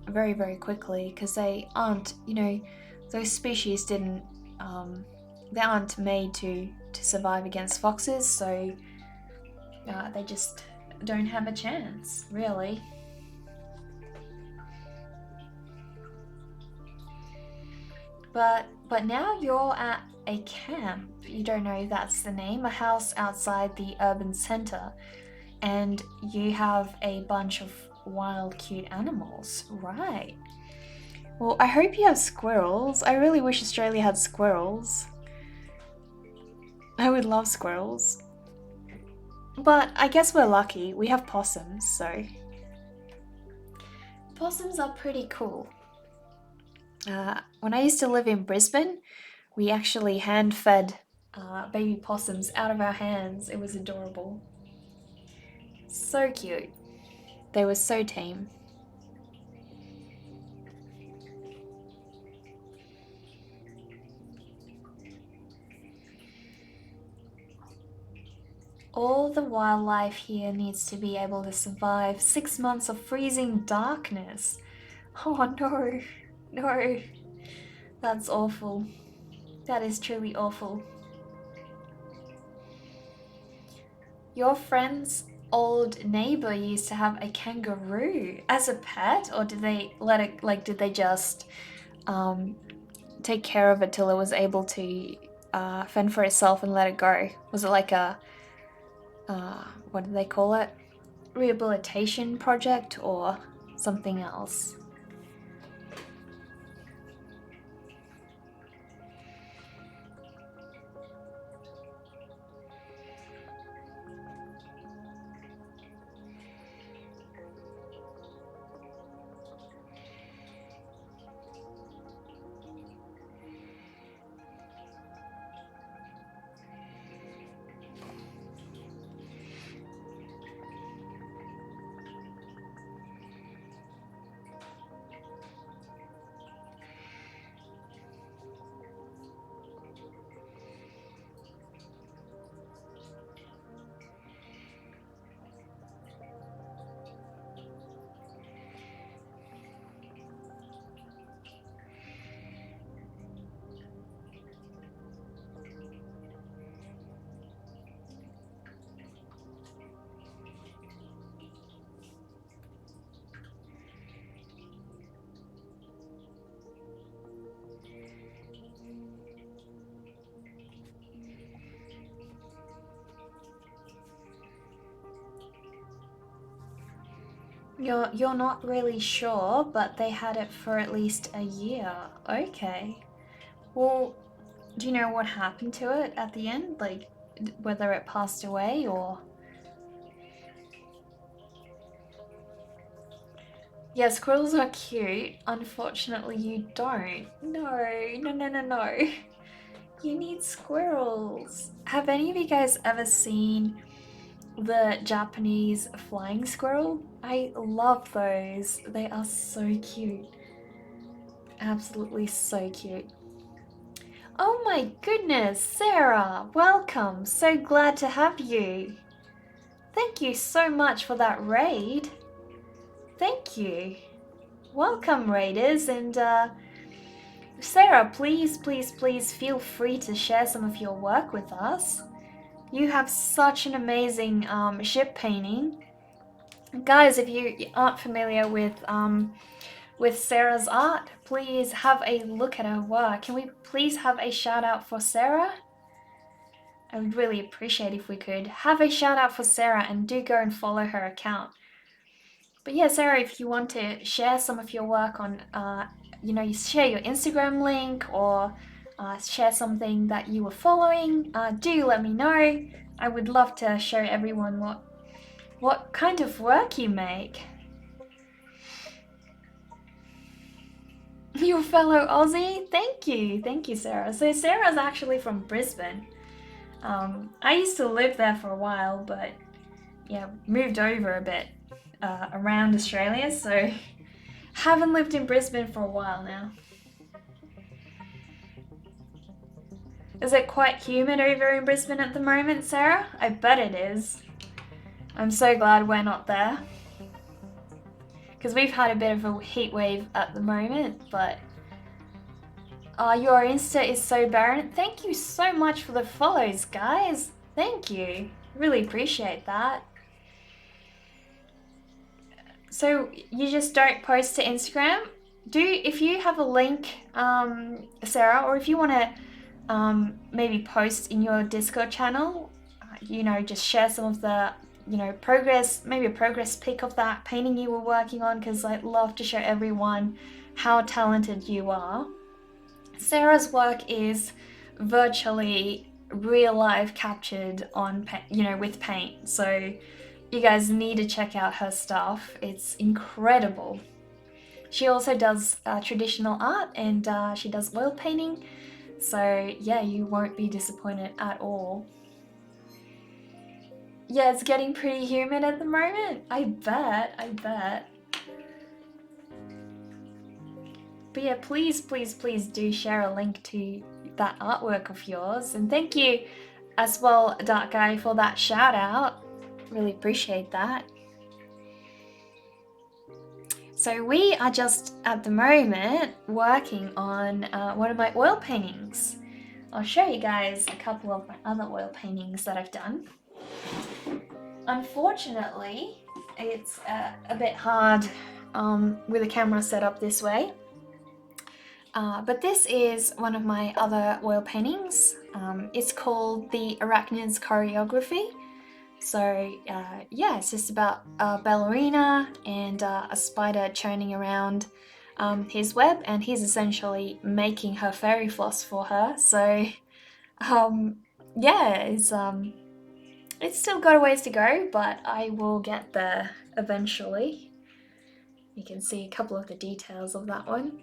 very, very quickly because they aren't, those species didn't, they aren't made to survive against foxes, so they just don't have a chance, really. But now you're at a camp. You don't know if that's the name, a house outside the urban centre, and you have a bunch of wild, cute animals, right? Well, I hope you have squirrels. I really wish Australia had squirrels. I would love squirrels. But I guess we're lucky. We have possums, so. Possums are pretty cool. When I used to live in Brisbane, we actually hand-fed baby possums out of our hands. It was adorable. So cute. They were so tame. All the wildlife here needs to be able to survive 6 months of freezing darkness. Oh no, no. That's awful. That is truly awful. Your friend's old neighbor used to have a kangaroo as a pet, or did they let it, did they just take care of it till it was able to fend for itself and let it go? Was it like a, what do they call it? Rehabilitation project or something else? You're not really sure, but they had it for at least a year. Okay. Well, do you know what happened to it at the end? Like, whether it passed away or... Yeah, squirrels are cute. Unfortunately, you don't. No, no, no, no, no. You need squirrels. Have any of you guys ever seen the Japanese flying squirrel? I love those. They are so cute. Absolutely so cute. Oh my goodness, Sarah, welcome. So glad to have you. Thank you so much for that raid. Thank you. Welcome, raiders, and Sarah, please, please, please feel free to share some of your work with us. You have such an amazing ship painting. Guys, if you aren't familiar with Sarah's art, please have a look at her work. Can we please have a shout out for Sarah? I would really appreciate if we could have a shout out for Sarah, and do go and follow her account. But yeah, Sarah, if you want to share some of your work on, you share your Instagram link or share something that you were following, do let me know. I would love to show everyone what kind of work you make. Your fellow Aussie? Thank you, Sarah. So Sarah's actually from Brisbane. I used to live there for a while, but yeah, moved over a bit around Australia, so haven't lived in Brisbane for a while now. Is it quite humid over in Brisbane at the moment, Sarah? I bet it is. I'm so glad we're not there. Because we've had a bit of a heat wave at the moment, but your Insta is so barren. Thank you so much for the follows, guys. Thank you. Really appreciate that. So you just don't post to Instagram? If you have a link, Sarah, or if you want to maybe post in your Discord channel, just share some of the, progress, maybe a progress pic of that painting you were working on, because I'd love to show everyone how talented you are. Sarah's work is virtually real life captured on, with paint. So you guys need to check out her stuff. It's incredible. She also does traditional art, and she does oil painting. So yeah, you won't be disappointed at all. Yeah, it's getting pretty humid at the moment. I bet. But yeah, please do share a link to that artwork of yours. And thank you as well, Dark Guy, for that shout out. Really appreciate that. So we are just at the moment working on one of my oil paintings. I'll show you guys a couple of my other oil paintings that I've done. Unfortunately, it's a bit hard with a camera set up this way. But this is one of my other oil paintings. It's called The Arachnid's Choreography. So yeah, it's just about a ballerina and a spider churning around his web, and he's essentially making her fairy floss for her. So yeah, it's still got a ways to go, but I will get there eventually. You can see a couple of the details of that one.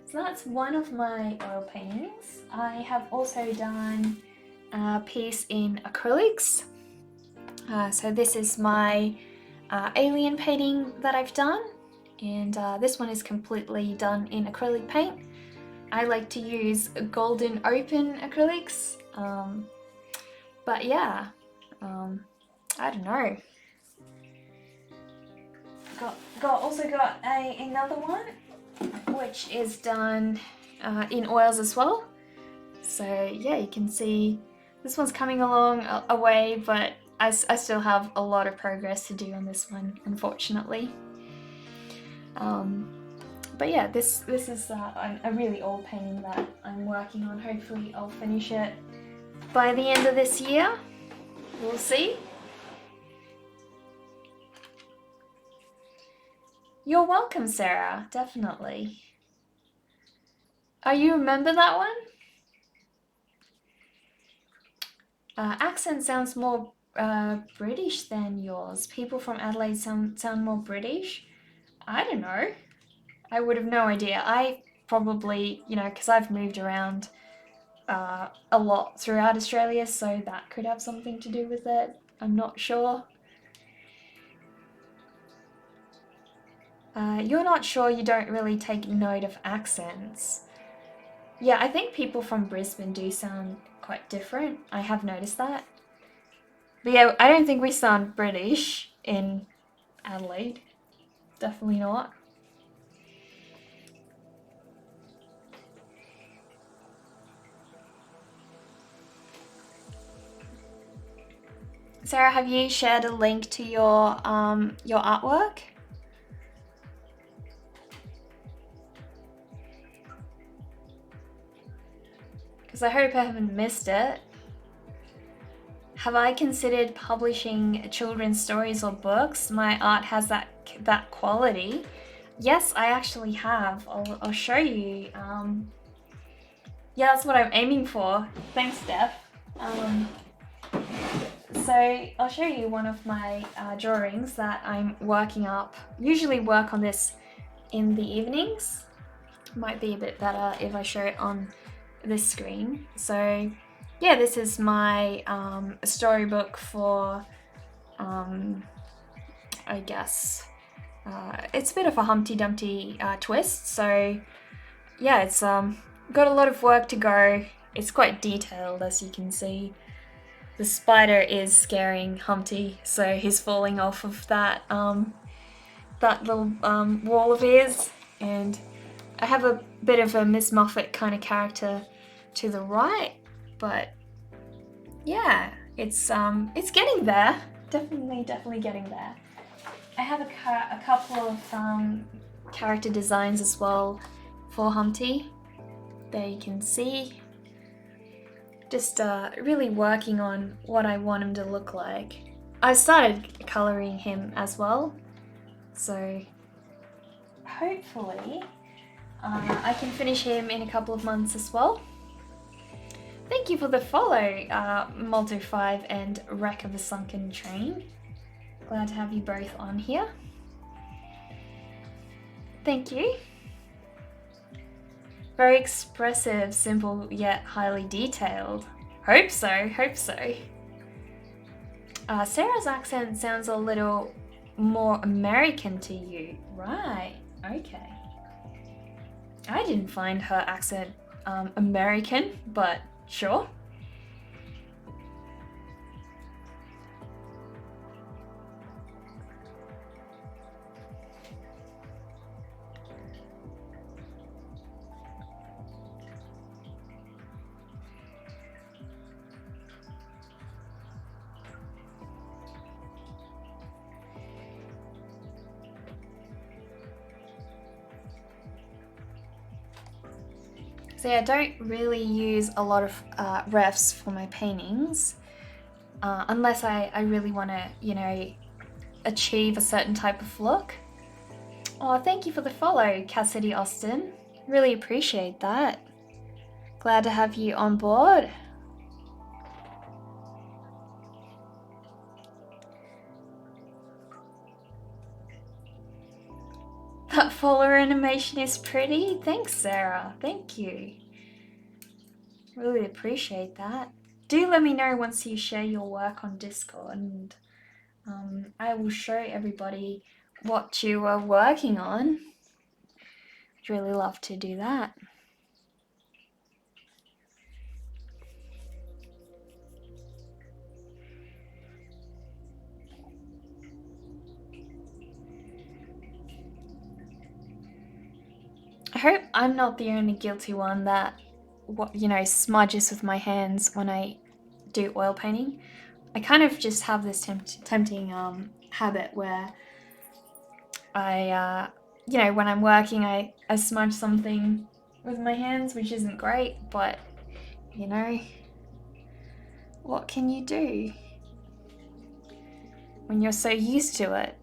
So that's one of my oil paintings. I have also done a piece in acrylics. So this is my alien painting that I've done, and this one is completely done in acrylic paint. I like to use golden open acrylics, but yeah, I don't know. Also got another one which is done in oils as well. So yeah, you can see this one's coming along a way, but I still have a lot of progress to do on this one, unfortunately. But yeah, this is a really old painting that I'm working on. Hopefully I'll finish it by the end of this year. We'll see. You're welcome, Sarah, definitely. Oh, you remember that one? Accent sounds more British than yours. People from Adelaide sound more British. I don't know. I would have no idea. I probably, because I've moved around a lot throughout Australia, so that could have something to do with it. I'm not sure. You're not sure, you don't really take note of accents. Yeah, I think people from Brisbane do sound quite different. I have noticed that. But yeah, I don't think we sound British in Adelaide. Definitely not. Sarah, have you shared a link to your artwork? Because I hope I haven't missed it. Have I considered publishing children's stories or books? My art has that quality. Yes, I actually have. I'll show you. Yeah, that's what I'm aiming for. Thanks, Steph. So I'll show you one of my drawings that I'm working up. Usually work on this in the evenings. Might be a bit better if I show it on this screen. So yeah, this is my storybook for, I guess, it's a bit of a Humpty Dumpty twist. So yeah, it's got a lot of work to go. It's quite detailed, as you can see. The spider is scaring Humpty, so he's falling off of that that little wall of his, and I have a bit of a Miss Muffet kind of character to the right, but yeah, it's getting there. Definitely getting there. I have a couple of character designs as well for Humpty. There you can see. Just really working on what I want him to look like. I started colouring him as well, so hopefully I can finish him in a couple of months as well. Thank you for the follow, Malto5 and Wreck of a Sunken Train. Glad to have you both on here. Thank you. Very expressive, simple yet highly detailed. Hope so, hope so. Sarah's accent sounds a little more American to you. Right, okay. I didn't find her accent American, but sure. So yeah, I don't really use a lot of refs for my paintings, unless I really want to, you know, achieve a certain type of look. Oh, thank you for the follow, Cassidy Austin. Really appreciate that. Glad to have you on board. That follower animation is pretty. Thanks, Sarah. Thank you. Really appreciate that. Do let me know once you share your work on Discord, and I will show everybody what you are working on. I'd really love to do that. I hope I'm not the only guilty one that, smudges with my hands when I do oil painting. I kind of just have this tempting habit where I, when I'm working, I smudge something with my hands, which isn't great, but, you know, what can you do when you're so used to it?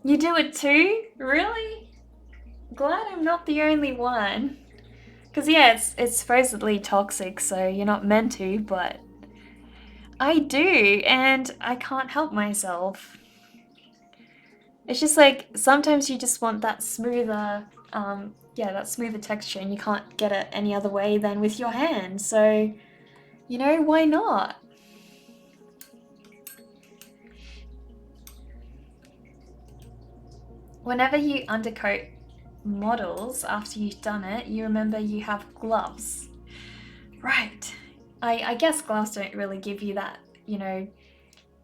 You do it too? Really? Glad I'm not the only one. Because yeah, it's supposedly toxic, so you're not meant to, but I do, and I can't help myself. It's just like, sometimes you just want that smoother, that smoother texture, and you can't get it any other way than with your hand, so, you know, why not? Whenever you undercoat models after you've done it, you remember you have gloves. Right. I guess gloves don't really give you that,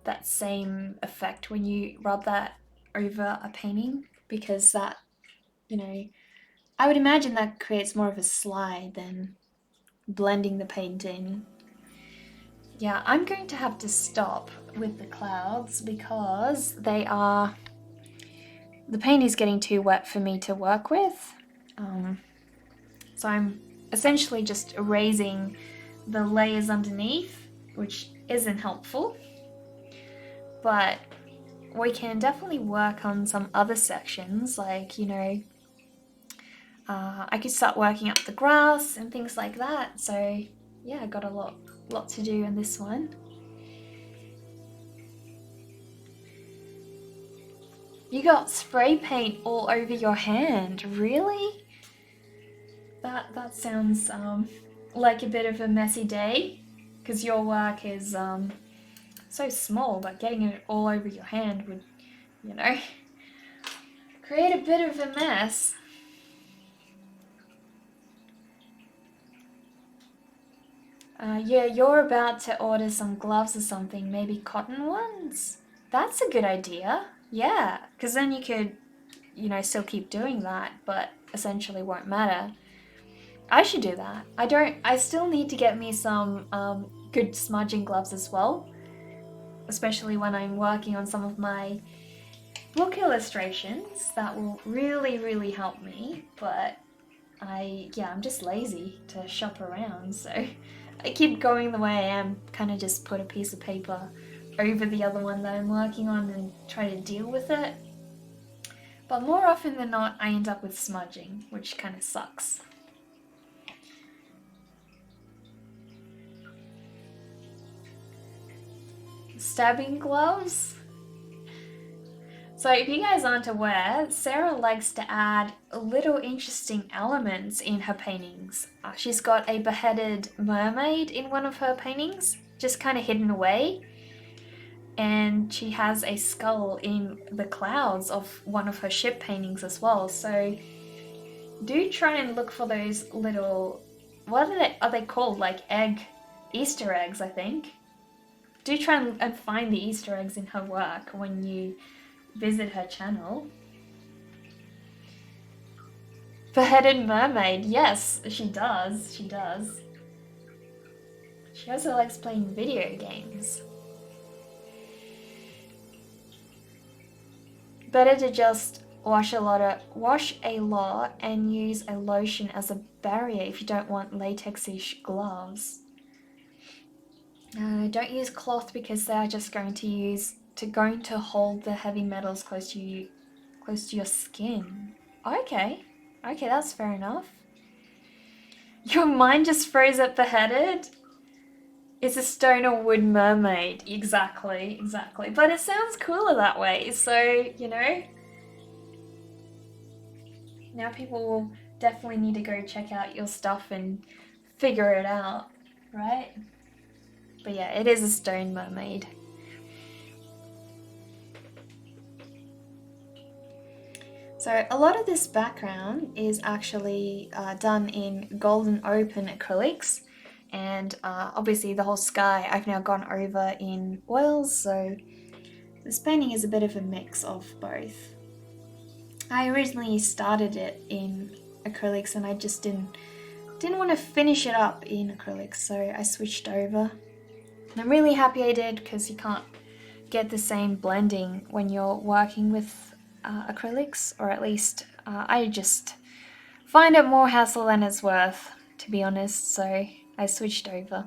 that same effect when you rub that over a painting, because that, I would imagine that creates more of a slide than blending the paint in. Yeah, I'm going to have to stop with the clouds because the paint is getting too wet for me to work with. So I'm essentially just erasing the layers underneath, which isn't helpful. But we can definitely work on some other sections, like, I could start working up the grass and things like that. So yeah, I got a lot to do in this one. You got spray paint all over your hand, really? That sounds like a bit of a messy day, because your work is so small, but getting it all over your hand would, you know, create a bit of a mess. Yeah, you're about to order some gloves or something, maybe cotton ones? That's a good idea. Yeah, because then you could, you know, still keep doing that, but essentially won't matter. I should do that. I still need to get me some good smudging gloves as well, especially when I'm working on some of my book illustrations. That will really, really help me, but I'm just lazy to shop around, so I keep going the way I am, kind of just put a piece of paper over the other one that I'm working on and try to deal with it. But more often than not, I end up with smudging, which kind of sucks. Stabbing gloves? So if you guys aren't aware, Sarah likes to add little interesting elements in her paintings. She's got a beheaded mermaid in one of her paintings, just kind of hidden away. And she has a skull in the clouds of one of her ship paintings as well. So do try and look for those little, what are they called? Like Easter eggs, I think. Do try and find the Easter eggs in her work when you visit her channel. Beheaded mermaid, yes, she does. She also likes playing video games. Better to just wash a lot and use a lotion as a barrier if you don't want latex-ish gloves. Don't use cloth because they are just going to hold the heavy metals close to your skin. Okay, that's fair enough. Your mind just froze at beheaded? It's a stone or wood mermaid. Exactly. But it sounds cooler that way, so, you know. Now people will definitely need to go check out your stuff and figure it out, right? But yeah, it is a stone mermaid. So a lot of this background is actually done in golden open acrylics, and obviously the whole sky I've now gone over in oils, so this painting is a bit of a mix of both. I originally started it in acrylics and I just didn't want to finish it up in acrylics, so I switched over. And I'm really happy I did, because you can't get the same blending when you're working with acrylics, or at least I just find it more hassle than it's worth, to be honest, so I switched over.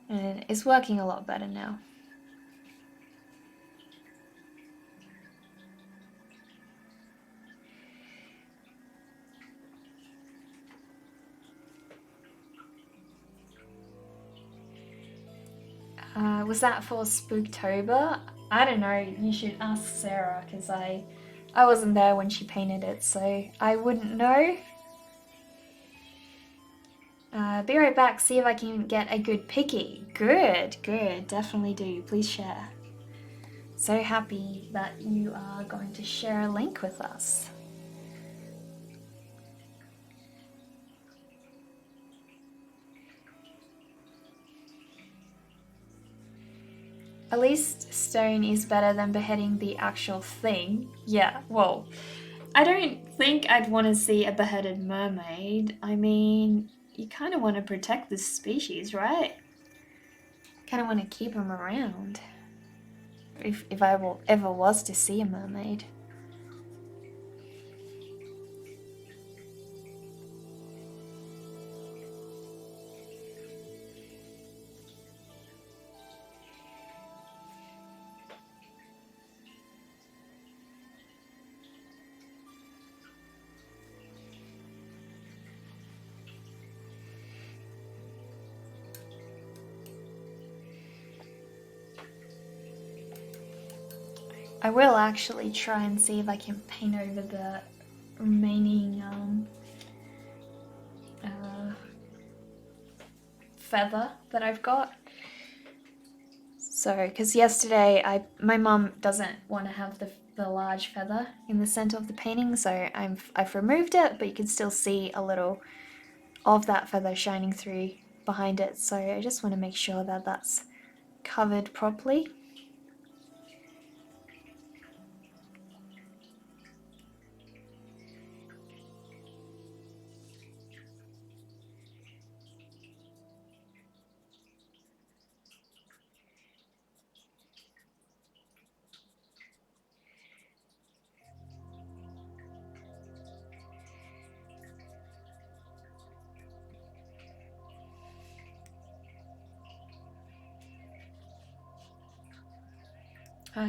And it's working a lot better now. Was that for Spooktober? I don't know, you should ask Sarah, because I wasn't there when she painted it, so I wouldn't know. Be right back, see if I can get a good picky. Good, definitely do, please share. So happy that you are going to share a link with us. At least stone is better than beheading the actual thing. Yeah, well, I don't think I'd want to see a beheaded mermaid. I mean, you kind of want to protect this species, right? Kind of want to keep them around. If I ever was to see a mermaid. I will actually try and see if I can paint over the remaining feather that I've got. So, because yesterday my mum doesn't want to have the large feather in the center of the painting, so I've removed it, but you can still see a little of that feather shining through behind it. So I just want to make sure that that's covered properly.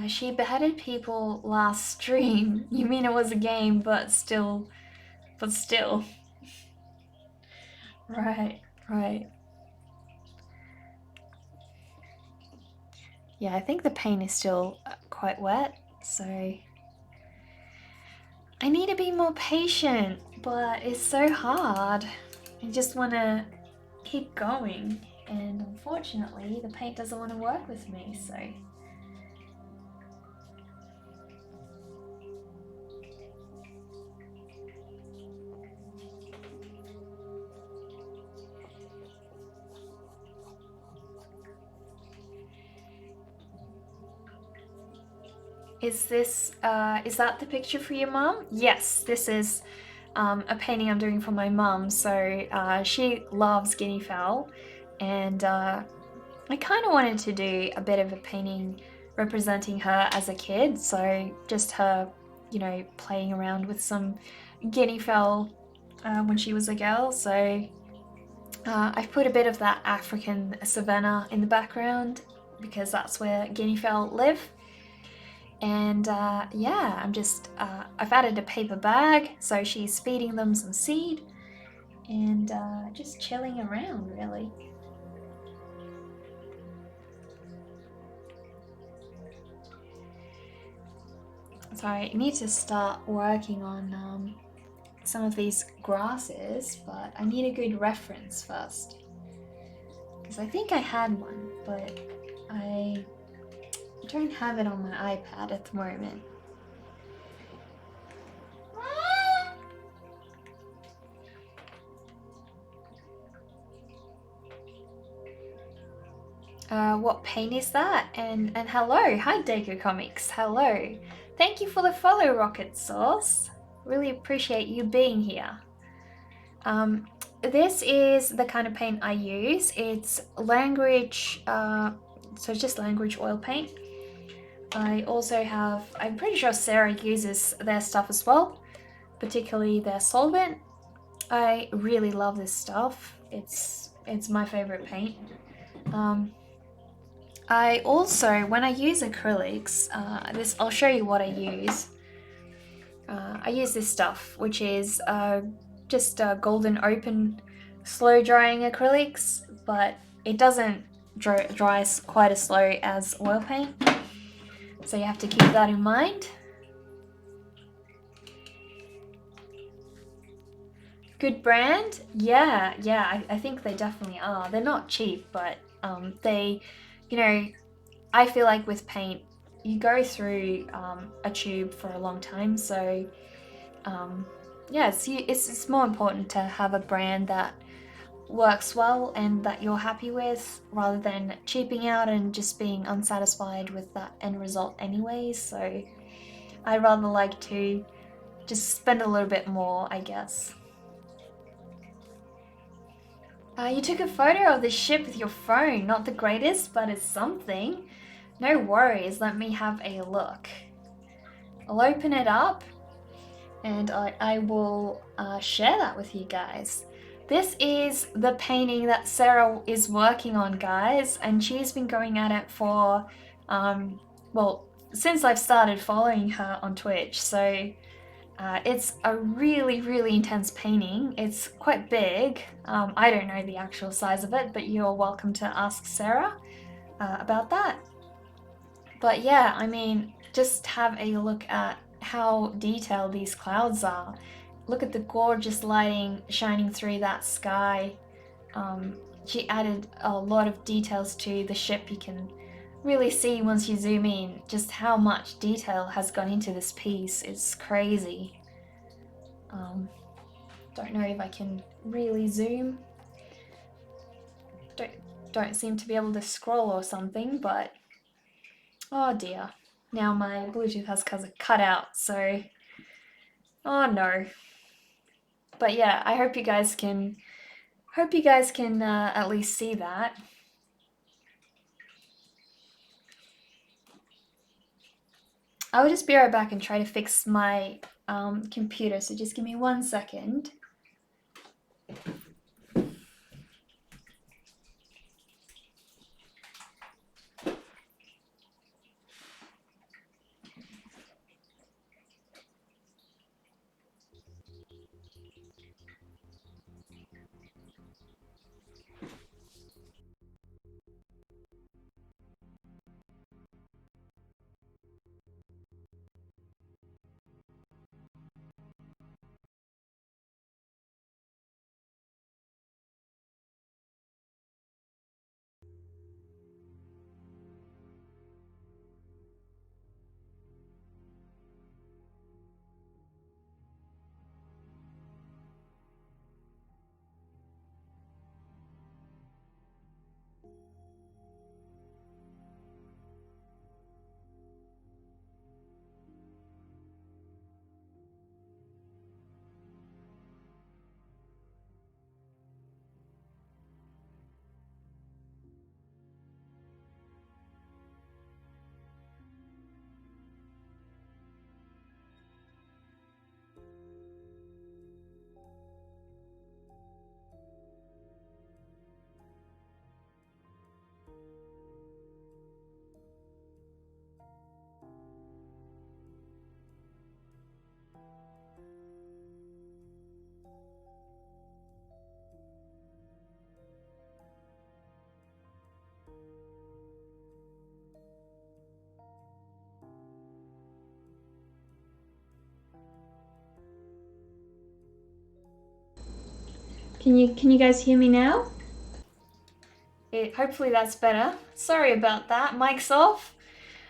She beheaded people last stream. You mean it was a game, but still. Right, right. Yeah, I think the paint is still quite wet, so I need to be more patient, but it's so hard. I just want to keep going, and unfortunately the paint doesn't want to work with me, so. Is that the picture for your mum? Yes, this is a painting I'm doing for my mum. So she loves guinea fowl, and I kind of wanted to do a bit of a painting representing her as a kid. So just her, playing around with some guinea fowl when she was a girl. So I've put a bit of that African savanna in the background because that's where guinea fowl live. And yeah, I've added a paper bag, so she's feeding them some seed and just chilling around, really. So I need to start working on some of these grasses, but I need a good reference first. Because I think I had one, but I don't have it on my iPad at the moment. What paint is that? And hello, hi Deco Comics, hello. Thank you for the follow, Rocket Sauce. Really appreciate you being here. This is the kind of paint I use. It's Langridge, so just Langridge oil paint. I also have, I'm pretty sure Sarah uses their stuff as well, particularly their solvent. I really love this stuff. It's my favorite paint. I also, when I use acrylics, I'll show you what I use. I use this stuff, which is just golden open slow drying acrylics, but it doesn't dry quite as slow as oil paint. So you have to keep that in mind. Good brand? Yeah, I think they definitely are. They're not cheap, but they, I feel like with paint, you go through a tube for a long time, so yeah, it's more important to have a brand that works well and that you're happy with, rather than cheaping out and just being unsatisfied with that end result anyways. So I'd rather like to just spend a little bit more, I guess. You took a photo of the ship with your phone. Not the greatest, but it's something. No worries, let me have a look. I'll open it up and I will share that with you guys. This is the painting that Sarah is working on, guys, and she's been going at it for, well, since I've started following her on Twitch. So it's a really, really intense painting. It's quite big. I don't know the actual size of it, but you're welcome to ask Sarah about that. But yeah, I mean, just have a look at how detailed these clouds are. Look at the gorgeous lighting shining through that sky. She added a lot of details to the ship. You can really see once you zoom in just how much detail has gone into this piece. It's crazy. Don't know if I can really zoom. Don't seem to be able to scroll or something, but oh dear. Now my Bluetooth has cut out, so oh no. But yeah, I hope you guys can at least see that. I'll just be right back and try to fix my computer, so just give me 1 second. Can you guys hear me now? Hopefully that's better. Sorry about that. Mic's off.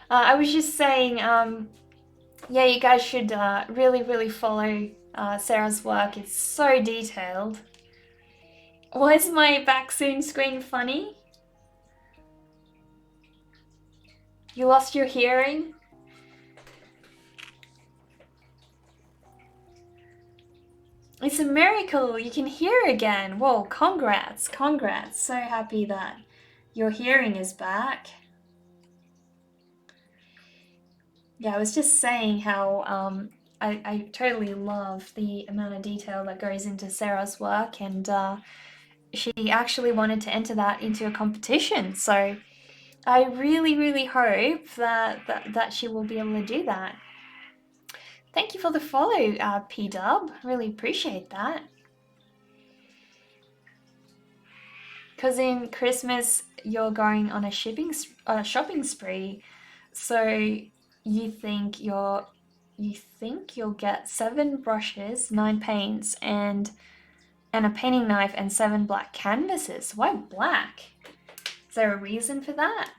I was just saying, yeah, you guys should really follow Sarah's work. It's so detailed. Why is my back zoom screen funny? You lost your hearing? It's a miracle. You can hear again. Whoa, congrats. So happy that your hearing is back. Yeah, I was just saying how I totally love the amount of detail that goes into Sarah's work, and she actually wanted to enter that into a competition. So I really hope that she will be able to do that. Thank you for the follow, P-Dub. Really appreciate that. Because in Christmas you're going on a shopping spree, so you think you'll get 7 brushes, 9 paints, and a painting knife and 7 black canvases. Why black? Is there a reason for that?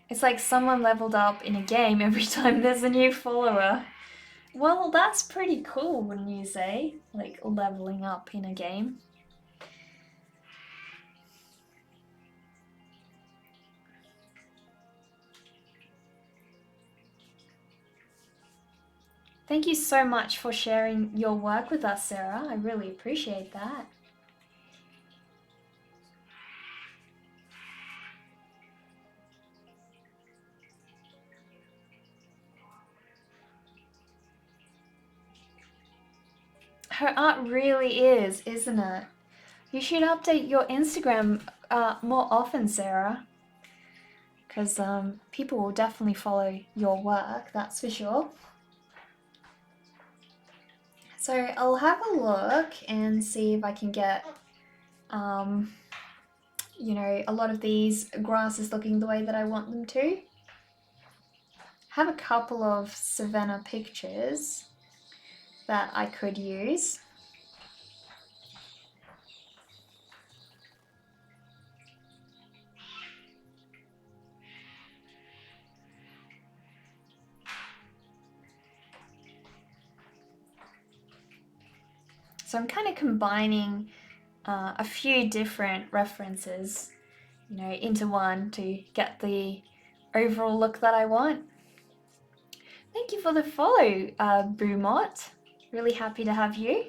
It's like someone leveled up in a game every time there's a new follower. Well, that's pretty cool, wouldn't you say? Like leveling up in a game. Thank you so much for sharing your work with us, Sarah. I really appreciate that. Her art really is, isn't it? You should update your Instagram more often, Sarah. Because people will definitely follow your work, that's for sure. So I'll have a look and see if I can get you know, a lot of these grasses looking the way that I want them to. I have a couple of savanna pictures that I could use. So I'm kind of combining a few different references, you know, into one to get the overall look that I want. Thank you for the follow, Boomot. Really happy to have you.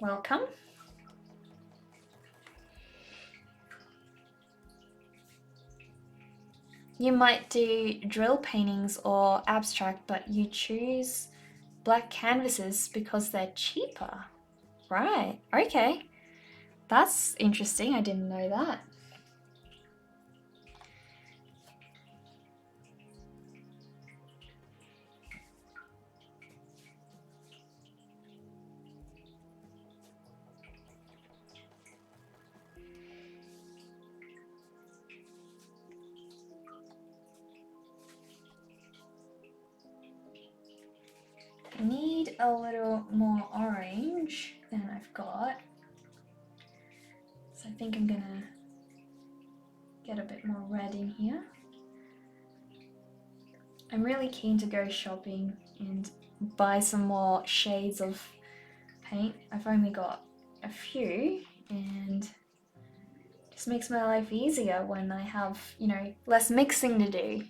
Welcome. You might do drill paintings or abstract, but you choose black canvases because they're cheaper. Right, okay. That's interesting, I didn't know that. I need a little more orange than I've got. So I think I'm gonna get a bit more red in here. I'm really keen to go shopping and buy some more shades of paint. I've only got a few, and it just makes my life easier when I have, you know, less mixing to do.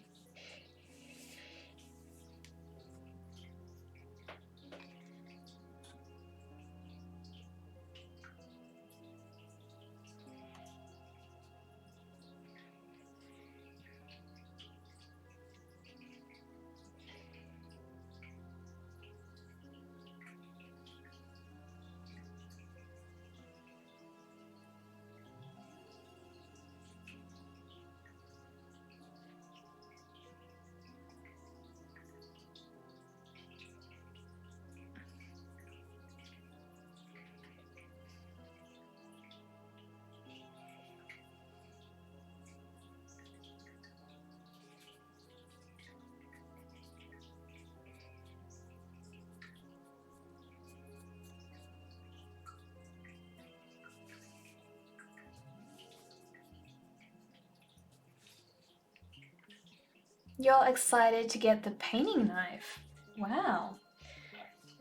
You're excited to get the painting knife. Wow.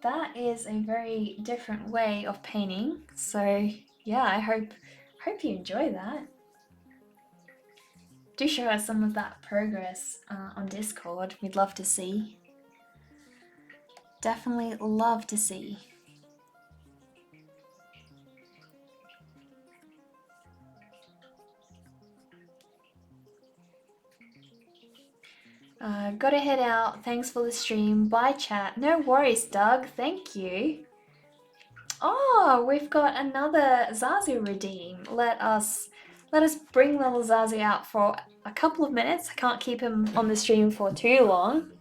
That is a very different way of painting. So yeah, I hope you enjoy that. Do show us some of that progress on Discord. We'd love to see. Definitely love to see. Gotta head out. Thanks for the stream. Bye, chat. No worries, Doug. Thank you. Oh, we've got another Zazu redeem. Let us bring little Zazu out for a couple of minutes. I can't keep him on the stream for too long.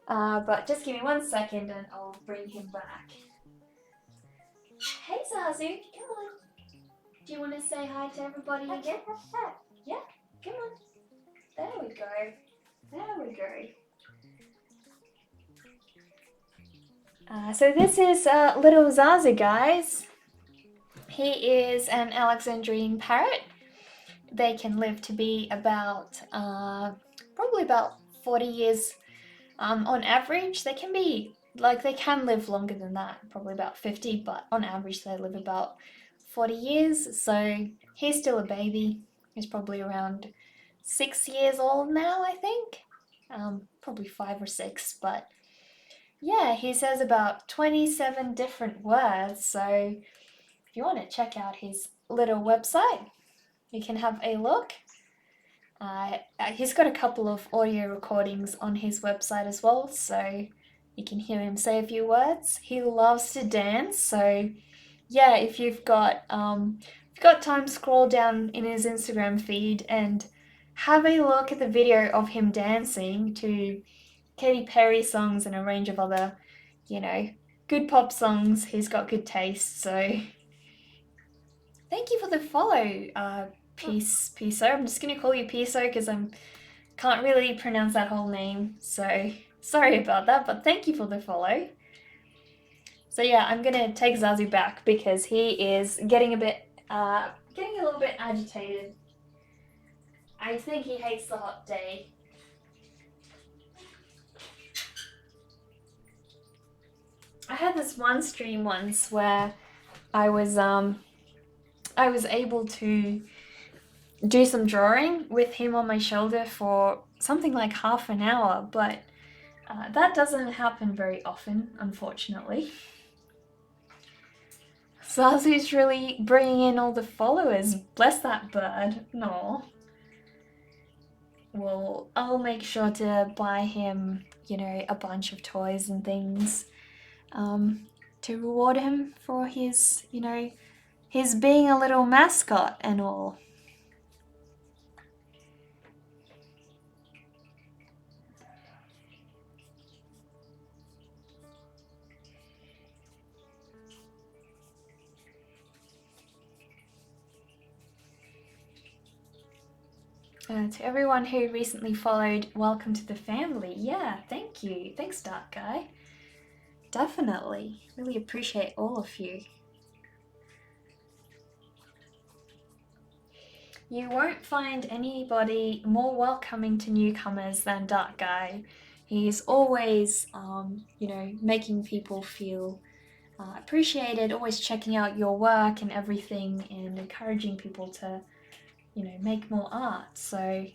But just give me 1 second and I'll bring him back. Hey Zazu, come on. Do you want to say hi to everybody again? Yeah, come on. There we go. There we go. So this is little Zazu, guys. He is an Alexandrian parrot. They can live to be about, probably about 40 years on average. They can be, like, they can live longer than that, probably about 50, but on average they live about 40 years. So he's still a baby. He's probably around 6 years old now, I think. Probably 5 or 6, but yeah, he says about 27 different words. So if you want to check out his little website, you can have a look. He's got a couple of audio recordings on his website as well, so you can hear him say a few words. He loves to dance, so yeah, if you've got time, scroll down in his Instagram feed and have a look at the video of him dancing to Katy Perry songs and a range of other, you know, good pop songs. He's got good taste, so thank you for the follow, Piso. I'm just gonna call you Piso because I can't really pronounce that whole name. So sorry about that, but thank you for the follow. So yeah, I'm gonna take Zazu back because he is getting a little bit agitated. I think he hates the hot day. I had this one stream once where I was able to do some drawing with him on my shoulder for something like half an hour, but that doesn't happen very often, unfortunately. Zazu's really bringing in all the followers. Bless that bird. No. Well, I'll make sure to buy him, a bunch of toys and things to reward him for his, his being a little mascot and all. To everyone who recently followed, welcome to the family. Yeah, thank you. Thanks, Dark Guy. Definitely. Really appreciate all of you. You won't find anybody more welcoming to newcomers than Dark Guy. He's always, making people feel appreciated, always checking out your work and everything, and encouraging people to, make more art. So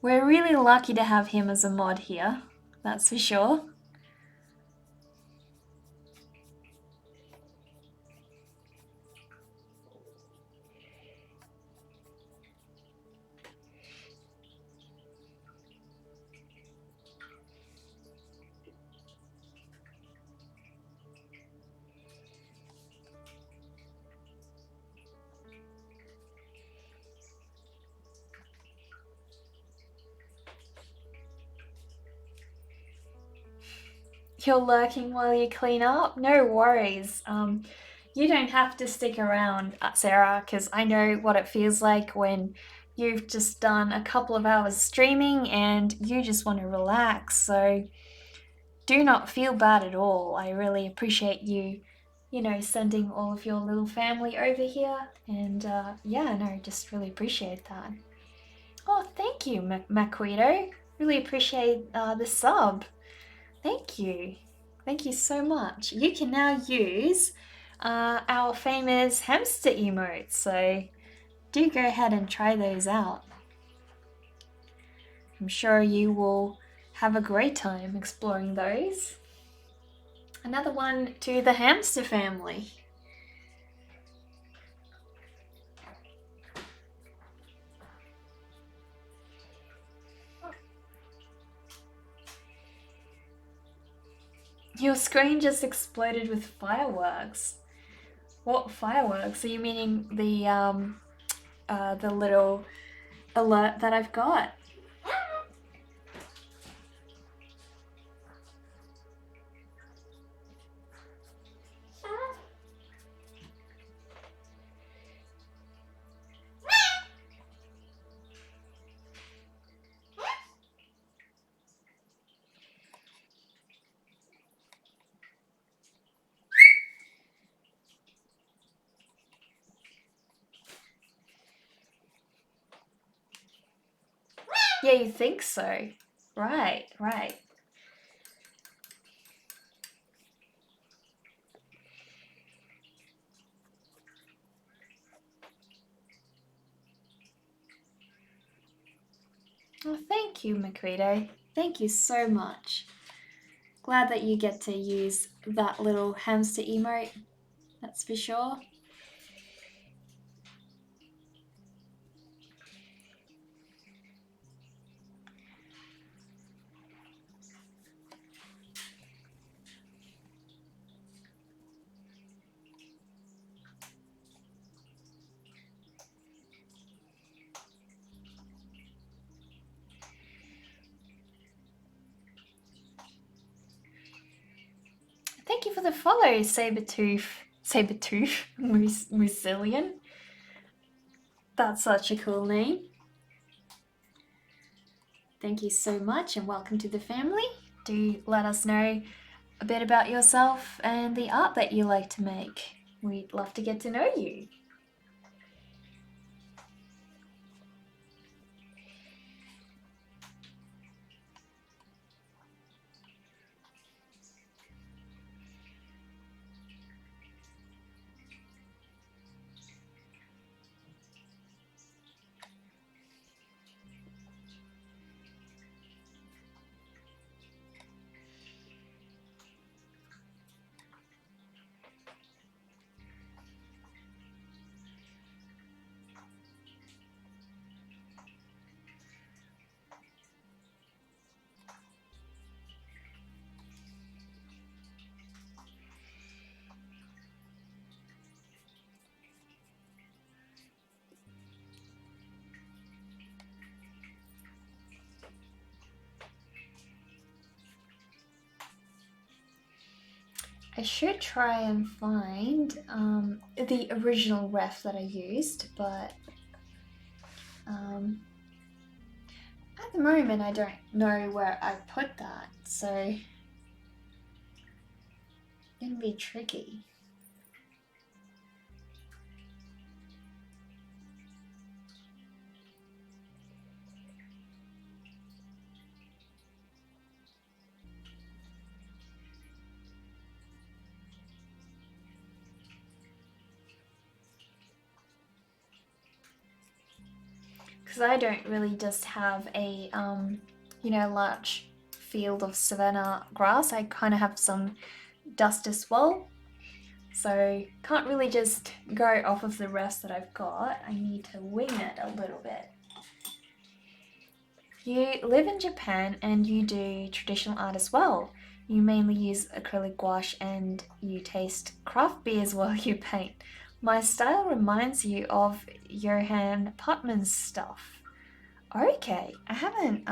we're really lucky to have him as a mod here, that's for sure. You're lurking while you clean up? No worries. You don't have to stick around, Sarah, because I know what it feels like when you've just done a couple of hours streaming and you just want to relax. So do not feel bad at all. I really appreciate you, sending all of your little family over here. And just really appreciate that. Oh, thank you, Maquito. Really appreciate the sub. Thank you. Thank you so much. You can now use our famous hamster emotes, so do go ahead and try those out. I'm sure you will have a great time exploring those. Another one to the hamster family. Your screen just exploded with fireworks. What fireworks? Are you meaning the little alert that I've got? Yeah, you think so. Right. Well, thank you, Macredo. Thank you so much. Glad that you get to use that little hamster emote, that's for sure. Thank you for the follow, Sabertooth, Musilian. That's such a cool name. Thank you so much and welcome to the family. Do let us know a bit about yourself and the art that you like to make. We'd love to get to know you. I should try and find the original ref that I used, but at the moment I don't know where I put that, so it's gonna be tricky. Because I don't really just have a large field of savanna grass. I kind of have some dust as well, so can't really just go off of the rest that I've got. I need to wing it a little bit. You live in Japan and you do traditional art as well. You mainly use acrylic gouache and you taste craft beers while you paint. My style reminds you of Johann Putman's stuff. Okay, I haven't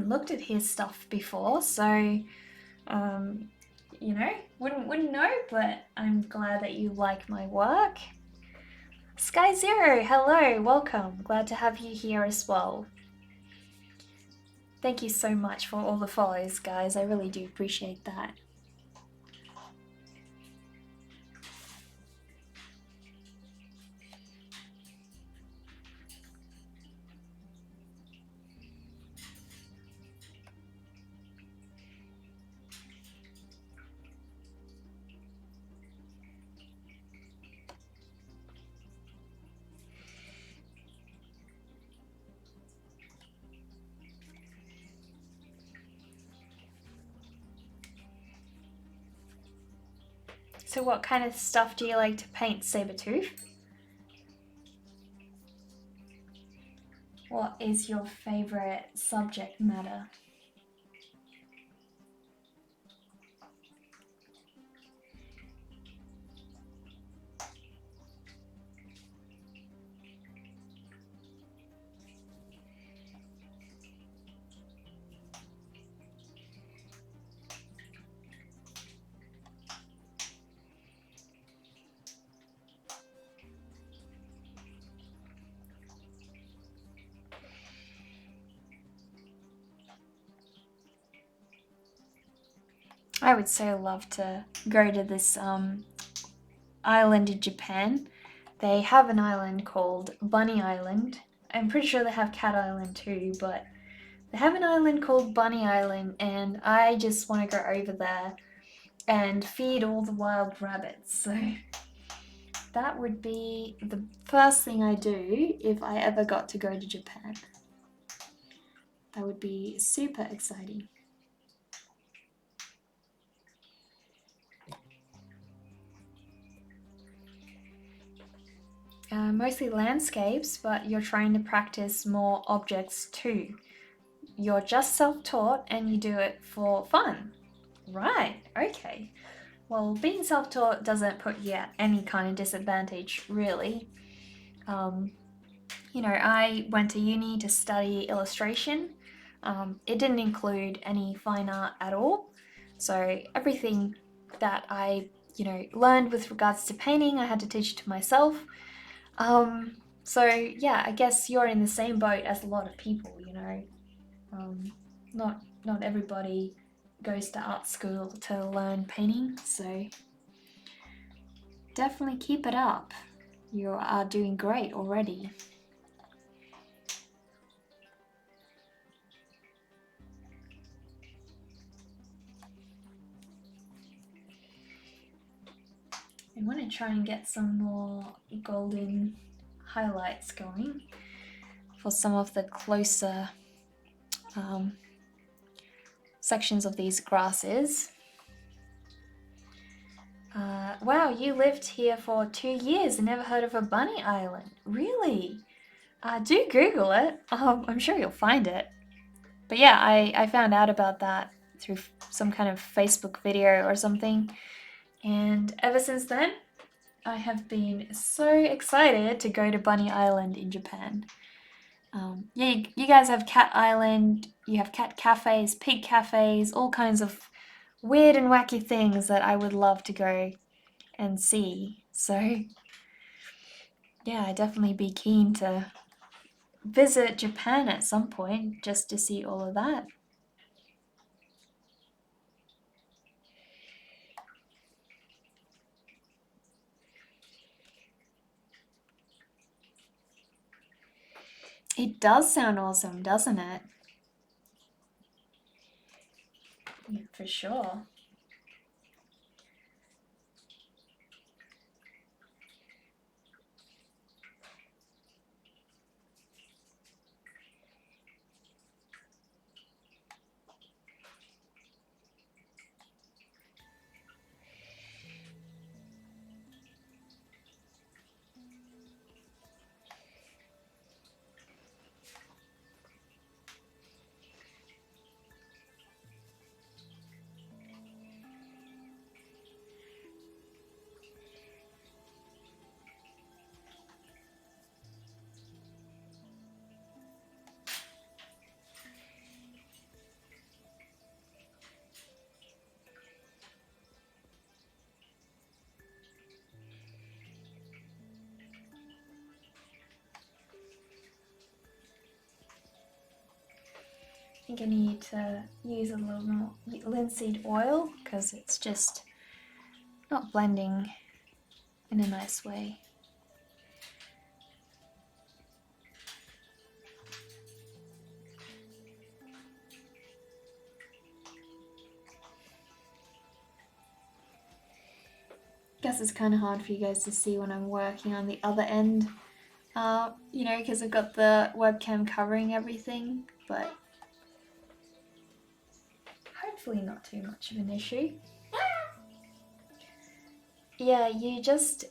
looked at his stuff before, so wouldn't know, but I'm glad that you like my work. Sky Zero, hello, welcome. Glad to have you here as well. Thank you so much for all the follows, guys. I really do appreciate that. So what kind of stuff do you like to paint, Sabertooth? What is your favorite subject matter? I would so love to go to this island in Japan. They have an island called Bunny Island. I'm pretty sure they have Cat Island too, but they have an island called Bunny Island, and I just want to go over there and feed all the wild rabbits. So that would be the first thing I do if I ever got to go to Japan. That would be super exciting. Mostly landscapes, but you're trying to practice more objects too. You're just self-taught and you do it for fun. Right, okay. Well, being self-taught doesn't put you at any kind of disadvantage, really. I went to uni to study illustration. It didn't include any fine art at all. So everything that I, learned with regards to painting, I had to teach to myself. So yeah, I guess you're in the same boat as a lot of people, you know. Um, not everybody goes to art school to learn painting, so definitely keep it up. You are doing great already. I want to try and get some more golden highlights going for some of the closer sections of these grasses. Wow, you lived here for 2 years and never heard of a bunny island. Really? Do Google it. I'm sure you'll find it. But yeah, I found out about that through some kind of Facebook video or something. And ever since then, I have been so excited to go to Bunny Island in Japan. Yeah, you guys have Cat Island, you have cat cafes, pig cafes, all kinds of weird and wacky things that I would love to go and see. So, yeah, I'd definitely be keen to visit Japan at some point just to see all of that. It does sound awesome, doesn't it? Yeah, for sure. I think I need to use a little more linseed oil because it's just not blending in a nice way. Guess it's kind of hard for you guys to see when I'm working on the other end, you know, because I've got the webcam covering everything, but hopefully not too much of an issue. Yeah, you just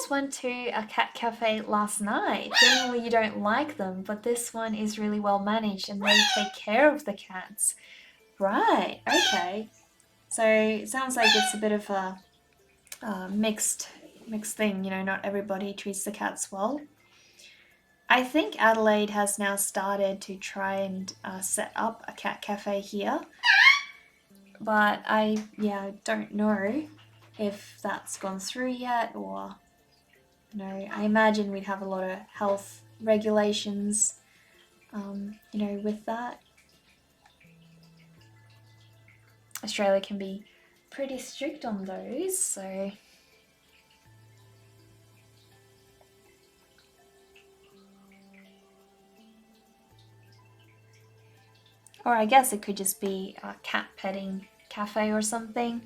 went to a cat cafe last night. Generally you don't like them, but this one is really well managed and they take care of the cats. Right, okay. So it sounds like it's a bit of a mixed thing, you know, not everybody treats the cats well. I think Adelaide has now started to try and set up a cat cafe here, but I don't know if that's gone through yet, or you know, I imagine we'd have a lot of health regulations, you know, with that. Australia can be pretty strict on those, so or I guess it could just be a cat petting cafe or something.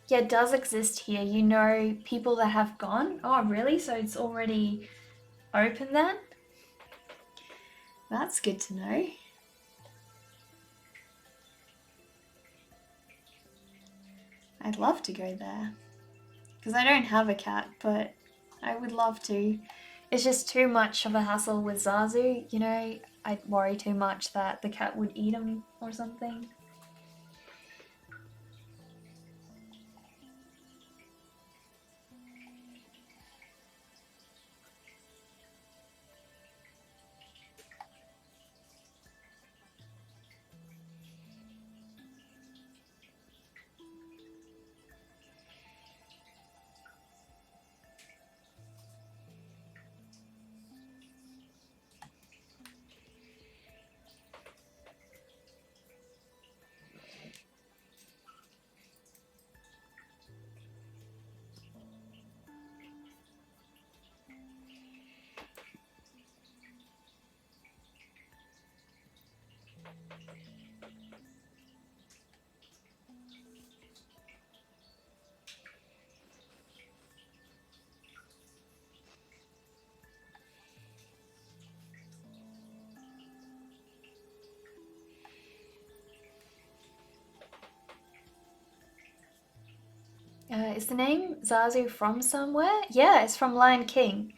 Yeah, it does exist here. You know people that have gone? Oh, really? So it's already open then? That's good to know. I'd love to go there. Because I don't have a cat, but I would love to. It's just too much of a hassle with Zazu, you know? I'd worry too much that the cat would eat him or something. Is the name Zazu from somewhere? Yeah, it's from Lion King.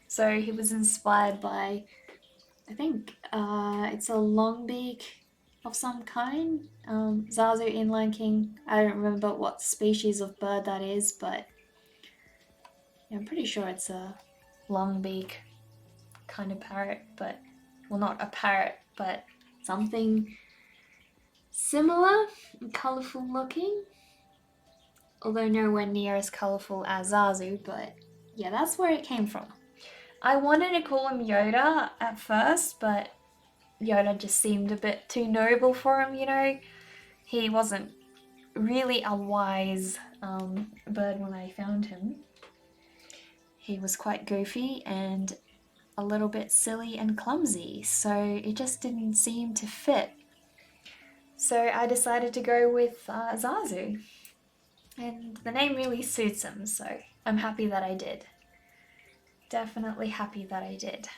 So he was inspired by, I think it's a longbeak of some kind. Zazu in Lion King. I don't remember what species of bird that is, but yeah, I'm pretty sure it's a longbeak kind of parrot, but well, not a parrot, but something similar, colourful looking. Although nowhere near as colourful as Zazu, but yeah, that's where it came from. I wanted to call him Yoda at first, but Yoda just seemed a bit too noble for him, you know? He wasn't really a wise bird when I found him. He was quite goofy and a little bit silly and clumsy, so it just didn't seem to fit. So I decided to go with Zazu, and the name really suits him, so I'm happy that I did. Definitely happy that I did.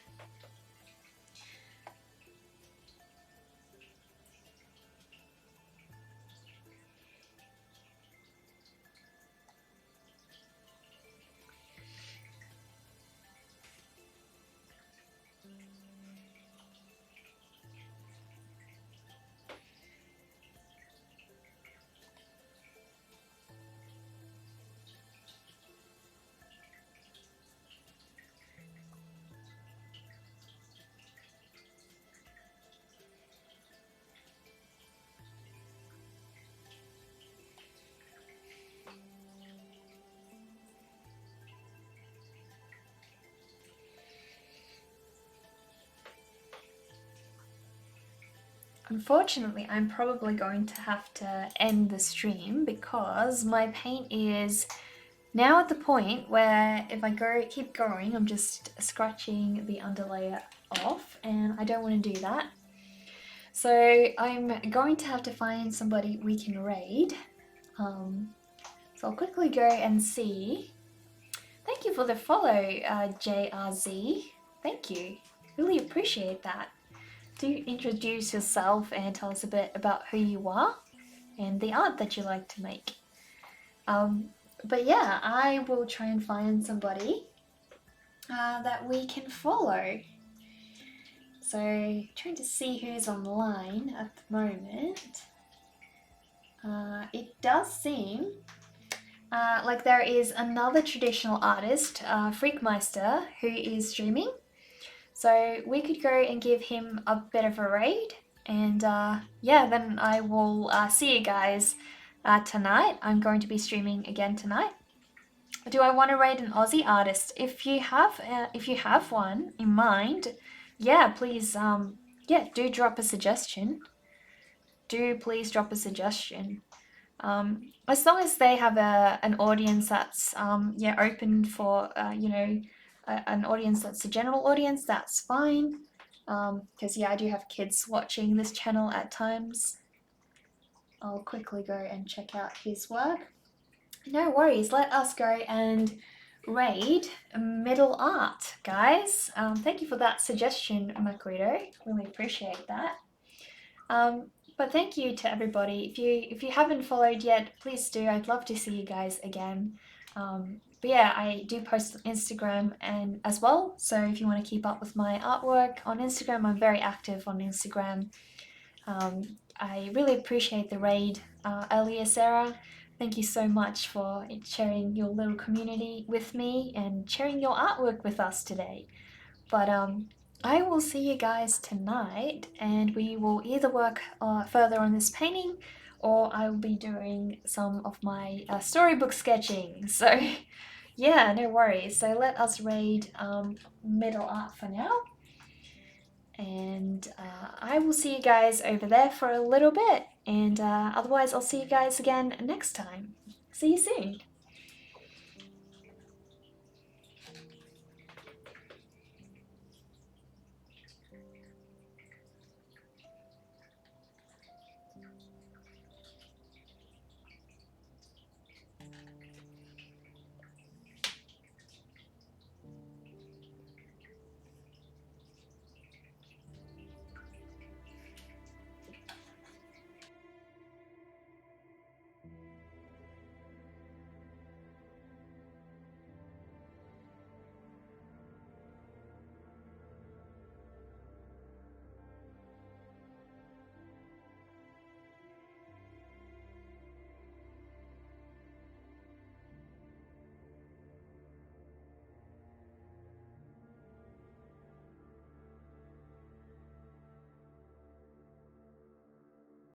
Unfortunately, I'm probably going to have to end the stream because my paint is now at the point where if I keep going, I'm just scratching the underlayer off, and I don't want to do that. So I'm going to have to find somebody we can raid. So I'll quickly go and see. Thank you for the follow, JRZ. Thank you. Really appreciate that. Do introduce yourself and tell us a bit about who you are and the art that you like to make. But yeah, I will try and find somebody that we can follow. So trying to see who's online at the moment. It does seem like there is another traditional artist, Freakmeister, who is streaming. So we could go and give him a bit of a raid, and yeah, then I will see you guys tonight. I'm going to be streaming again tonight. Do I want to raid an Aussie artist? If you have one in mind, yeah, please, yeah, do drop a suggestion. Do please drop a suggestion. As long as they have an audience that's yeah, open for you know, an audience that's a general audience, that's fine. Because yeah, I do have kids watching this channel at times. I'll quickly go and check out his work. No worries, let us go and raid Middle Art, guys. Thank you for that suggestion, Makoto. Really appreciate that. But thank you to everybody. If you haven't followed yet, please do. I'd love to see you guys again. But yeah, I do post on Instagram and as well. So if you want to keep up with my artwork on Instagram, I'm very active on Instagram. I really appreciate the raid earlier, Sarah. Thank you so much for sharing your little community with me and sharing your artwork with us today. But I will see you guys tonight, and we will either work further on this painting, or I will be doing some of my storybook sketching. So yeah, no worries. So let us raid Middle Art for now, and I will see you guys over there for a little bit, and otherwise I'll see you guys again next time. See you soon.